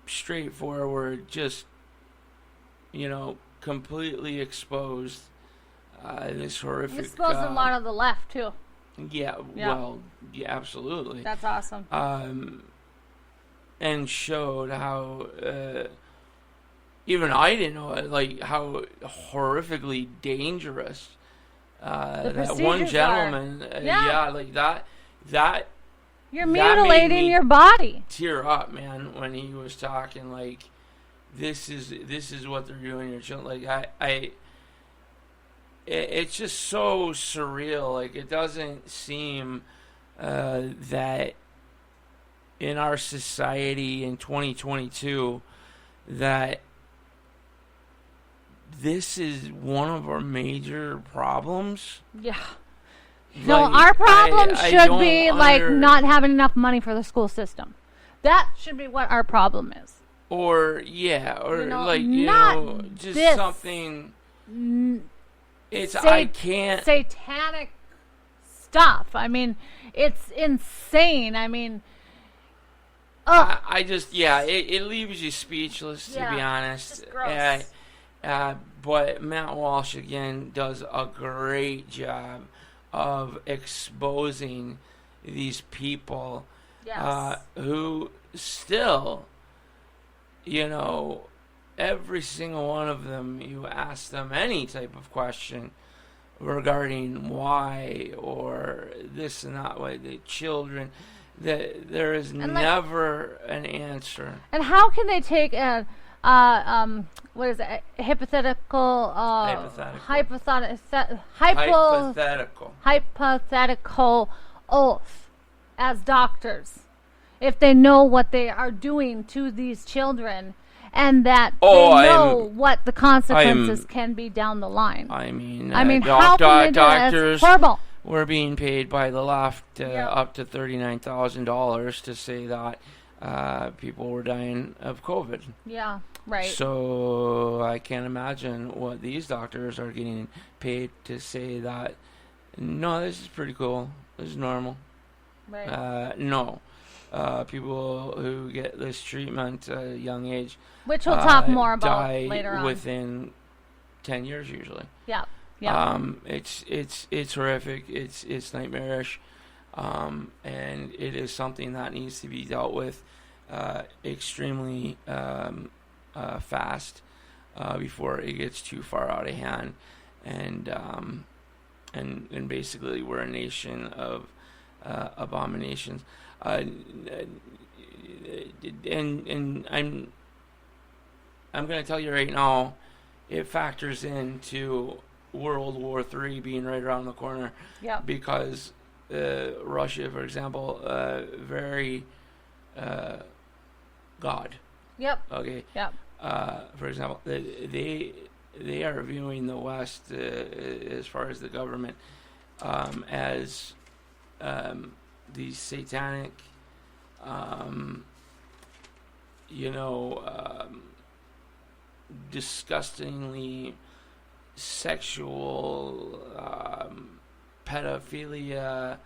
Straightforward, just completely exposed. This horrific. You exposed a lot of the left too. Yeah, well, yeah, absolutely. That's awesome. And showed how even I didn't know how horrifically dangerous that one gentleman. That. You're mutilating your body. Tear up, man, when he was talking. Like, this is what they're doing to your children. Like it's just so surreal. Like, it doesn't seem that in our society in 2022 that this is one of our major problems. Yeah. No, our problem should be not having enough money for the school system. That should be what our problem is. Or just this. Something. It's I can't satanic stuff. I mean, it's insane. I mean, I just it leaves you speechless, to be honest. Just gross. But Matt Walsh again does a great job of exposing these people who still, every single one of them, you ask them any type of question regarding why or this and that, why the children, that there is never an answer. And how can they take a what is it? Hypothetical oath as doctors, if they know what they are doing to these children, and that they know what the consequences can be down the line. I mean, how can they do doctors that? Horrible. Were being paid by the left up to $39,000 to say that people were dying of COVID. Yeah, right. So I can't imagine what these doctors are getting paid to say that, no, this is pretty cool. This is normal. Right. No. People who get this treatment at a young age, which we'll talk more about die later on, within 10 years usually. Yeah. It's horrific. It's nightmarish, and it is something that needs to be dealt with extremely fast before it gets too far out of hand. And basically, we're a nation of abominations. And I'm going to tell you right now, it factors into World War III being right around the corner. Yeah. Because Russia, for example, very God. Yep. Okay. Yep. For example, they are viewing the West as far as the government as these satanic, disgustingly sexual, pedophilia,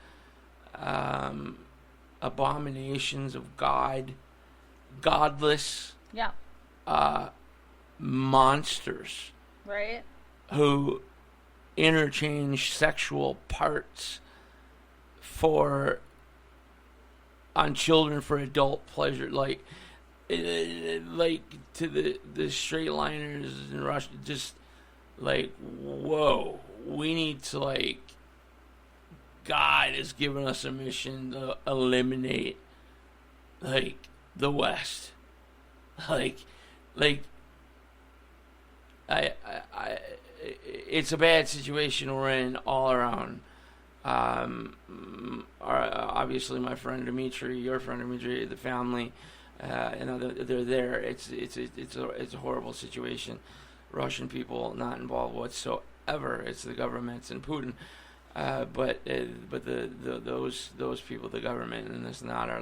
abominations of God, godless, Yeah. monsters Right. who interchange sexual parts on children for adult pleasure, like to the straight liners in Russia, just like, whoa, we need to, God has given us a mission to eliminate the West, it's a bad situation we're in all around. Obviously, my friend Dimitri, your friend Dimitri, the family, they're there. It's a horrible situation. Russian people not involved whatsoever. It's the governments and Putin. But those people, the government and this and that, are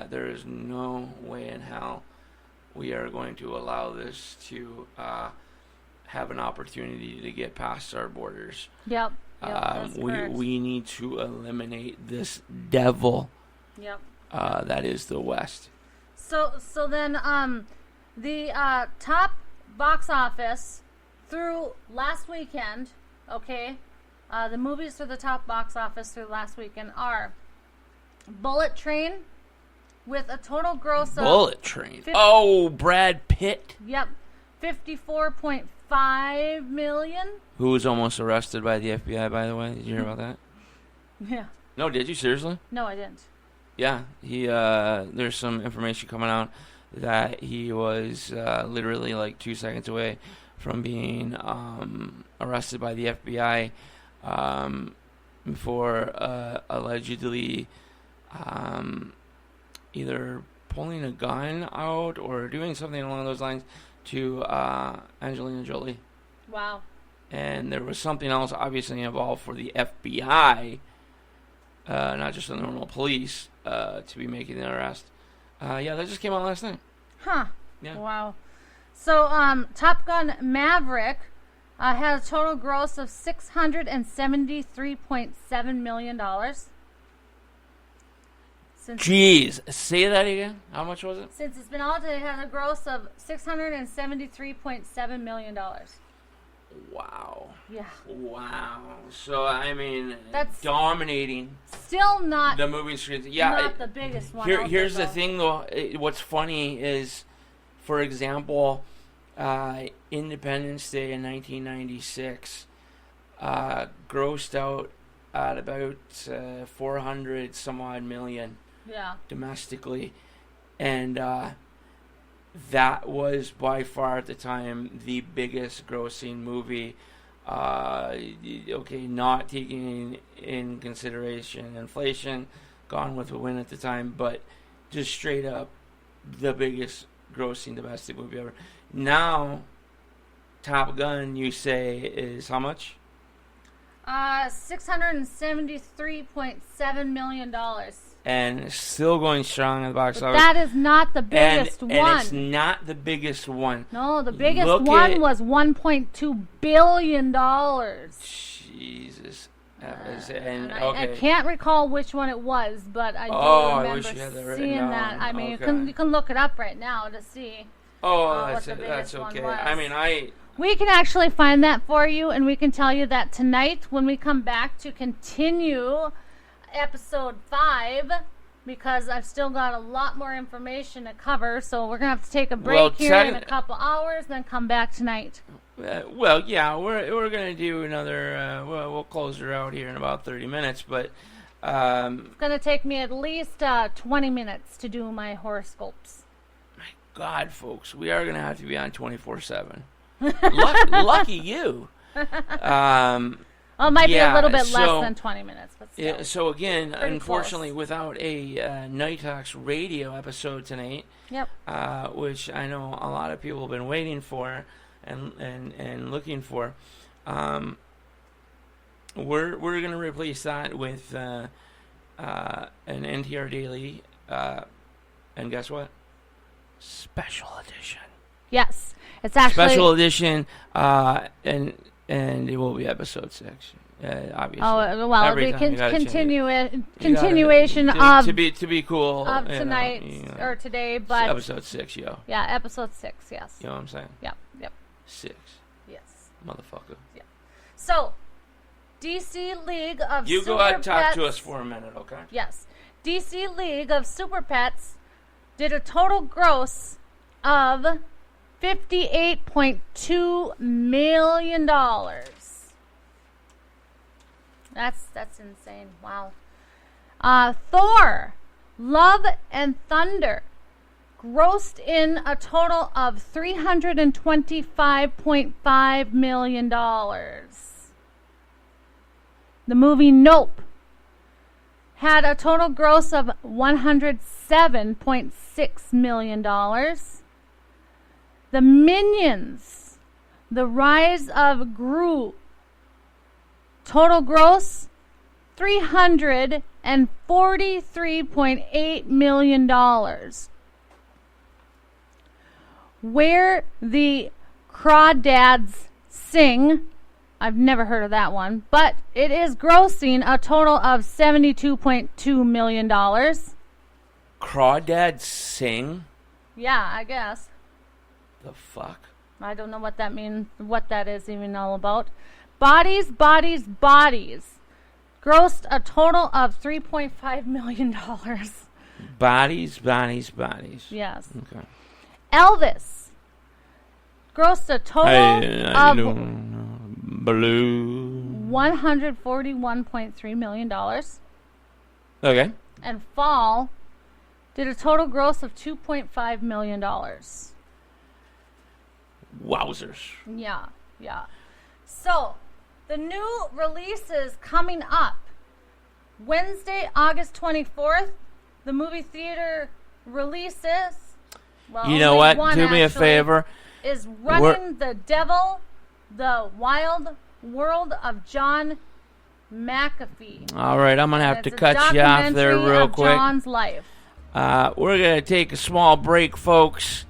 there is no way in hell we are going to allow this to have an opportunity to get past our borders. Yep. That's correct. We need to eliminate this devil. Yep. That is the West. So then the top box office through last weekend, okay, the movies for the top box office through last weekend are Bullet Train with a total gross of... Bullet Train. Brad Pitt. Yep. 54.5 million. Who was almost arrested by the FBI, by the way. Did you hear about that? Yeah. No, did you? Seriously? No, I didn't. Yeah. There's some information coming out that he was literally 2 seconds away from being arrested by the FBI for allegedly either pulling a gun out or doing something along those lines to Angelina Jolie. Wow. And there was something else obviously involved for the FBI, not just the normal police, to be making the arrest. That just came out last night. Huh. Yeah. Wow. So, Top Gun Maverick had a total gross of $673.7 million. Jeez, say that again. How much was it? Since it's been out, it had a gross of $673.7 million. Wow. Yeah. Wow. So, I mean, that's dominating. Still not the movie screens. Yeah. Not the biggest one. Here's the thing, though. What's funny is, for example, Independence Day in 1996 grossed out at about 400 some odd million. Yeah. Domestically, and that was by far at the time the biggest grossing movie. Not taking in consideration inflation, Gone with the Wind at the time, but just straight up the biggest grossing domestic movie ever. Now, Top Gun, you say, is how much? $673.7 million. And still going strong in the box office. That is not the biggest one. And it's not the biggest one. No, the biggest one was $1.2 billion. Jesus. I can't recall which one it was, but I do remember I wish you had that seeing written that. down. I mean, you can look it up right now to see. That's okay. I mean, we can actually find that for you, and we can tell you that tonight when we come back to continue episode 5, because I've still got a lot more information to cover, so we're going to have to take a break here in a couple hours, then come back tonight. We're going to do another, we'll close her out here in about 30 minutes, but It's going to take me at least 20 minutes to do my horoscopes. My God, folks, we are going to have to be on 24/7. Lucky you. Well, it might be a little bit less than 20 minutes, but still. Yeah, so again, Pretty unfortunately, close. without a Night Talks radio episode tonight, Yep. which I know a lot of people have been waiting for and looking for, we're going to replace that with an NTR Daily, and guess what? Special edition. Yes. It's actually Special edition, and it will be episode 6. Obviously. Oh well, Every it'll time be you gotta change it. continuation to be cool of you know, tonight or today, but episode 6, yo. yeah, episode 6. Yes. You know what I'm saying? Yep. 6, Yes. motherfucker. So, DC League of You Super go ahead and talk Pets, to us for a minute, okay? Yes. DC League of Super Pets did a total gross of $58.2 million. That's insane. Wow. Thor, Love and Thunder grossed in a total of $325.5 million. The movie Nope had a total gross of $107.6 million. The Minions, The Rise of Gru, total gross $343.8 million. Where the Crawdads Sing, I've never heard of that one, but it is grossing a total of $72.2 million. Crawdads Sing? Yeah, I guess. The fuck? I don't know what that means, what that is even all about. Bodies, Bodies, Bodies grossed a total of $3.5 million. Bodies, bodies, bodies. Yes. Okay. Elvis grossed a total of Blue. $141.3 million. Okay. And Fall did a total gross of $2.5 million. Wowzers. Yeah. So, the new releases coming up. Wednesday, August 24th, the movie theater releases. Well, You know only what? one Do me a actually favor. Is Running the Devil, the Wild World of John McAfee. All right, I'm going to have It's to a cut you off there documentary real of quick. John's life. We're going to take a small break, folks.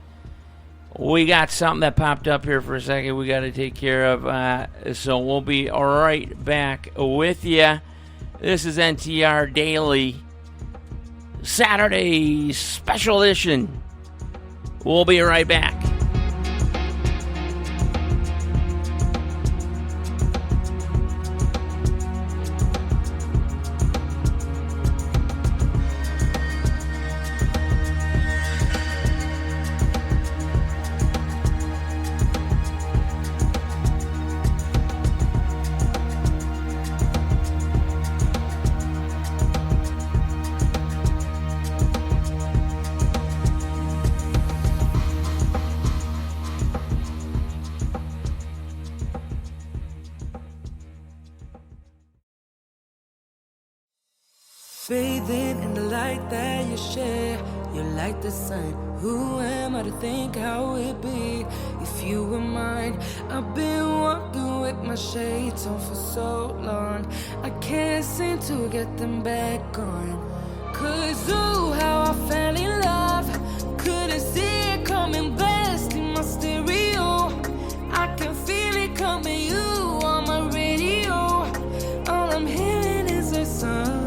We got something that popped up here for a second we got to take care of. So we'll be right back with you. This is NTR Daily, Saturday special edition. We'll be right back. Bathing in the light that you share. You're like the sun. Who am I to think how it be if you were mine? I've been walking with my shades on for so long. I can't seem to get them back on. 'Cause ooh, how I fell in love. Couldn't see it coming, blasting my stereo. I can feel it coming, you on my radio. All I'm hearing is a song.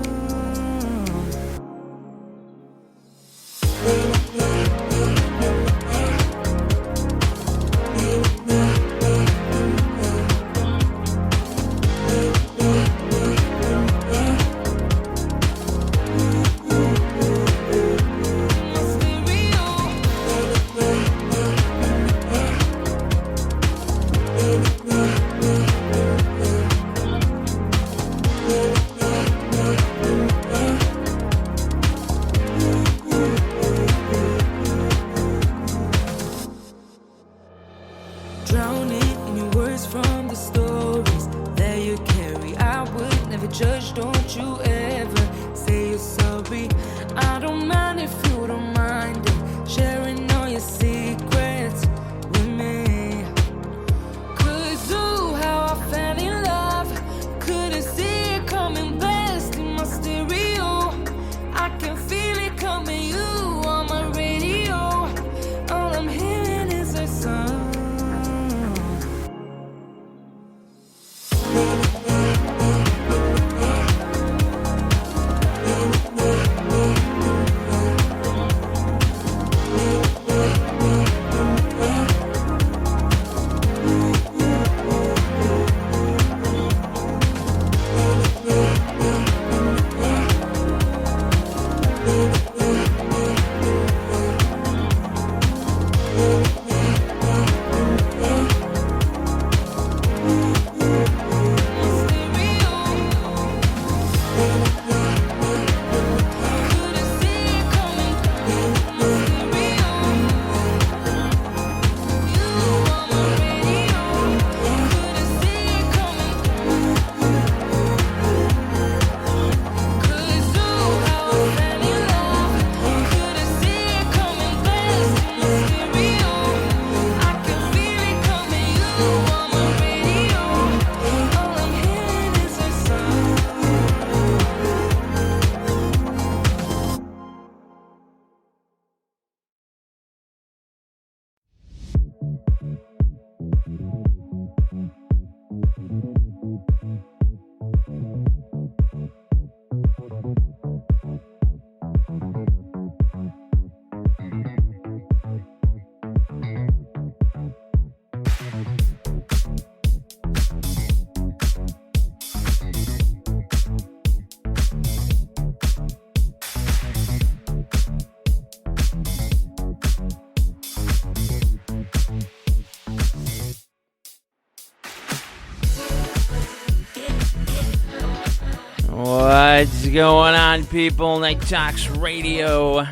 What's going on, people? Night Talks Radio,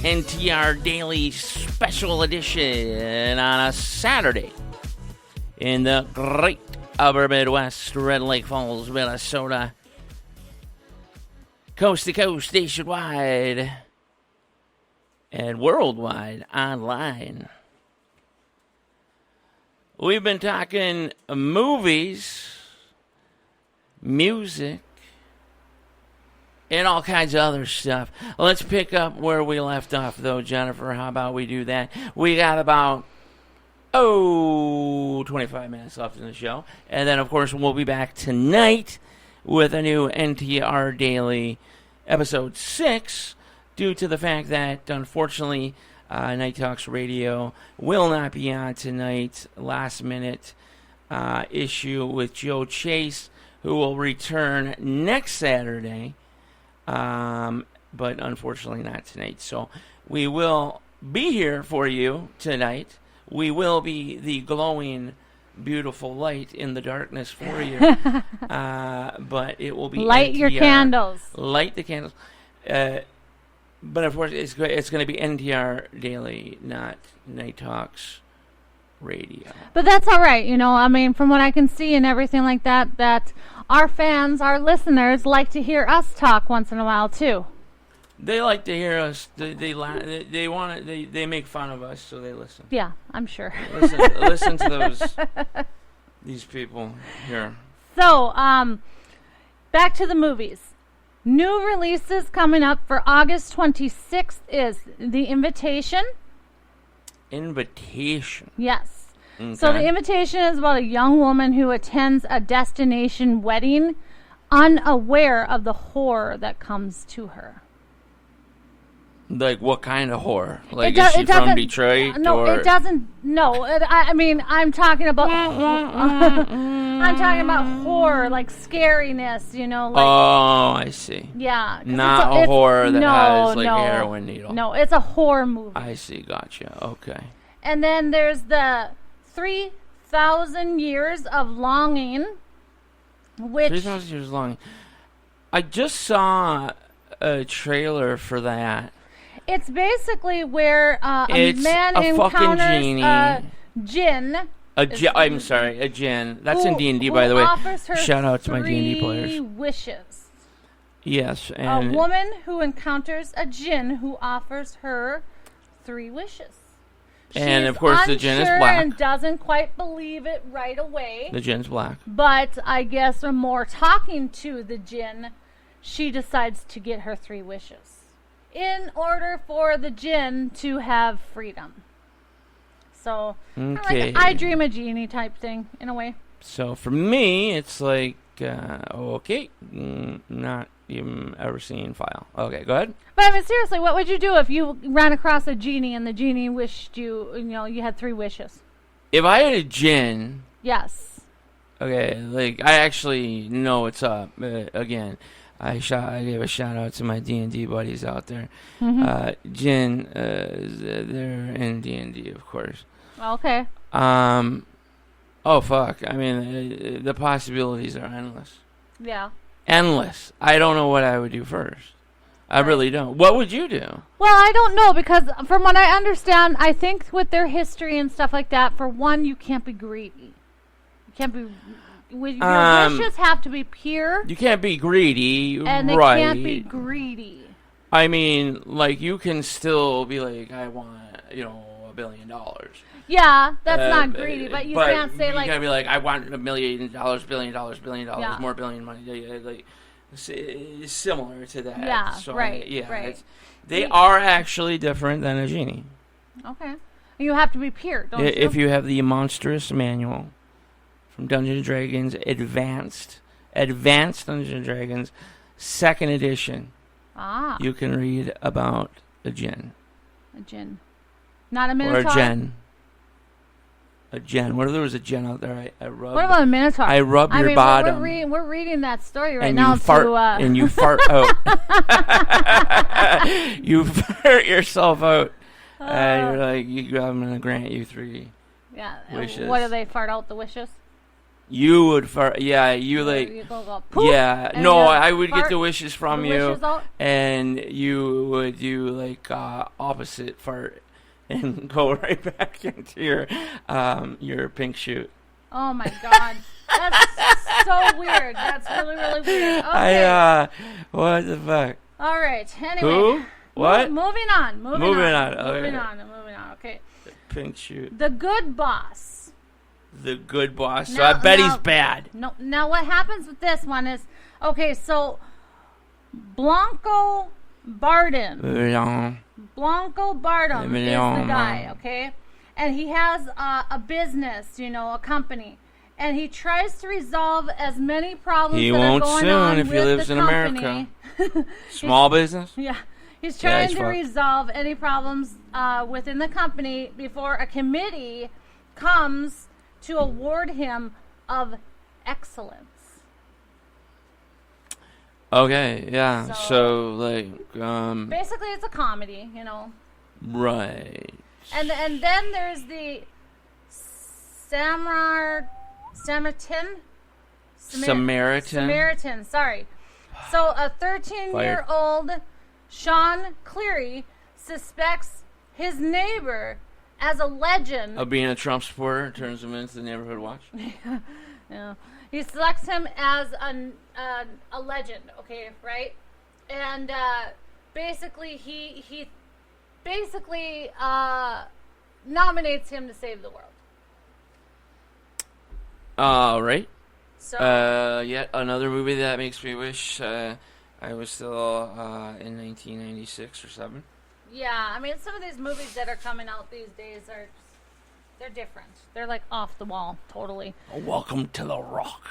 NTR Daily Special Edition on a Saturday in the great upper Midwest, Red Lake Falls, Minnesota. Coast to coast, nationwide, and worldwide online. We've been talking movies, music, and all kinds of other stuff. Let's pick up where we left off, though, Jennifer. How about we do that? We got about, 25 minutes left in the show. And then, of course, we'll be back tonight with a new NTR Daily Episode 6, due to the fact that, unfortunately, Night Talks Radio will not be on tonight. Last-minute issue with Joe Chase, who will return next Saturday, but unfortunately not tonight. So we will be here for you tonight. We will be the glowing, beautiful light in the darkness for you. But it will be Light NTR. your candles. Light the candles. But of course, it's going to be NTR Daily, not Night Talks Radio. But that's all right, you know. I mean, from what I can see and everything like that, that our fans, our listeners, like to hear us talk once in a while too. They like to hear us. They want it. They make fun of us, so they listen. Yeah, I'm sure. Listen to these people here. So, back to the movies. New releases coming up for August 26th is The Invitation. Invitation. Yes. Okay. So The Invitation is about a young woman who attends a destination wedding unaware of the horror that comes to her. Like, what kind of horror? Like, is she from Detroit? No, or? It doesn't. No, I mean, I'm talking about. I'm talking about horror, like scariness. You know. Like, oh, I see. Yeah. Not a horror that has like a heroin needle. No, it's a horror movie. I see. Gotcha. Okay. And then there's the 3,000 Years of Longing, which 3,000 Years of Longing. I just saw a trailer for that. It's basically where a man a fucking encounters genie. a djinn. I'm sorry, a djinn. That's in D&D, by the way. Shout out to my D&D players. 3 wishes. Yes, and a woman who encounters a djinn who offers her 3 wishes. And She's of course, the djinn is black. And doesn't quite believe it right away. The djinn's black. But I guess more talking to the djinn, she decides to get her 3 wishes in order for the djinn to have freedom. So, okay. like I Dream a Genie type thing, in a way. So, for me, it's like, okay, not even ever seen file. Okay, go ahead. But I mean, seriously, what would you do if you ran across a genie and the genie wished you, you had 3 wishes? If I had a djinn... Yes. Okay, like, I actually know what's up. Again, I gave a shout out to my D&D buddies out there. Mm-hmm. Jin, they're in D&D, of course. Okay. Oh fuck! I mean, the possibilities are endless. Yeah. Endless. I don't know what I would do first. I really don't. What would you do? Well, I don't know, because from what I understand, I think with their history and stuff like that, for one, you can't be greedy. You can't be. Your wishes have to be pure. You can't be greedy, and they right? Can't be greedy. I mean, like, you can still be like, I want, $1 billion. Yeah, that's not greedy, but you can't say you like. You gotta be like, I want $1 million, billion dollars, yeah. more billion money. Like, it's similar to that. Yeah, so, right. Yeah, right. They are actually different than a genie. Okay, you have to be pure, don't you? If you have the monstrous manual from Dungeons and Dragons Advanced Dungeons and Dragons 2nd edition, you can read about a djinn. A djinn, not a minotaur. Or a djinn. A djinn. What if there was a djinn out there? I rubbed. What about a minotaur? I rub your bottom. We're reading that story right and now. You fart, and you fart out. You fart yourself out. And you're like, I'm going to grant you 3 wishes. What do they fart out the wishes? You would fart. Yeah, you like. You go poop, Yeah, and no, you I would get fart, the wishes from the you, wishes out. and you would do like opposite fart and go right back into your pink chute. Oh my god, that's so weird. That's really really weird. Okay. What the fuck? All right. Anyway. Who? What? Moving on. Moving on, okay. Moving on. Okay. Pink chute. The Good Boss. The Good Boss. So Now- I bet now- he's bad. No. Now what happens with this one is, okay, so Blanco Bardem. Blanco Bardem is the guy, okay? And he has a business, a company. And he tries to resolve as many problems He that won't are going soon on if he with lives the in company. America. Small business? Yeah. He's trying he's to fucked. resolve any problems within the company before a committee comes to award him of excellence. Okay, yeah. So- So like, Basically, it's a comedy, right. And then there's the Samaritan. Samaritan, sorry. So a 13-year-old Sean Cleary suspects his neighbor as a legend. Of being a Trump supporter turns him into the neighborhood watch. Yeah. He selects him as a legend, okay, right? And basically he basically nominates him to save the world. Right. So Yet another movie that makes me wish I was still in 1996 or 7. yeah, I mean some of these movies that are coming out these days they're different. They're like off the wall, totally. Welcome to the Rock.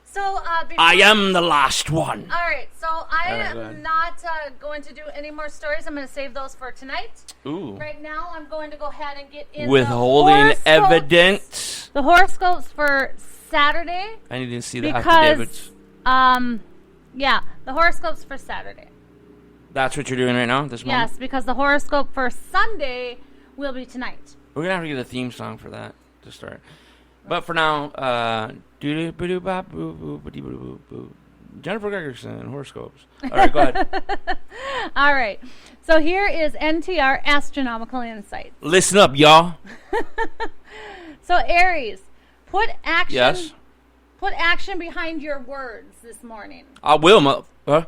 So I am the last one. All right, so I right, go am ahead. not going to do any more stories. I'm going to save those for tonight. Ooh. Right now, I'm going to go ahead and get in Withholding the horoscopes. evidence. The horoscopes for Saturday. I need to see the Because, affidavits. yeah, the horoscopes for Saturday. That's what you're doing right now, this moment? Yes, because the horoscope for Sunday will be tonight. We're going to have to get a theme song for that to start. But for now, Jennifer Gregerson, horoscopes. All right, go ahead. All right, so here is NTR Astronomical Insights. Listen up, y'all. So Aries, put action. Yes? Put action behind your words this morning. I will, huh?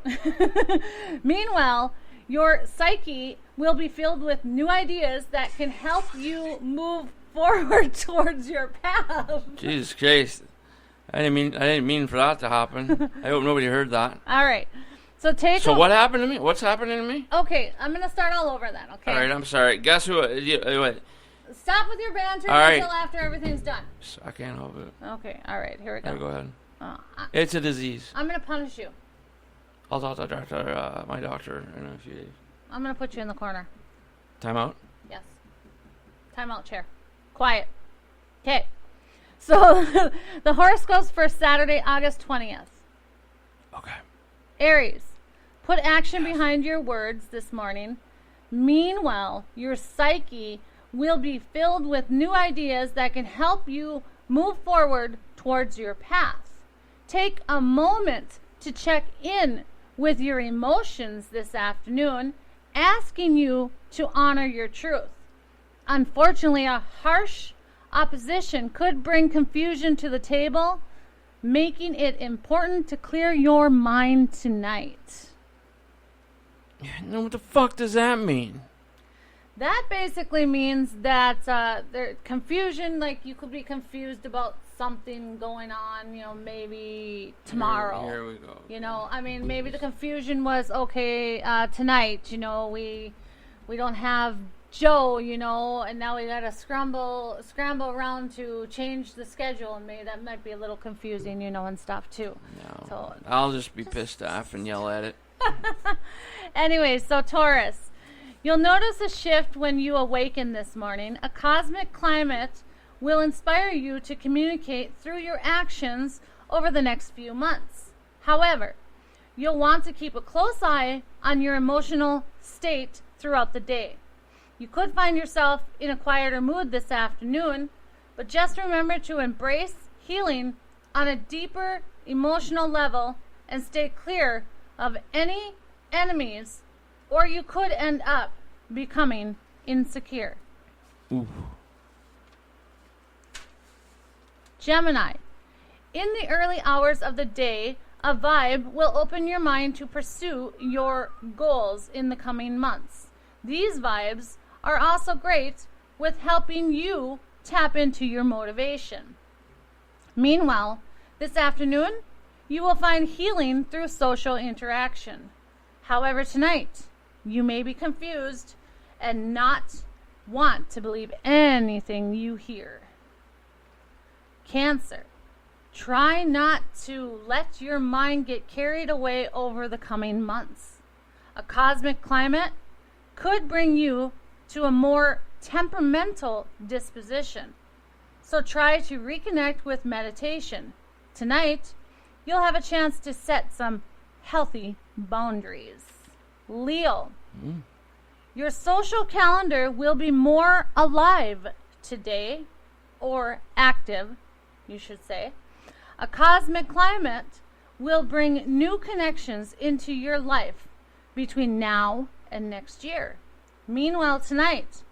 Meanwhile, your psyche will be filled with new ideas that can help you move forward towards your path. Jesus Christ. I didn't mean for that to happen. I hope nobody heard that. All right. So what happened to me? What's happening to me? Okay, I'm going to start all over then, okay? All right, I'm sorry. Guess who? Wait. Stop with your banter All right. until after everything's done. I can't help it. Okay, all right, here we All right, go. go ahead. I- It's a disease. I'm going to punish you. I'll talk to my doctor in a few days. I'm going to put you in the corner. Time out? Yes. Time out chair. Quiet. Okay. So the horoscopes for Saturday, August 20th. Okay. Aries, put action behind your words this morning. Meanwhile, your psyche will be filled with new ideas that can help you move forward towards your path. Take a moment to check in with your emotions this afternoon, asking you to honor your truth. Unfortunately, a harsh opposition could bring confusion to the table, making it important to clear your mind tonight. Now, what the fuck does that mean? That basically means that there confusion, like you could be confused about something going on, maybe tomorrow. Here we go. I mean, maybe the confusion was, okay, tonight, we don't have Joe, and now we got to scramble around to change the schedule, and maybe that might be a little confusing, and stuff too. No. So I'll just be pissed off and yell at it. anyway, so Taurus, you'll notice a shift when you awaken this morning. A cosmic climate will inspire you to communicate through your actions over the next few months. However, you'll want to keep a close eye on your emotional state throughout the day. You could find yourself in a quieter mood this afternoon, but just remember to embrace healing on a deeper emotional level and stay clear of any enemies, or you could end up becoming insecure. Ooh. Gemini, in the early hours of the day, a vibe will open your mind to pursue your goals in the coming months. These vibes are also great with helping you tap into your motivation. Meanwhile, this afternoon, you will find healing through social interaction. However, tonight, you may be confused and not want to believe anything you hear. Cancer, try not to let your mind get carried away over the coming months. A cosmic climate could bring you to a more temperamental disposition. So try to reconnect with meditation. Tonight, you'll have a chance to set some healthy boundaries. Leo, your social calendar will be more alive today, or active, you should say. A cosmic climate will bring new connections into your life between now and next year. Meanwhile, tonight,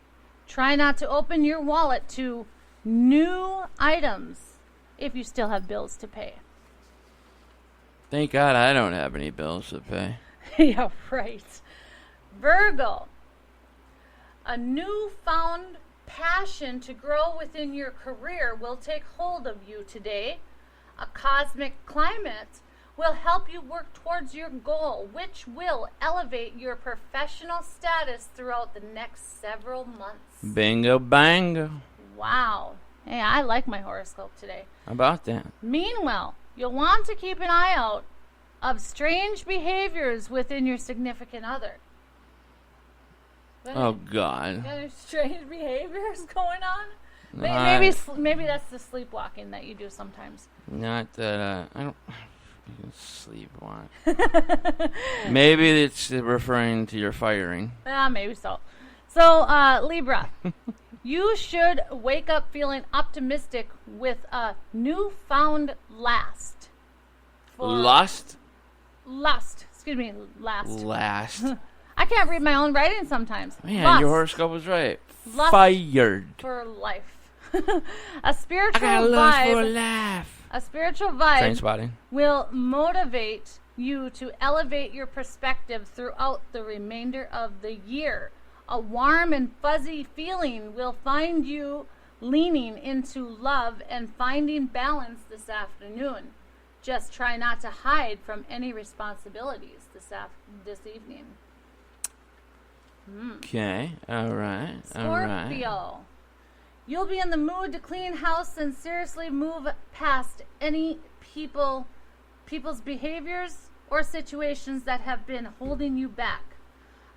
try not to open your wallet to new items if you still have bills to pay. Thank God I don't have any bills to pay. Yeah, right. Virgo, a newfound passion to grow within your career will take hold of you today. A cosmic climate will help you work towards your goal, which will elevate your professional status throughout the next several months. Bingo bango. Wow. Hey, I like my horoscope today. How about that? Meanwhile, you'll want to keep an eye out of strange behaviors within your significant other. Oh, God. Any strange behaviors going on? No, Maybe that's the sleepwalking that you do sometimes. Not that, I don't sleepwalk. Maybe it's referring to your firing. Maybe so. So, Libra, you should wake up feeling optimistic with a newfound last. Lust? Last. Last. Last. I can't read my own writing sometimes. Man, Lust your horoscope was right. Lust Fired. for life. A spiritual I got lust for a vibe. laugh. A spiritual Train vibe spotting. will motivate you to elevate your perspective throughout the remainder of the year. A warm and fuzzy feeling will find you leaning into love and finding balance this afternoon. Just try not to hide from any responsibilities this evening. Okay. All right. Scorpio. You'll be in the mood to clean house and seriously move past any people's behaviors or situations that have been holding you back.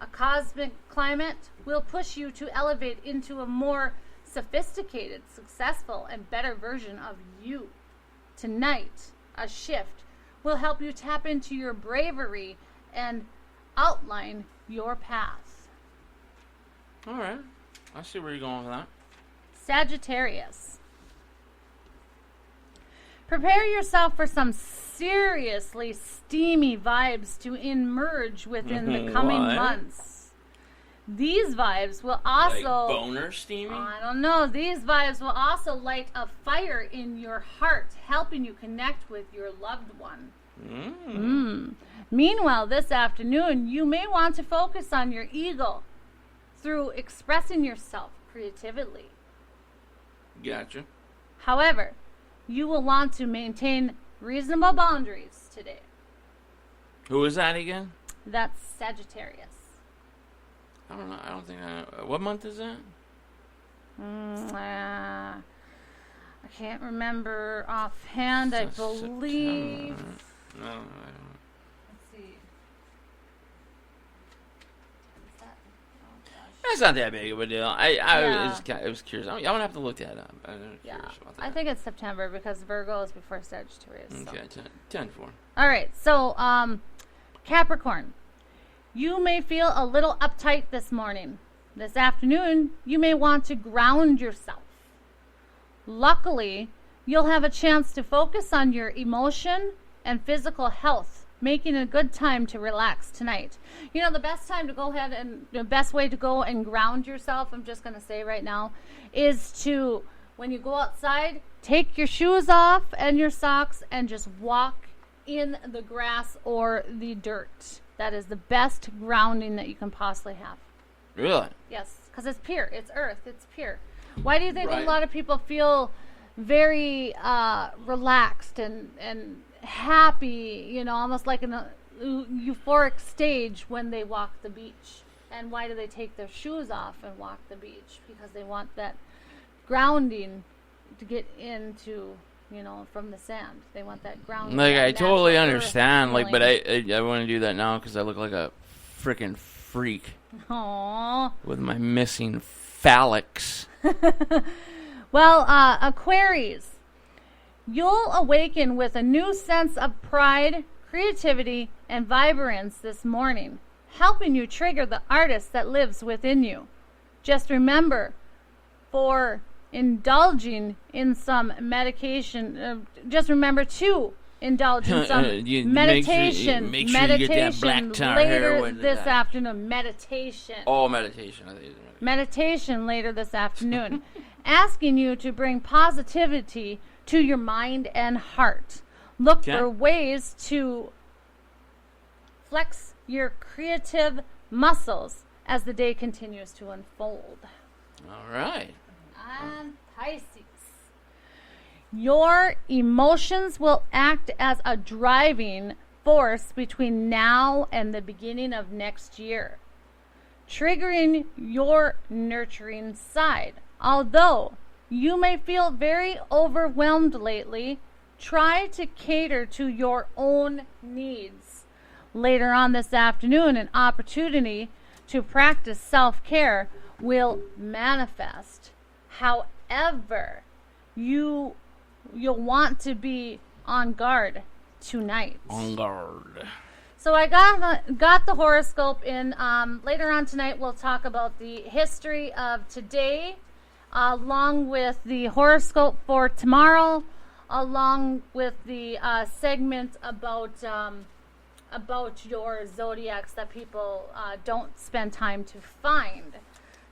A cosmic climate will push you to elevate into a more sophisticated, successful, and better version of you. Tonight, a shift will help you tap into your bravery and outline your path. All right. I see where you're going with that. Sagittarius. Prepare yourself for some seriously steamy vibes to emerge within the coming What? months. These vibes will also... Like boner steaming? I don't know. These vibes will also light a fire in your heart, helping you connect with your loved one. Meanwhile, this afternoon, you may want to focus on your ego through expressing yourself creatively. Gotcha. However, you will want to maintain reasonable boundaries today. Who is that again? That's Sagittarius. I don't know. I don't think I... What month is that? I can't remember offhand. I believe... No, I don't. Let's see. Is that... Oh, gosh. That's not that big of a deal. Yeah. I was curious. I'm gonna have to look that up. I'm Yeah, curious about that. I think it's September because Virgo is before Sagittarius. So. Okay, 10-4. All right, so Capricorn, you may feel a little uptight this morning. This afternoon, you may want to ground yourself. Luckily, you'll have a chance to focus on your emotion and physical health, making it a good time to relax tonight. You know, the best time to go ahead and the best way to go and ground yourself, I'm just going to say right now, is to, when you go outside, take your shoes off and your socks and just walk in the grass or the dirt. That is the best grounding that you can possibly have. Really? Yes, because it's pure. It's earth. It's pure. Why do you think Right. a lot of people feel very relaxed and happy, you know, almost like in a euphoric stage when they walk the beach? And why do they take their shoes off and walk the beach? Because they want that grounding to get into, you know, from the sand. They want that grounding. Like, that I totally natural earth understand. Like, but feeling. I want to do that now because I look like a freaking freak Aww. with my missing phallics. Well, Aquarius, you'll awaken with a new sense of pride, creativity, and vibrance this morning, helping you trigger the artist that lives within you. Just remember, for indulging in some medication, just remember to indulge in some meditation. Make sure you get that black tar later heroin this tonight. afternoon. Meditation. Oh, meditation. I think it's Meditation later this afternoon, asking you to bring positivity to your mind and heart. Look Okay. for ways to flex your creative muscles as the day continues to unfold. all right. And Pisces, your emotions will act as a driving force between now and the beginning of next year, triggering your nurturing side. Although you may feel very overwhelmed lately, try to cater to your own needs. Later on this afternoon, an opportunity to practice self-care will manifest. However, you'll want to be on guard tonight. On guard. So I got the horoscope in. Later on tonight, we'll talk about the history of today, along with the horoscope for tomorrow, along with the segment about your zodiacs that people don't spend time to find.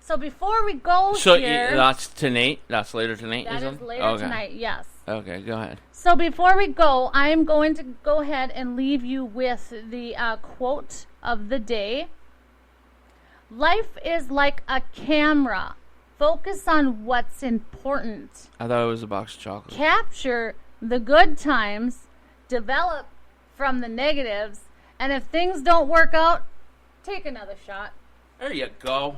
So before we go So here, that's tonight? That's later tonight? that is it? later Okay. tonight. Yes. Okay, go ahead. So before we go, I'm going to go ahead and leave you with the quote of the day. Life is like a camera. Focus on what's important. I thought it was a box of chocolate. Capture the good times. Develop from the negatives. And if things don't work out, take another shot. There you go.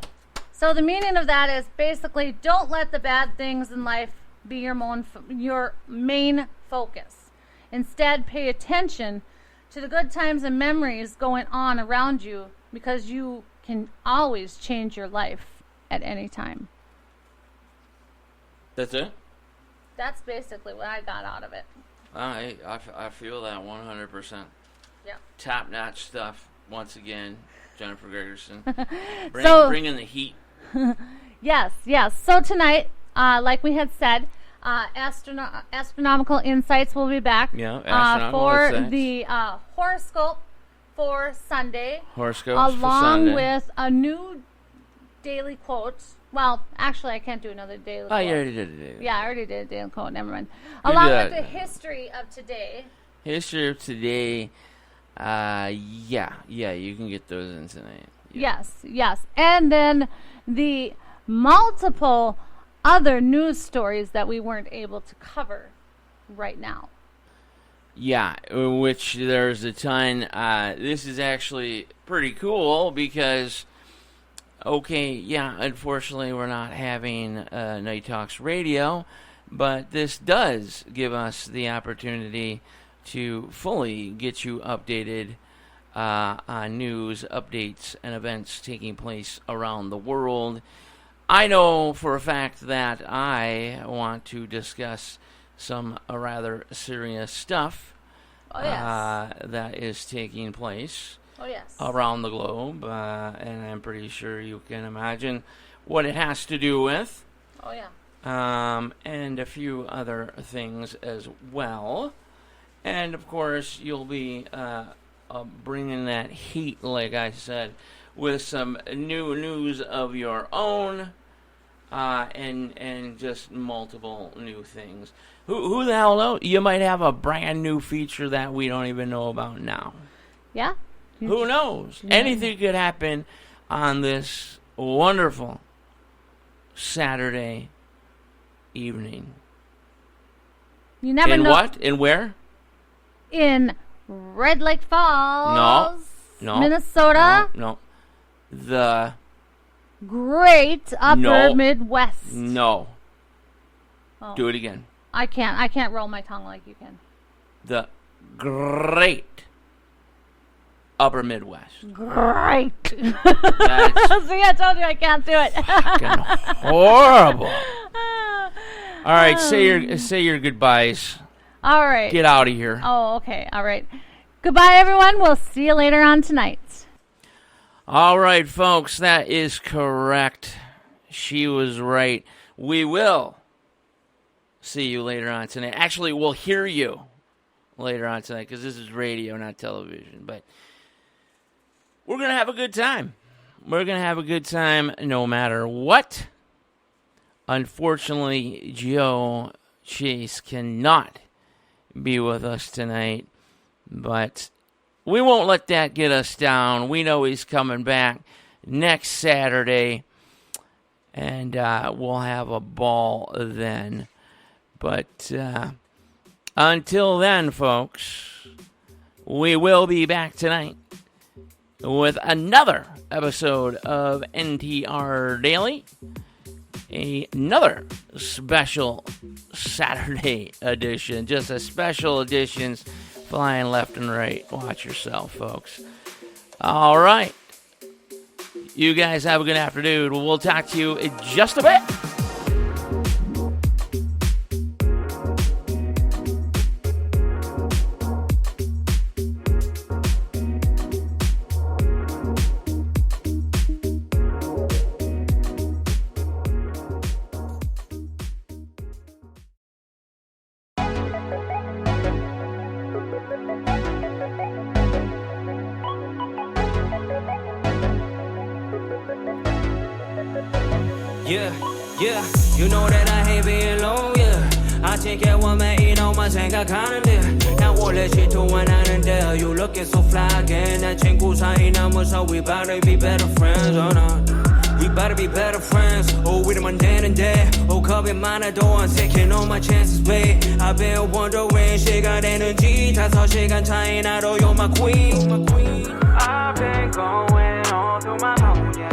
So the meaning of that is basically don't let the bad things in life be your main focus. Instead, pay attention to the good times and memories going on around you, because you can always change your life at any time. That's it? That's basically what I got out of it. I feel that 100%. Yep. Top-notch stuff, once again, Jennifer Gregerson. Bring in the heat. Yes. So tonight, like we had said, Astronomical Insights will be back. Yeah, Astronomical for Insights. the horoscope for Sunday. Horoscopes for along Sunday. with a new daily quote. Well, actually, I can't do another daily quote. Oh, you already did it. Yeah, I already did a daily quote. Never mind. You Along did. with the history of today. History of today. Yeah, you can get those in tonight. Yeah. Yes. And then the multiple other news stories that we weren't able to cover right now. Yeah, which there's a ton. This is actually pretty cool because, unfortunately we're not having Night Talks Radio, but this does give us the opportunity to fully get you updated on news, updates, and events taking place around the world. I know for a fact that I want to discuss some rather serious stuff that is taking place around the globe, and I'm pretty sure you can imagine what it has to do with. and a few other things as well. And, of course, you'll be bringing that heat, like I said, with some new news of your own, and just multiple new things. Who the hell knows? You might have a brand new feature that we don't even know about now. Yeah. Who knows? Yeah. Anything could happen on this wonderful Saturday evening. You never know. In what? In where? In Red Lake Falls. No. Minnesota. No. The Great Upper Midwest. No. Oh. Do it again. I can't roll my tongue like you can. The Great Upper Midwest. Great. See, I told you I can't do it. Fucking horrible. All right, say your goodbyes. All right. Get out of here. Oh, okay. All right. Goodbye, everyone. We'll see you later on tonight. All right, folks, that is correct. She was right. We will see you later on tonight. Actually, we'll hear you later on tonight because this is radio, not television. But we're going to have a good time. We're going to have a good time no matter what. Unfortunately, Joe Chase cannot be with us tonight, but we won't let that get us down. We know he's coming back next Saturday, and we'll have a ball then. But until then, folks, we will be back tonight with another episode of NTR Daily, another special Saturday edition, just a special editions flying left and right. Watch yourself, folks. All right. You guys have a good afternoon. We'll talk to you in just a bit. Yeah, you know that I hate being alone, yeah. 아침에 오면 이놈만 생각하는데 난 원래 질투만 하는데 You looking so fly again 난 친구 사이 남아서 We better be better friends, oh no We better be better friends Oh, 이러면 되는데 Oh, 겁이 많아도 I'm taking all my chances, babe I've been wondering 시간 되는지 5시간 차이 나도 You're my queen I've been going on through my phone, yeah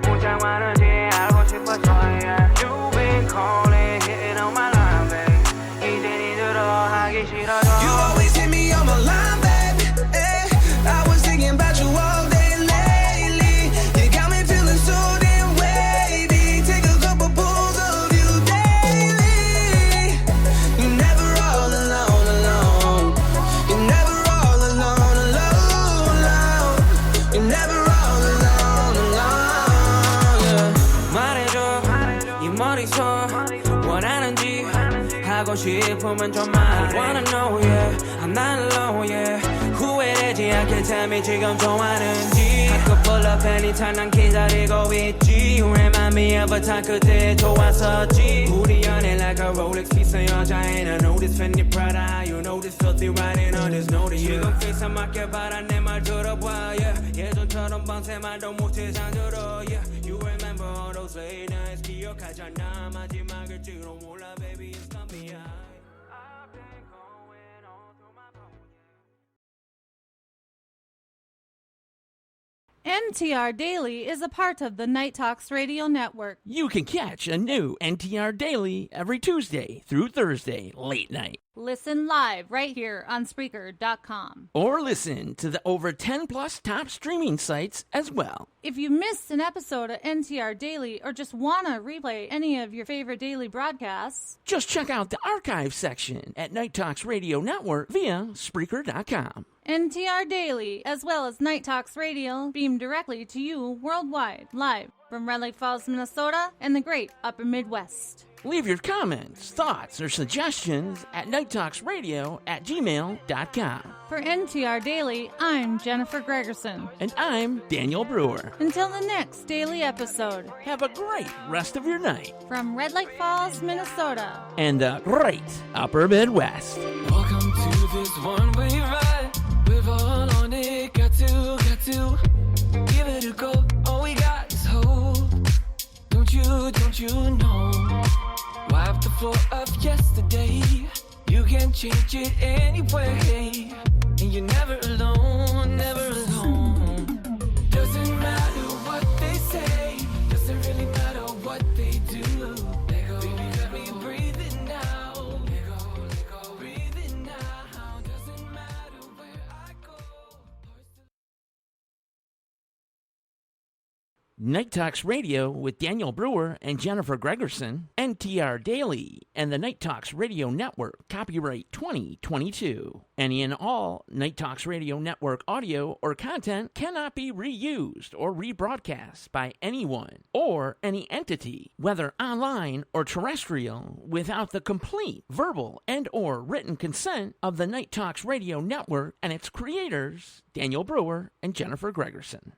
문장 많은지 알고 싶어서, yeah You've been calling, hitting on my line, babe 이제 니들어 하기 싫어져 You always hit me on my line, baby eh. I was thinking about you all day lately You got me feeling so damn wavy Take a couple pulls of you daily You're never all alone, alone You're never all alone, alone, alone You're never all alone, alone yeah. 말해줘 이 머릿속 원하는지 하고 싶으면 좀 말해 I wanna know, yeah I'm not alone, yeah 후회되지 않게 tell me 지금 좋아하는지 I could pull up anytime 난 기다리고 있지 You remind me of a time 그때 좋았었지 우리 연애 like a Rolex piece 여자애 I know this Fendi Prada You know this filthy writing on this note yeah. 지금 face 맞게 바라 내 말 들어봐 yeah. 예전처럼 밤새만도 못해 잠들어 yeah. You remember all those late nights 기억하잖아 마지막일지도 몰라 baby it's gonna be alright I've been going on through my phone NTR Daily is a part of the Night Talks Radio Network. You can catch a new NTR Daily every Tuesday through Thursday late night. Listen live right here on Spreaker.com. Or listen to the over 10 plus top streaming sites as well. If you missed an episode of NTR Daily or just want to replay any of your favorite daily broadcasts, just check out the archive section at Night Talks Radio Network via Spreaker.com. NTR Daily, as well as Night Talks Radio, beamed directly to you worldwide, live. from Red Lake Falls, Minnesota, and the great Upper Midwest. Leave your comments, thoughts, or suggestions at nighttalksradio@gmail.com. For NTR Daily, I'm Jennifer Gregerson. And I'm Daniel Brewer. Until the next daily episode, Have a great rest of your night from Red Lake Falls, Minnesota, and the great Upper Midwest. Welcome to this one-way ride. We're all on it. Got to give it a go. All we got is hope. Don't you know? Wipe the floor of yesterday. You can change it anyway. And you're never alone, never alone. Doesn't matter what they say. Doesn't really matter what they do. Let go, baby, let me breathe it now. Let go, breathe it now. Doesn't matter where I go. Night Talks Radio with Daniel Brewer and Jennifer Gregerson, NTR Daily, and the Night Talks Radio Network, copyright 2022. Any and all Night Talks Radio Network audio or content cannot be reused or rebroadcast by anyone or any entity, whether online or terrestrial, without the complete verbal and or written consent of the Night Talks Radio Network and its creators, Daniel Brewer and Jennifer Gregerson.